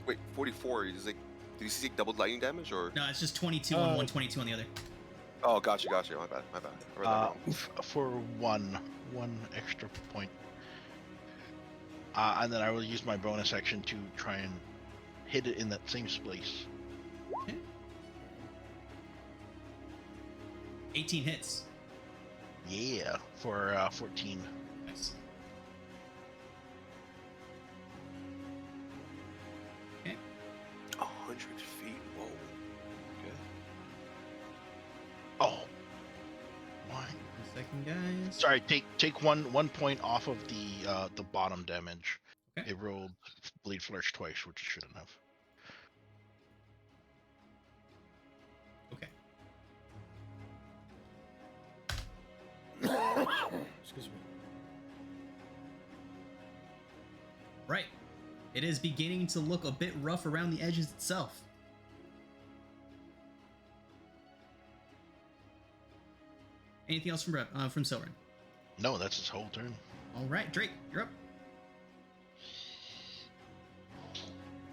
wait, 44 is like, do you see double lightning damage or? No, it's just 22 on one, 22 on the other. Oh, gotcha. My bad. I read that wrong. for one extra point. And then I will use my bonus action to try and hit it in that same place. Okay. 18 hits. Yeah, for 14. Nice. Okay. 100 feet. Whoa. Okay. Oh, why? 1 second, guys. Sorry, take one point off of the bottom damage. Okay. It rolled bleed flourish twice, which it shouldn't have. Okay. Excuse me. Right. It is beginning to look a bit rough around the edges itself. Anything else from Silrin? No, that's his whole turn. All right, Drake, you're up.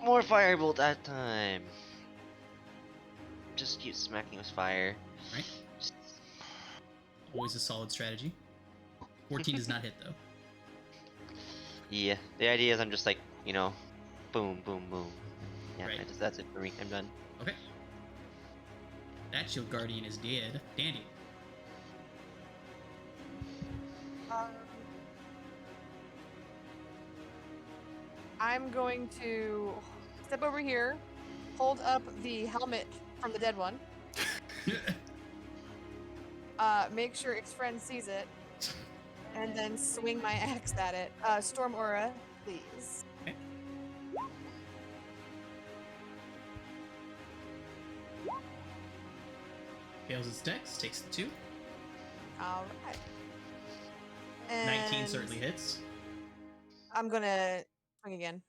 More firebolt that time. Just keep smacking with fire. Right. Just- Always a solid strategy. 14 does not hit though. Yeah, the idea is I'm just like, boom, boom, boom. Yeah, Right. that's it for me. I'm done. Okay. That shield guardian is dead. Dandy. I'm going to step over here, hold up the helmet from the dead one, make sure its friend sees it, and then swing my axe at it. Storm Aura, please. Okay. Fails its dex, takes the 2. All right. 19 And certainly hits. I'm gonna swing again.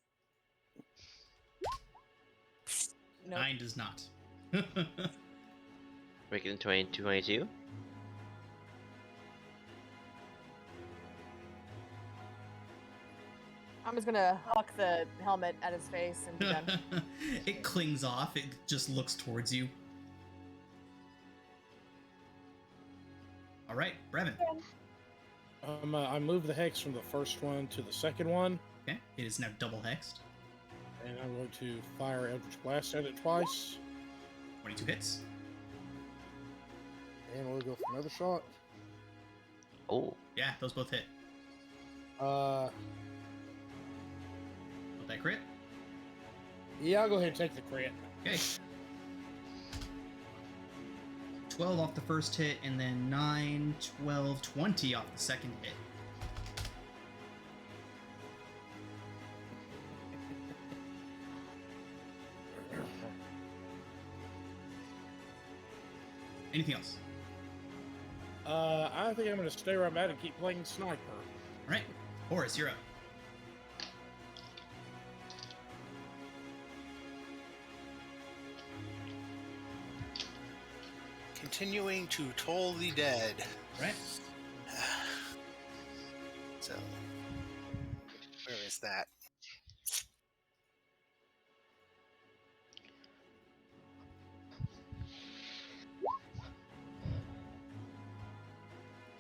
Nope. 9 does not. Break it in 22. I'm just gonna huck the helmet at his face and be done. It clings off. It just looks towards you. All right, Brevin. I moved the hex from the first one to the second one, Okay, it is now double hexed. and I'm going to fire Eldritch Blast at it twice, 22 hits. and we'll go for another shot. Oh, Yeah, those both hit. Uh, With that crit. yeah, I'll go ahead and take the crit. Okay. 12 off the first hit, and then 9, 12, 20 off the second hit. Anything else? I think I'm going to stay where I'm at and keep playing sniper. All right, Horace, you're up. Continuing to toll the dead. All right. So, where is that?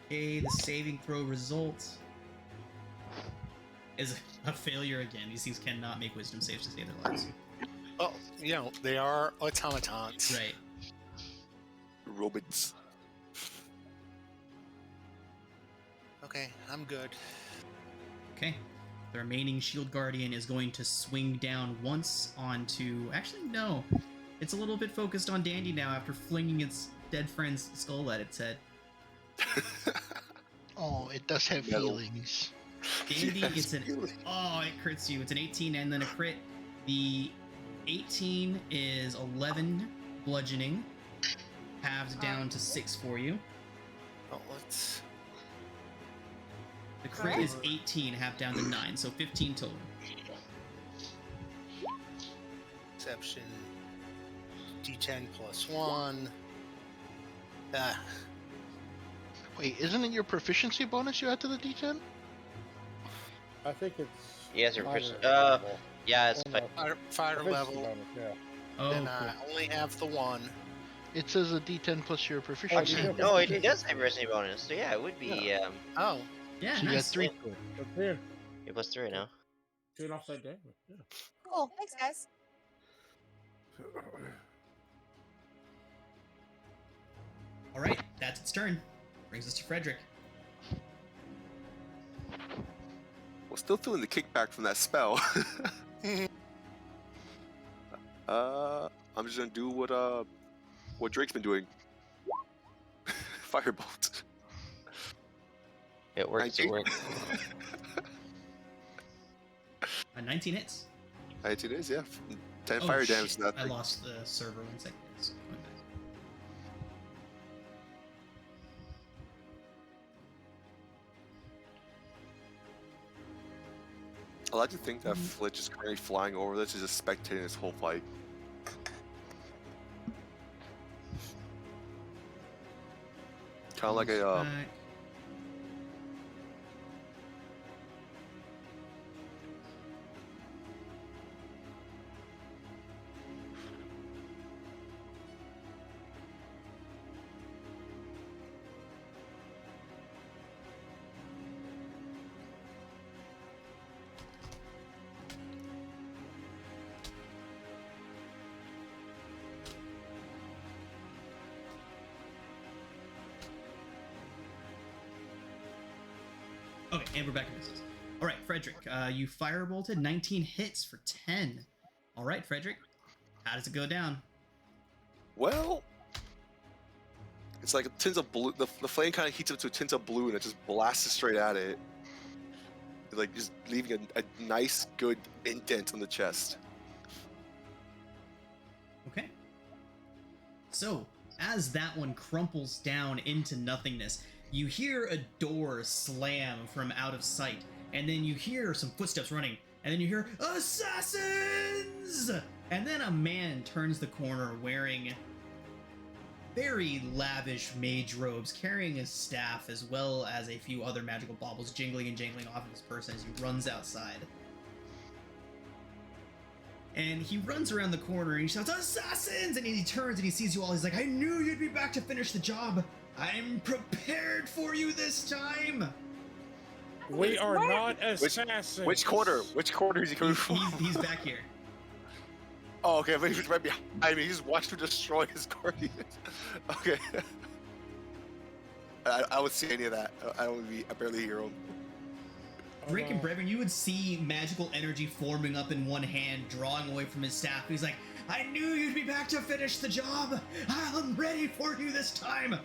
Okay, the saving throw result is a failure again. These things cannot make wisdom saves to save their lives. Well, you know, they are automatons. Right. Robots. Okay, I'm good. Okay. The remaining shield guardian is going to swing down once onto... Actually, no. It's a little bit focused on Dandy now after flinging its dead friend's skull at its head. Oh, it does have Metal. feelings. Dandy, Yes, it's an... really. Oh, it crits you. It's an 18 and then a crit. The 18 is 11 bludgeoning. Halved down to 6 for you. Oh, let's... The crit is 18, halved down to 9, so 15 total. Exception. D10 plus 1. Ah, Wait, isn't it your proficiency bonus you add to the D10? I think it's. he has a minor proficiency. level. Yeah, it's Oh, fine. no, fire proficiency level. bonus, yeah. Oh, And cool. I only have the 1. It says a D10 plus your proficiency. Actually, you no, it does have proficiency bonus. So yeah, it would be Oh, Yeah, So you got nice. 3. But then, it plus 3 now. doing off that damage. Yeah. Cool. Thanks, guys. All right, that's its turn. Brings us to Frederick. Well, still feeling the kickback from that spell. I'm just gonna do what Drake's been doing. Firebolt. It works. It 19. works. 19 hits. 19 is, yeah. 10 Oh, fire damage. shit. Not I lost the server 1 second. It's going back. I like to think that Flitch is currently flying over this, is just spectating this whole fight. Kind of like a Back. Okay, and Rebecca misses. All right, Frederick, you firebolted 19 hits for 10. All right, Frederick, how does it go down? well, it's like a tint of blue. The flame kind of heats up to a tint of blue, and it just blasts straight at it, like just leaving a nice, good indent on the chest. Okay. So, as that one crumples down into nothingness, you hear a door slam from out of sight, and then you hear some footsteps running, and then you hear, "Assassins!" And then a man turns the corner wearing very lavish mage robes, carrying his staff, as well as a few other magical baubles jingling and jangling off of his person as he runs outside. And he runs around the corner and he shouts, "Assassins!" And he turns and he sees you all. He's like, "I knew you'd be back to finish the job. I'm prepared for you this time." We are not assassins. Which corner? Which corner is he coming from? He's back here. Oh, okay, but he's right behind me. He's watched to destroy his guardians. Okay. I would see any of that. I barely hear him. Drake and Brevin, you would see magical energy forming up in one hand, drawing away from his staff. He's like, "I knew you'd be back to finish the job. I'm ready for you this time."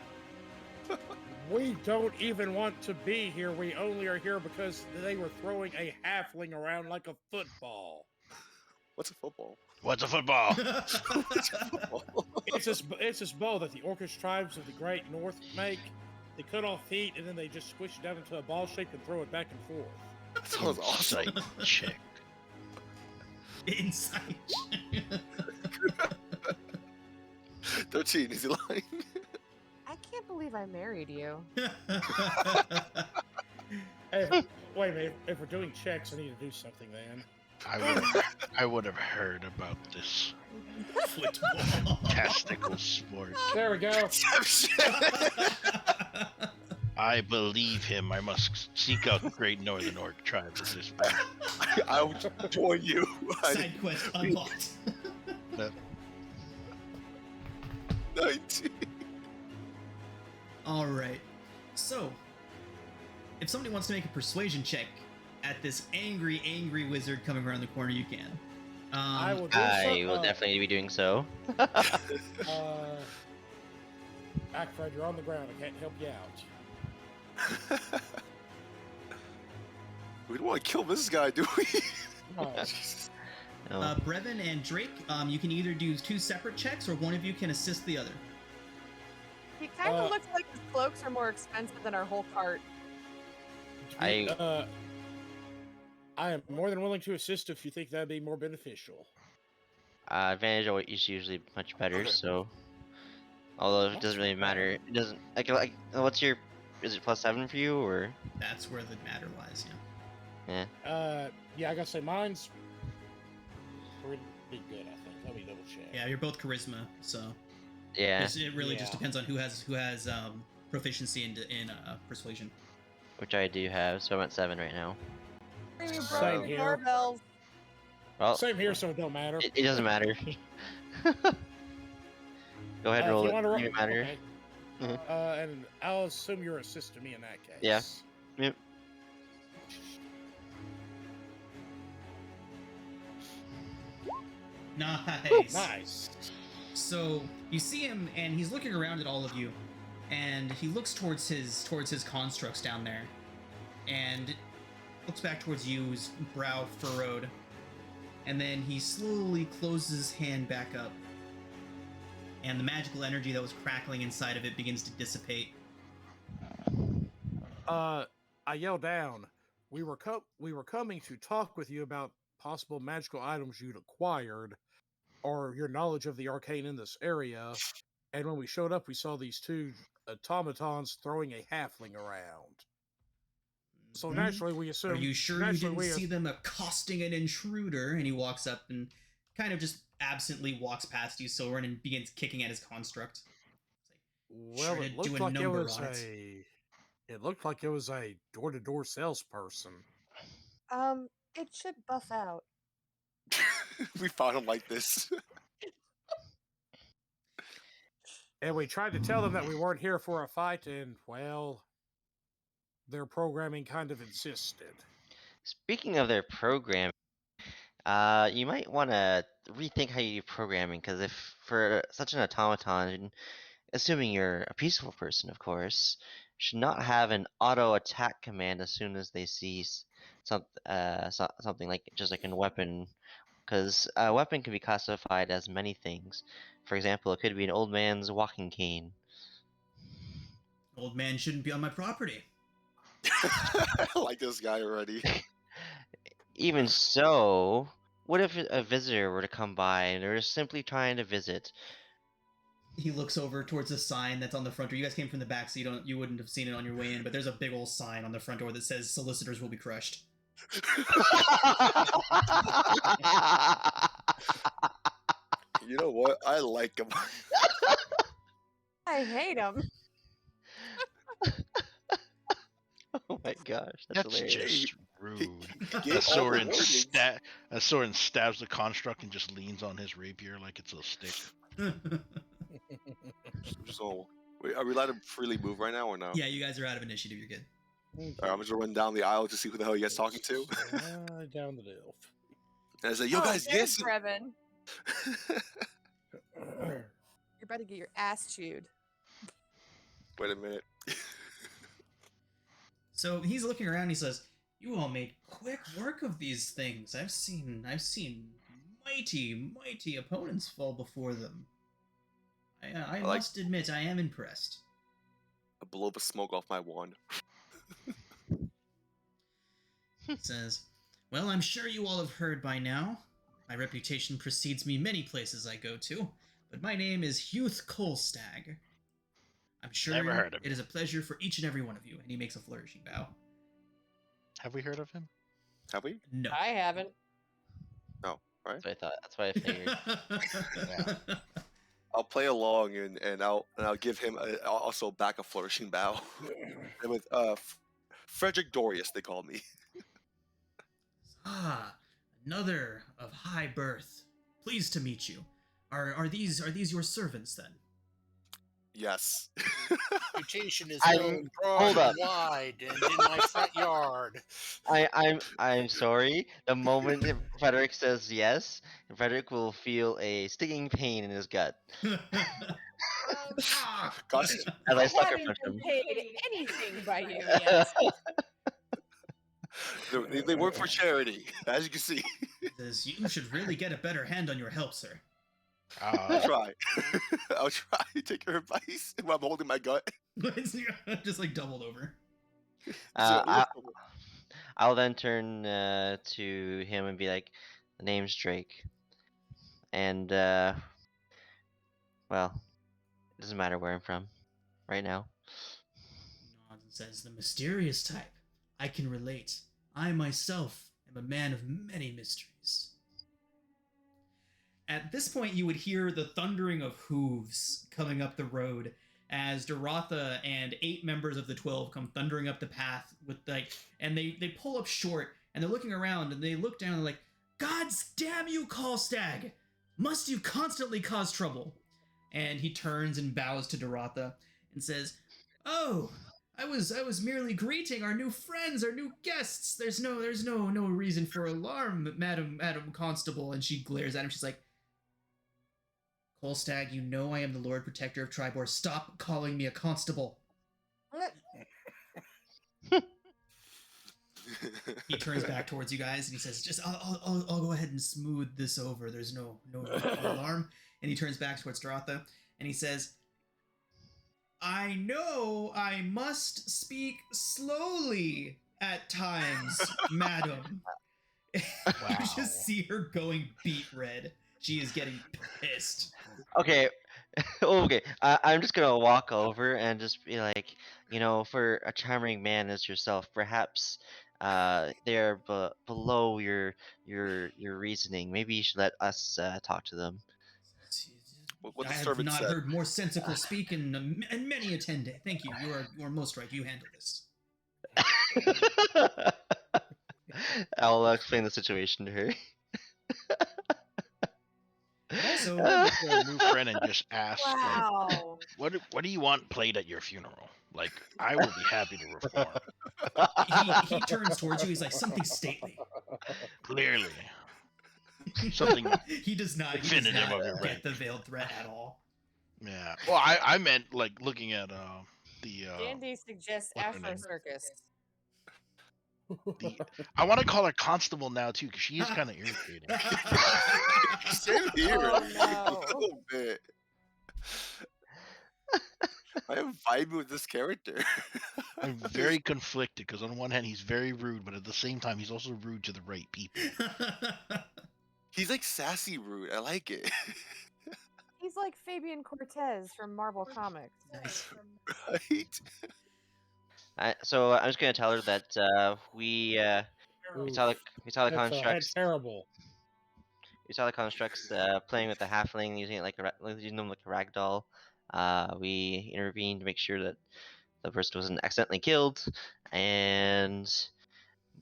We don't even want to be here. We only are here because they were throwing a halfling around like a football. What's a football? What's a football? What's a football? It's this ball that the Orcish tribes of the Great North make. They cut off feet and then they just squish it down into a ball shape and throw it back and forth. That sounds awesome. Insight check. Insight. 13, is he lying? I can't believe I married you. Hey, wait a minute. If we're doing checks, I need to do something then. I would have heard about this Football. tastical sport. There we go. I believe him. I must seek out the great northern orc tribes at this point. I will join you. Side quest unlocked. 19. All right. So, if somebody wants to make a persuasion check at this angry wizard coming around the corner, you can. I will do I will definitely be doing so. Ackfred, you're on the ground. I can't help you out. We don't want to kill this guy, do we? No. No. Brevin and Drake, you can either do 2 separate checks, or one of you can assist the other. He kind of looks like his cloaks are more expensive than our whole cart. I am more than willing to assist if you think that'd be more beneficial. Advantage is usually much better, Okay. so. Although it doesn't really matter. It doesn't like what's your, is it +7 for you or? That's where the matter lies, yeah. Yeah, I gotta say mine's pretty good. I think. Let me double check. Yeah, you're both charisma, so Yeah. it really just Yeah. depends on who has proficiency in persuasion. Which I do have, so I'm at 7 right now. Same here. Doorbells. Well, Same here, so it don't matter. it doesn't matter. Go ahead and If roll you it. wanna Doesn't matter. okay. Mhm. And I'll assume you're assisting me in that case. Yeah. Yep. Nice. Nice. So you see him, and he's looking around at all of you, and he looks towards his constructs down there, and looks back towards you, his brow furrowed, and then he slowly closes his hand back up, and the magical energy that was crackling inside of it begins to dissipate. I yell down. We were coming to talk with you about possible magical items you'd acquired, or your knowledge of the arcane in this area. And when we showed up, we saw these 2 automatons throwing a halfling around. So Mhm. naturally, we assume. Are you sure you naturally didn't we see them accosting an intruder? And he walks up and kind of just absently walks past you, Soren, and begins kicking at his construct. Well, Try it to looked do a like it number was on it. It looked like it was a door-to-door salesperson. It should buff out. We found him like this. And we tried to tell them that we weren't here for a fight, and, well, their programming kind of insisted. Speaking of their program, you might want to rethink how you do programming, because if for such an automaton, assuming you're a peaceful person, of course, should not have an auto attack command as soon as they see something like just like a weapon, because a weapon can be classified as many things. For example, it could be an old man's walking cane. Old man shouldn't be on my property. I like this guy already. Even so, what if a visitor were to come by and they're just simply trying to visit? He looks over towards the sign that's on the front door. You guys came from the back, so you wouldn't have seen it on your way in, but there's a big old sign on the front door that says "Solicitors will be crushed." You know what? I like him. I hate him. Oh my gosh, that's That's hilarious. just rude. He gave all the Soren warnings. Soren stabs the construct and just leans on his rapier like it's a stick. So, wait, are we allowed to freely move right now or no? Yeah, you guys are out of initiative. You're good. Alright, I'm just gonna run down the aisle to see who the hell you guys talking to. Slide down the Delph. And I say, yo Oh, guys, there's yes. Brevin. You're about to get your ass chewed. Wait a minute. So he's looking around. And he says, "You all made quick work of these things. I've seen mighty opponents fall before them. I like- must admit, I am impressed." I blow the smoke off my wand. He says, "Well, I'm sure you all have heard by now. My reputation precedes me many places I go to, but my name is Huth Kolstag. I'm sure Never heard of it is a pleasure for each and every one of you." And he makes a flourishing bow. Have we heard of him? Have we? No. I haven't. No, right? That's what I thought. That's what I figured. I'll play along and I'll give him also back a flourishing bow. And with Frederick Dorius, they call me. "Ah, another of high birth. Pleased to meet you. Are these your servants then?" Yes. Reputation is I'm- known broad hold up. and wide and in my front yard. I'm sorry. The moment that Frederick says yes, Frederick will feel a stinging pain in his gut. Ah! Gosh, As I I sucker haven't punch been him. paid anything by you yet. they work for charity, as you can see. He says, "You should really get a better hand on your help, sir." I'll try. I'll try to take your advice while I'm holding my gut. Just like doubled over. I'll then turn to him and be like, "The name's Drake, and well, it doesn't matter where I'm from, right now." He nods and says, "The mysterious type. I can relate. I myself am a man of many mysteries." At this point, you would hear the thundering of hooves coming up the road as Dorotha and 8 members of the 12 come thundering up the path with and they pull up short and they're looking around and they look down and they're like, "Gods damn you, Callstag! Must you constantly cause trouble?" And he turns and bows to Dorotha and says, "Oh, I was merely greeting our new friends, our new guests. There's no reason for alarm, Madam Constable." And she glares at him. She's like, "Kolstag, you know I am the Lord Protector of Tribor. Stop calling me a constable." He turns back towards you guys and he says, "Just I'll go ahead and smooth this over. There's no alarm." And he turns back towards Dorotha and he says, "I know I must speak slowly at times, madam." Wow. You just see her going beet red. She is getting pissed. Okay, okay. I'm just gonna walk over and just be like, for a charming man as yourself, perhaps they're below your reasoning. Maybe you should let us talk to them. What I the have servant not said. heard more sensible speak in many a 10 day. Thank you. You are most right. You handle this. I'll explain the situation to her. So Look at our new friend and just ask, Wow. like, what do you want played at your funeral? Like, I will be happy to reform. he turns towards you. He's like, "Something stately." Clearly, something. He does not Definitive of your get rank. the veiled threat at all. Yeah. Well, I meant like looking at the Dandy suggests what's her Afro name? Circus. I want to call her Constable now too, because she is kind of irritating. Same here. Oh, A no. little bit. I am vibing with this character. I'm very conflicted because on one hand he's very rude, but at the same time he's also rude to the right people. He's like sassy rude. I like it. He's like Fabian Cortez from Marvel Comics. Nice. Right? So I'm just gonna tell her that we saw the That's constructs. terrible. we saw the constructs playing with the halfling, using it like using them like a rag doll. We intervened to make sure that the person wasn't accidentally killed,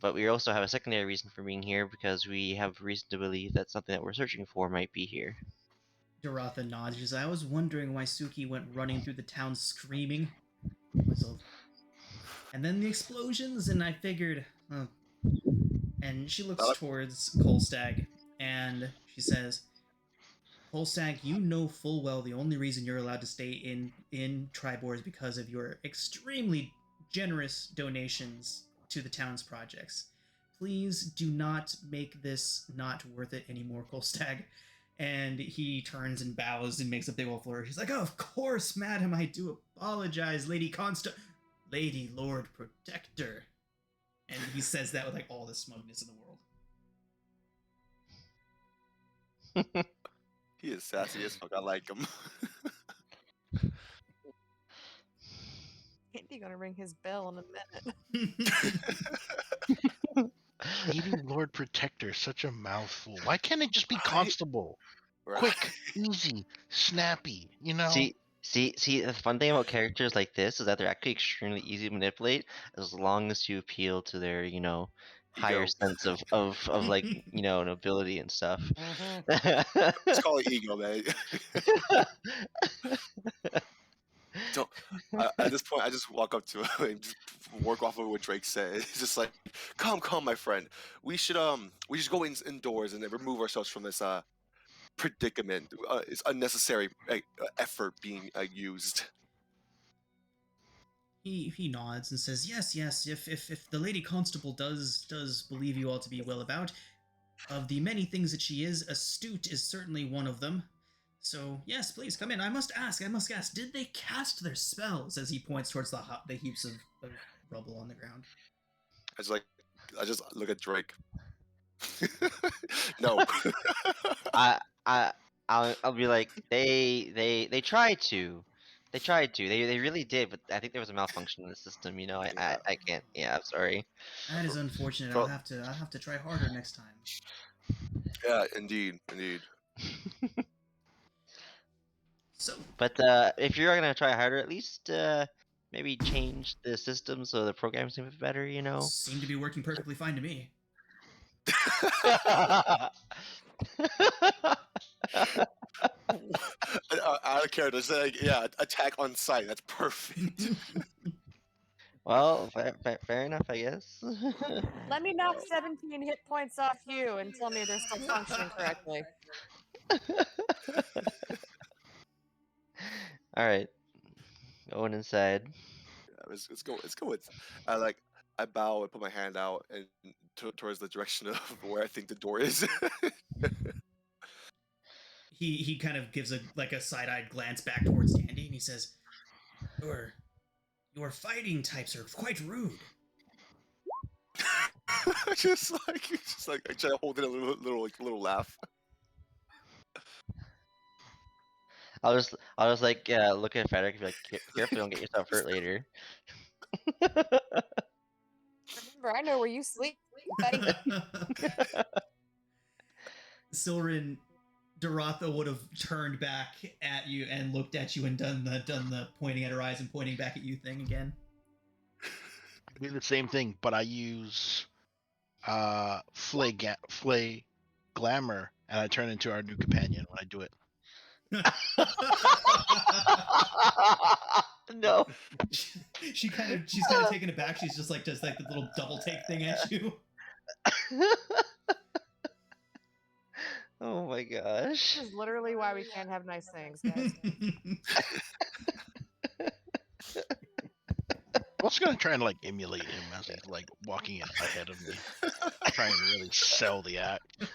but we also have a secondary reason for being here because we have reason to believe that something that we're searching for might be here. Doratha nods. She says, I was wondering why Suki went running through the town screaming. And then the explosions, and I figured, And she looks towards Kolstag, and she says, Kolstag, you know full well the only reason you're allowed to stay in Tribor is because of your extremely generous donations to the town's projects. Please do not make this not worth it anymore, Kolstag. And he turns and bows and makes a big old flourish. He's like, oh, of course, madam, I do apologize, Lady Lord Protector. And he says that with like all the smugness in the world. He is sassy as fuck. I like him. Andy gonna ring his bell in a minute. Lady Lord Protector, such a mouthful. Why can't it just be Right? constable? Right. Quick, easy, snappy, you know? See, the fun thing about characters like this is that they're actually extremely easy to manipulate as long as you appeal to their, higher Ego. sense of like, nobility and stuff. Let's call it ego, man. Don't. At this point, I just walk up to him and just work off of what Drake said. It's just like, come, my friend. We should go indoors and then remove ourselves from this predicament. It's unnecessary effort being used. He nods and says, yes, if the Lady Constable does believe you all to be well about, of the many things that she is, astute is certainly one of them. So, yes, please, come in. I must ask, did they cast their spells? As he points towards the heaps of rubble on the ground. I just look at Drake. No. I'll be like, they tried to. They really did, but I think there was a malfunction in the system, I can't. Yeah, I'm sorry. That is unfortunate. I'll have to try harder next time. Yeah, indeed. So, but if you're gonna try harder, at least maybe change the system so the programs seem better, Seem to be working perfectly fine to me. Out of character, attack on sight. That's perfect. Well, fair enough, I guess. Let me knock 17 hit points off you and tell me they're still functioning correctly. All right, going inside. Yeah, let's go with. I bow and put my hand out and towards the direction of where I think the door is. He kind of gives a side-eyed glance back towards Dandy, and he says, Your fighting types are quite rude. just like I try to hold in a little laugh. I'll just look at Frederick and be like, careful, don't get yourself hurt later. Remember, I know where you sleep, buddy. Silrin, Doratha would have turned back at you and looked at you and done the pointing at her eyes and pointing back at you thing again. I do the same thing, but I use Flay Glamour, and I turn into our new companion when I do it. No. She's kind of taken aback. She's just does the little double take thing at you. Oh my gosh. This is literally why we can't have nice things, guys. I was gonna try and emulate him as he's walking ahead of me, trying to really sell the act.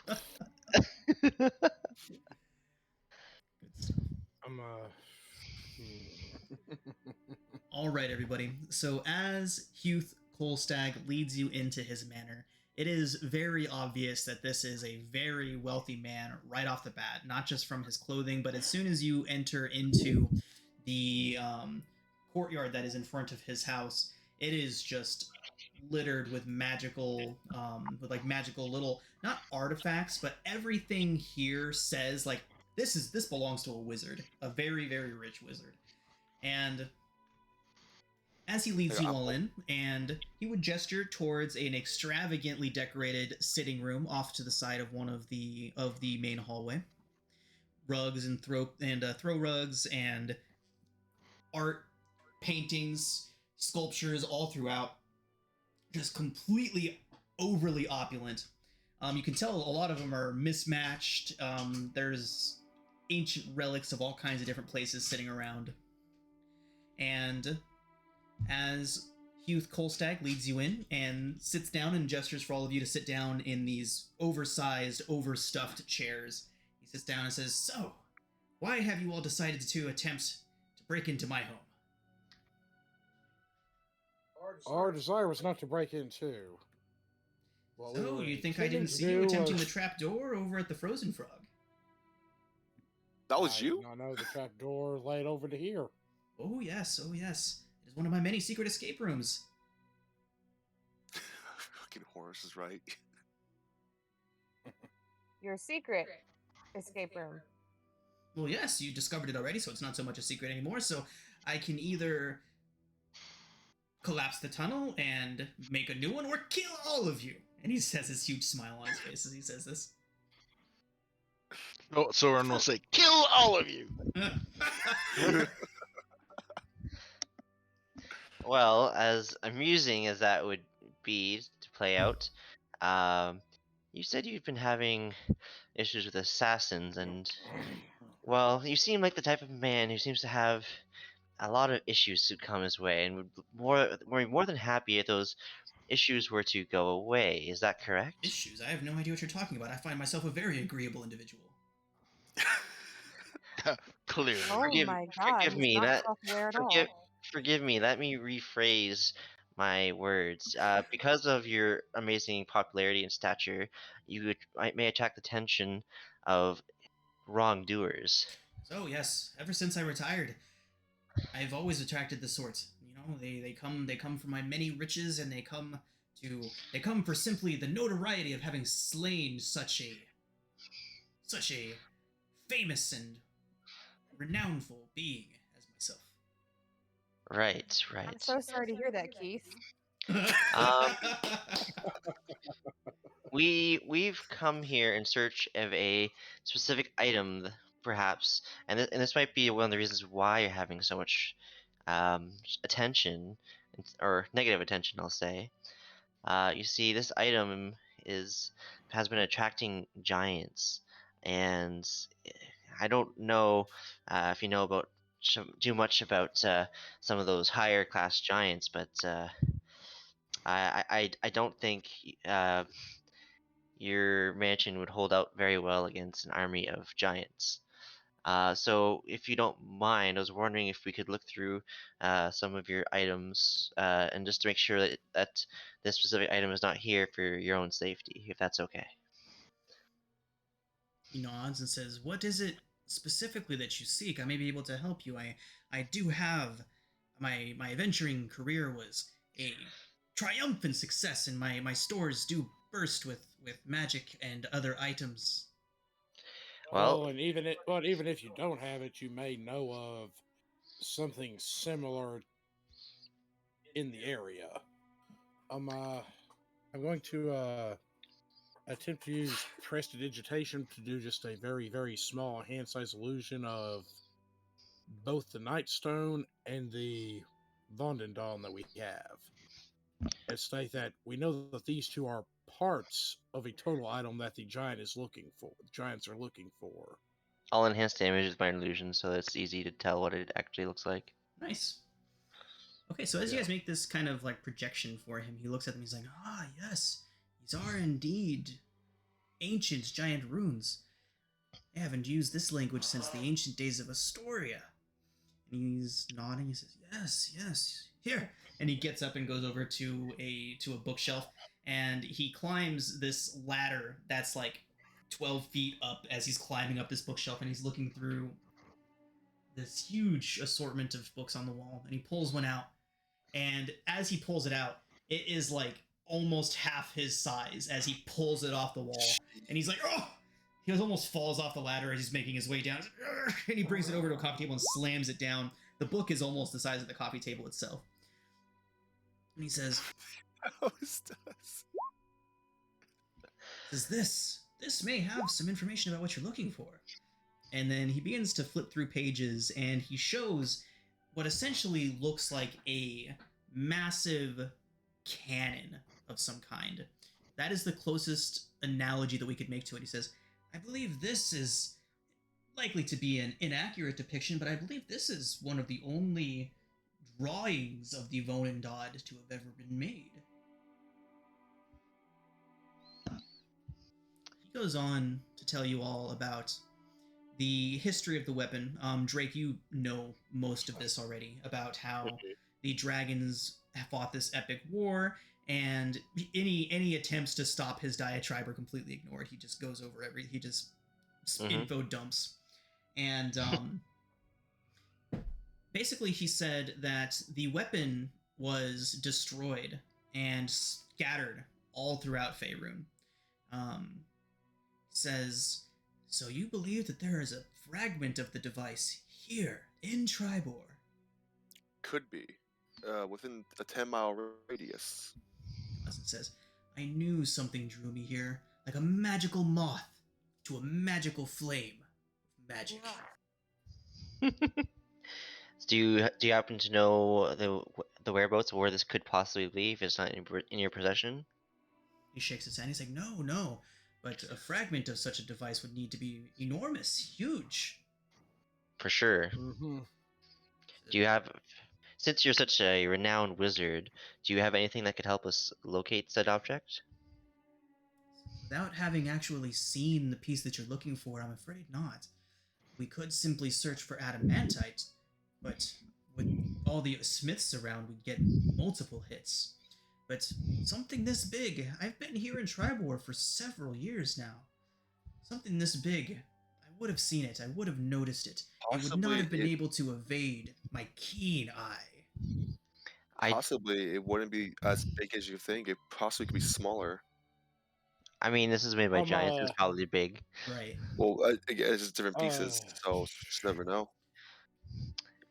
All right, everybody. So as Huth Kolstag leads you into his manor, it is very obvious that this is a very wealthy man right off the bat, not just from his clothing, but as soon as you enter into the courtyard that is in front of his house, it is just littered with magical, with magical little, not artifacts, but everything here says like this belongs to a wizard, a very very rich wizard. And as he leads Yeah, you all in, and he would gesture towards an extravagantly decorated sitting room off to the side of one of the main hallway. Rugs and throw rugs and art, paintings, sculptures all throughout, just completely overly opulent. You can tell a lot of them are mismatched. There's ancient relics of all kinds of different places sitting around. And as Huth Kolstag leads you in and sits down and gestures for all of you to sit down in these oversized, overstuffed chairs, he sits down and says, "So, why have you all decided to attempt to break into my home?" Our desire was not to break into. What we So, were you think I intending didn't to see you do attempting was- the trap door over at the Frozen Frog? That was I you? did not know the trap door led over to here. Oh yes, oh yes. It is one of my many secret escape rooms. Fucking Horace is right. Your secret escape room. Well, yes, you discovered it already, so it's not so much a secret anymore. So I can either collapse the tunnel and make a new one, or kill all of you. And he has this huge smile on his face as he says this. Oh, Soren will say, "Kill all of you." Well, as amusing as that would be to play out, you said you've been having issues with assassins, and well, you seem like the type of man who seems to have a lot of issues to come his way, and would more than happy if those issues were to go away. Is that correct? Issues? I have no idea what you're talking about. I find myself a very agreeable individual. Clearly. Oh my god, Forgive he's me. not That self-aware at forgive all. forgive me. Let me rephrase my words. Because of your amazing popularity and stature, may attract the attention of wrongdoers. So yes, ever since I retired, I've always attracted the sort. You know, they come from my many riches, and they come for simply the notoriety of having slain such a famous and renownful being as myself. Right, I'm right. so sorry to hear that, Keith. Um, we've come here in search of a specific item, perhaps, and this might be one of the reasons why you're having so much attention, or negative attention, I'll say. You see, this item has been attracting giants, and I don't know if you know about too much about some of those higher class giants, but I don't think your mansion would hold out very well against an army of giants. So, if you don't mind, I was wondering if we could look through some of your items, and just to make sure that this specific item is not here for your own safety, if that's okay. He nods and says, "What is it specifically that you seek? I may be able to help you. I do have my adventuring career was a triumphant success, and my stores do burst with magic and other items." Well, And even if you don't have it, you may know of something similar in the area. I'm going to attempt to use prestidigitation to do just a very, very small hand-sized illusion of both the Nightstone and the Vondendal that we have. And state that we know that these two are parts of a total item that the giant is looking for. The giants are looking for. I'll enhance damage with my illusion, so it's easy to tell what it actually looks like. Nice. Okay, so as you Yeah. guys make this kind of like projection for him, he looks at them. He's like, "Ah, yes, these are indeed ancient giant runes. I haven't used this language since the ancient days of Astoria." And he's nodding. He says, "Yes, yes, here." And he gets up and goes over to a bookshelf, and he climbs this ladder that's like 12 feet up as he's climbing up this bookshelf, and he's looking through this huge assortment of books on the wall, and he pulls one out. And as he pulls it out, It is like almost half his size as he pulls it off the wall, and he's like, oh! He almost falls off the ladder as he's making his way down, and he brings it over to a coffee table and slams it down. The book is almost the size of the coffee table itself. And he says, this may have some information about what you're looking for. And then he begins to flip through pages, and he shows what essentially looks like a massive cannon of some kind. That is the closest analogy that we could make to it. He says, I believe this is likely to be an inaccurate depiction, but I believe this is one of the only drawings of the Vonendad to have ever been made. He goes on to tell you all about the history of the weapon. Drake, you know most of this already, about how the dragons fought this epic war, and any attempts to stop his diatribe are completely ignored. He just goes over he just info dumps. And basically he said that the weapon was destroyed and scattered all throughout Faerun. Says, so you believe that there is a fragment of the device here in Tribor? Could be. Within a 10-mile radius. As it says, I knew something drew me here, like a magical moth to a magical flame of magic. Do you happen to know the whereabouts of where this could possibly be if it's not in your possession? He shakes his hand. He's like, no. But a fragment of such a device would need to be enormous, huge. For sure. Mm-hmm. Do you have, since you're such a renowned wizard, do you have anything that could help us locate said object? Without having actually seen the piece that you're looking for, I'm afraid not. We could simply search for adamantite, but with all the smiths around, we'd get multiple hits. But something this big, I've been here in Tribor for several years now. Something this big, I would have seen it, I would have noticed it. It would not have been able to evade my keen eye. Possibly it wouldn't be as big as you think. It possibly could be smaller. I mean, this is made by giants, it's probably big. Right. Well, again, it's just different pieces, so just never know.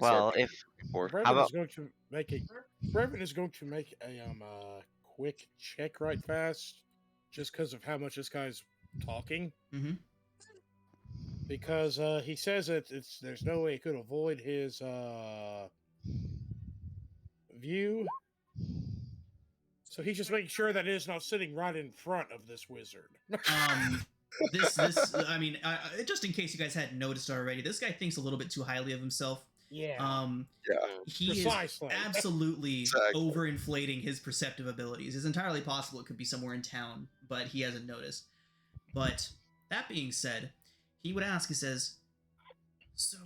Well, if Brevin is going to make a quick check right fast, just because of how much this guy's talking. Mm-hmm. Because he says that there's no way he could avoid his view. So he's just making sure that it is not sitting right in front of this wizard. I mean, just in case you guys hadn't noticed already, this guy thinks a little bit too highly of himself. Yeah. He Precisely. is absolutely overinflating his perceptive abilities. It's entirely possible it could be somewhere in town, but he hasn't noticed. But that being said, he would ask, he says, so,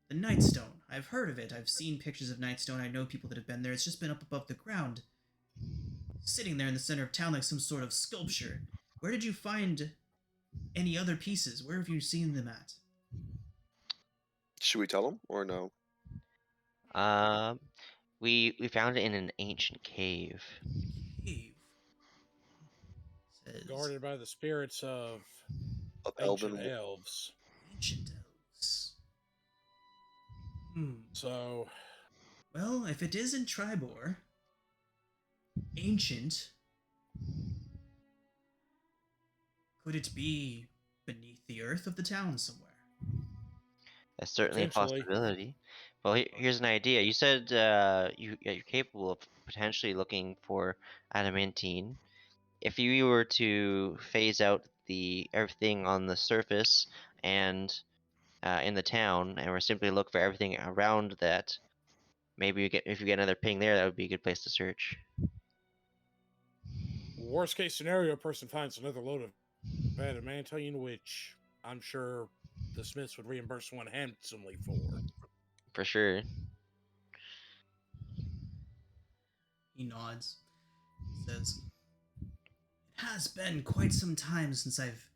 the Nightstone, I've heard of it. I've seen pictures of Nightstone. I know people that have been there. It's just been up above the ground, sitting there in the center of town like some sort of sculpture. Where did you find any other pieces? Where have you seen them at? Should we tell him or no? We found it in an ancient cave. Cave. Says, Guarded by the spirits of Elven ancient elves. Ancient elves. So, well, if it is in Tribor, ancient, could it be beneath the earth of the town somewhere? That's certainly a Potentially. possibility. Well, here's an idea. You said you're capable of potentially looking for adamantine. If you were to phase out everything on the surface and in the town, and we're simply look for everything around that, maybe if you get another ping there, that would be a good place to search. Worst case scenario, a person finds another load of adamantine, which I'm sure the Smiths would reimburse one handsomely for. For sure. He nods. Says, it has been quite some time since I've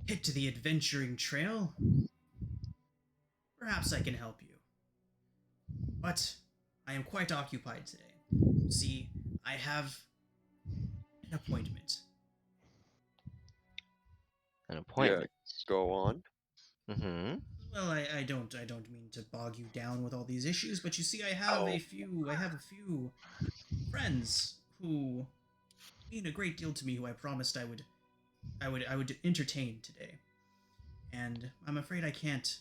hit to the adventuring trail. Perhaps I can help you. But I am quite occupied today. See, I have an appointment. An Yeah, appointment. go on. Mm-hmm. Well, I don't mean to bog you down with all these issues, but you see, I have Oh. a few friends who mean a great deal to me, who I promised I would entertain today, and I'm afraid I can't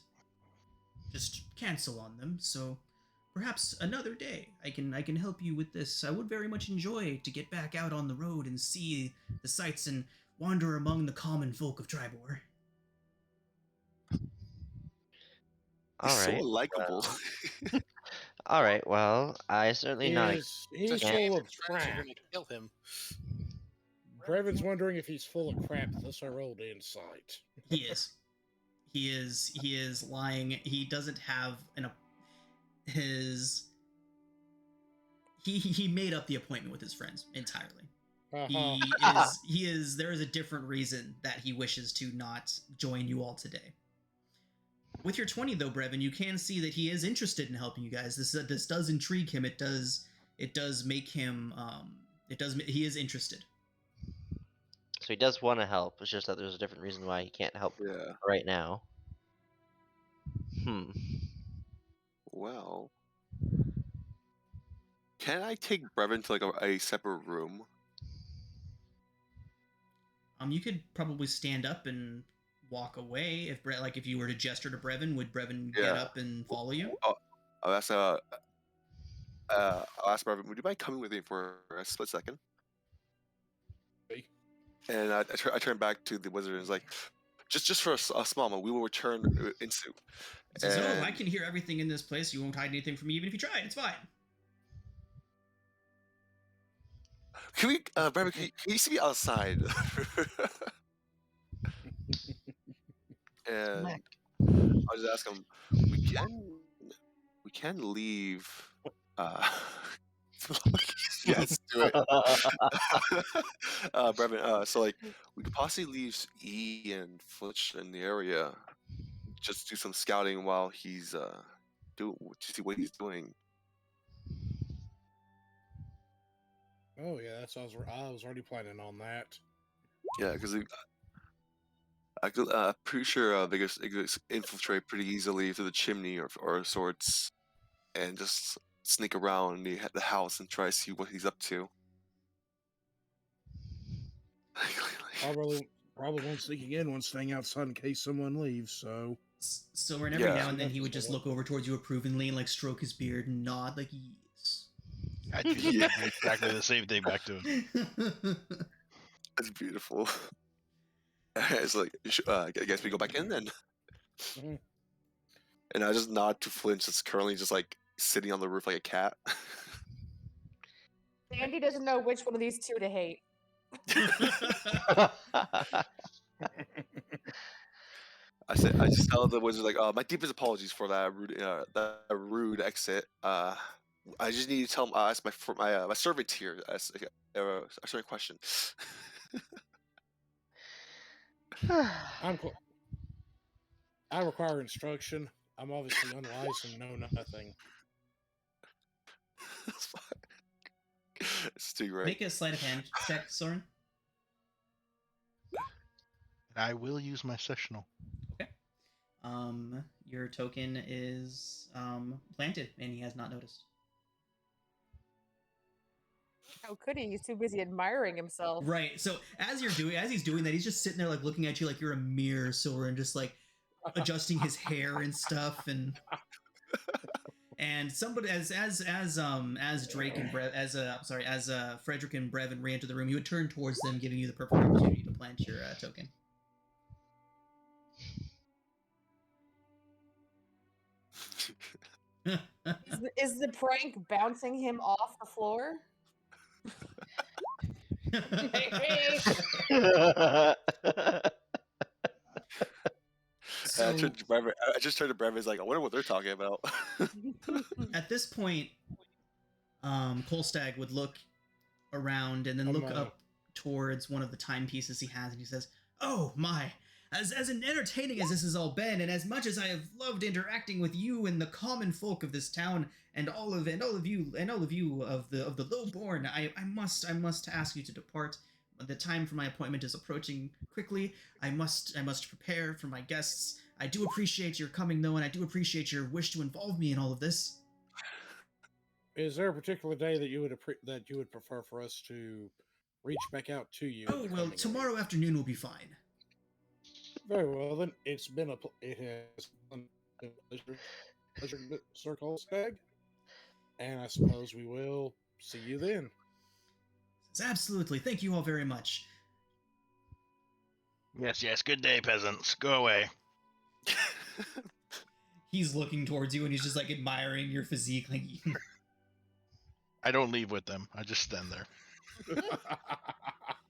just cancel on them. So perhaps another day I can help you with this. I would very much enjoy to get back out on the road and see the sights and wander among the common folk of Tribor. He's All so right. unlikable. All right. Well, I certainly not. It's He's a Yeah. shame full of his friends are crap. going to kill him. Brevin's wondering if he's full of crap. That's our old insight. He is. He is lying. He doesn't have his. He made up the appointment with his friends entirely. He is. There is a different reason that he wishes to not join you all today. With your 20 though, Brevin, you can see that he is interested in helping you guys. This does intrigue him. It does make him. He is interested. So he does want to help. It's just that there's a different reason why he can't help Yeah. right now. Well, can I take Brevin to like a separate room? You could probably stand up and walk away if you were to gesture to Brevin, would Brevin get Yeah. up and follow you? I'll ask Brevin, would you mind coming with me for a split second? Okay. And I turn back to the wizard and is like, just for a small moment, we will return in suit. He says, "Oh, I can hear everything in this place. You won't hide anything from me, even if you tried. It's fine." Can we, Brevin, can you see me outside? And I'll just ask him, we can leave. Yes, do it. Brevin, so like we could possibly leave E and Flitch in the area, just do some scouting while he's to see what he's doing. Oh yeah, I was already planning on that. Yeah, because I'm pretty sure they could infiltrate pretty easily through the chimney or sorts, and just sneak around the house and try to see what he's up to. Probably won't sneaking in, won't staying outside in case someone leaves. So And every now and then he would just look over towards you approvingly and like stroke his beard and nod like yes. I do exactly the same thing back to him. That's beautiful. It's like, I guess we go back in then. Mhm. And I just nod to Flinch, that's currently just like sitting on the roof like a cat. Andy doesn't know which one of these two to hate. I just tell the wizard like, my deepest apologies for that rude exit. I just need to tell him, ask my servant here a certain question. I require instruction. I'm obviously unwise and know nothing. That's fine. It's too great. Make a sleight of hand check, Soren. I will use my sessional. Okay. Your token is planted, and he has not noticed. How could he? He's too busy admiring himself. Right. So as he's doing that, he's just sitting there like looking at you like you're a mirror, Soren, just like adjusting his hair and stuff, and somebody as Drake and as Frederick and Brevin re-enter the room, you would turn towards them, giving you the perfect opportunity to plant your token. Is the prank bouncing him off the floor? Maybe. So, I just turned to Brevin. Like, I wonder what they're talking about. at this point, Kolstag would look around and then look up towards one of the timepieces he has, and he says, "Oh my, As entertaining as this has all been, and as much as I have loved interacting with you and the common folk of this town, and all of you of the lowborn, I must ask you to depart. The time for my appointment is approaching quickly. I must prepare for my guests. I do appreciate your coming, though, and I do appreciate your wish to involve me in all of this. Is there a particular day that you would prefer for us to reach back out to you? Oh, well, tomorrow afternoon will be fine. Very well, then. It has been a pleasure, Sir Colstag. And I suppose we will see you then. Absolutely. Thank you all very much. Yes, yes. Good day, peasants. Go away. He's looking towards you and he's just like admiring your physique. Like, I don't leave with them. I just stand there.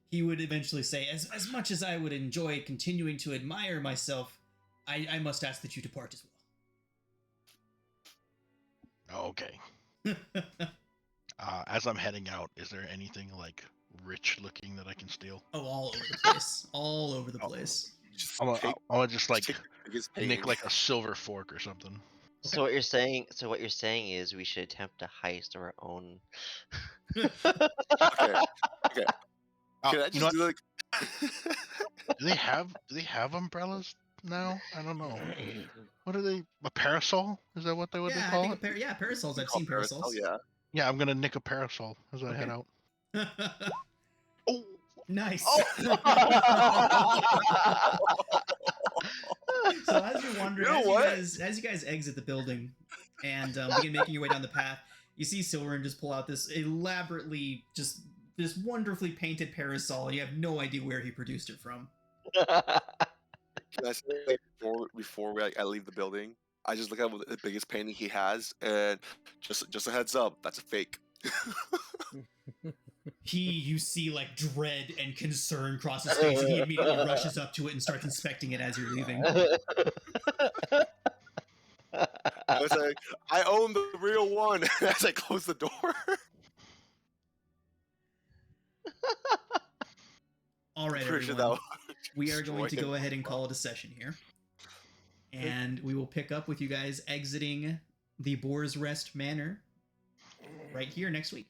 he would eventually say, as much as I would enjoy continuing to admire myself, I must ask that you depart as Okay. well. As I'm heading out, is there anything like rich looking that I can steal? Oh, all over the place. All over the place. I'll just like His nick painting. like a silver fork or something. So what you're saying? So what you're saying is we should attempt a heist of our own. Okay. Okay. Can I You know just do like? Do they have umbrellas now? I don't know. What are they? A parasol? Is that what they Yeah, I call think it? parasols. I've Call seen parasol, parasols. Yeah. Yeah, I'm gonna nick a parasol as I head out. Oh, Nice. Oh. So as you're wandering, You know as you guys exit the building and begin making your way down the path, you see Silverin just pull out this elaborately, just this wonderfully painted parasol. You have no idea where he produced it from. Can I say like, before I leave the building, I just look at the biggest painting he has, and just a heads up, that's a fake. You see like dread and concern cross his face, and he immediately rushes up to it and starts inspecting it as you're leaving. I was like, I own the real one as I close the door. All right, Pretty sure everyone. that We are going to destroy go him. ahead and call it a session here. And we will pick up with you guys exiting the Boar's Rest Manor right here next week.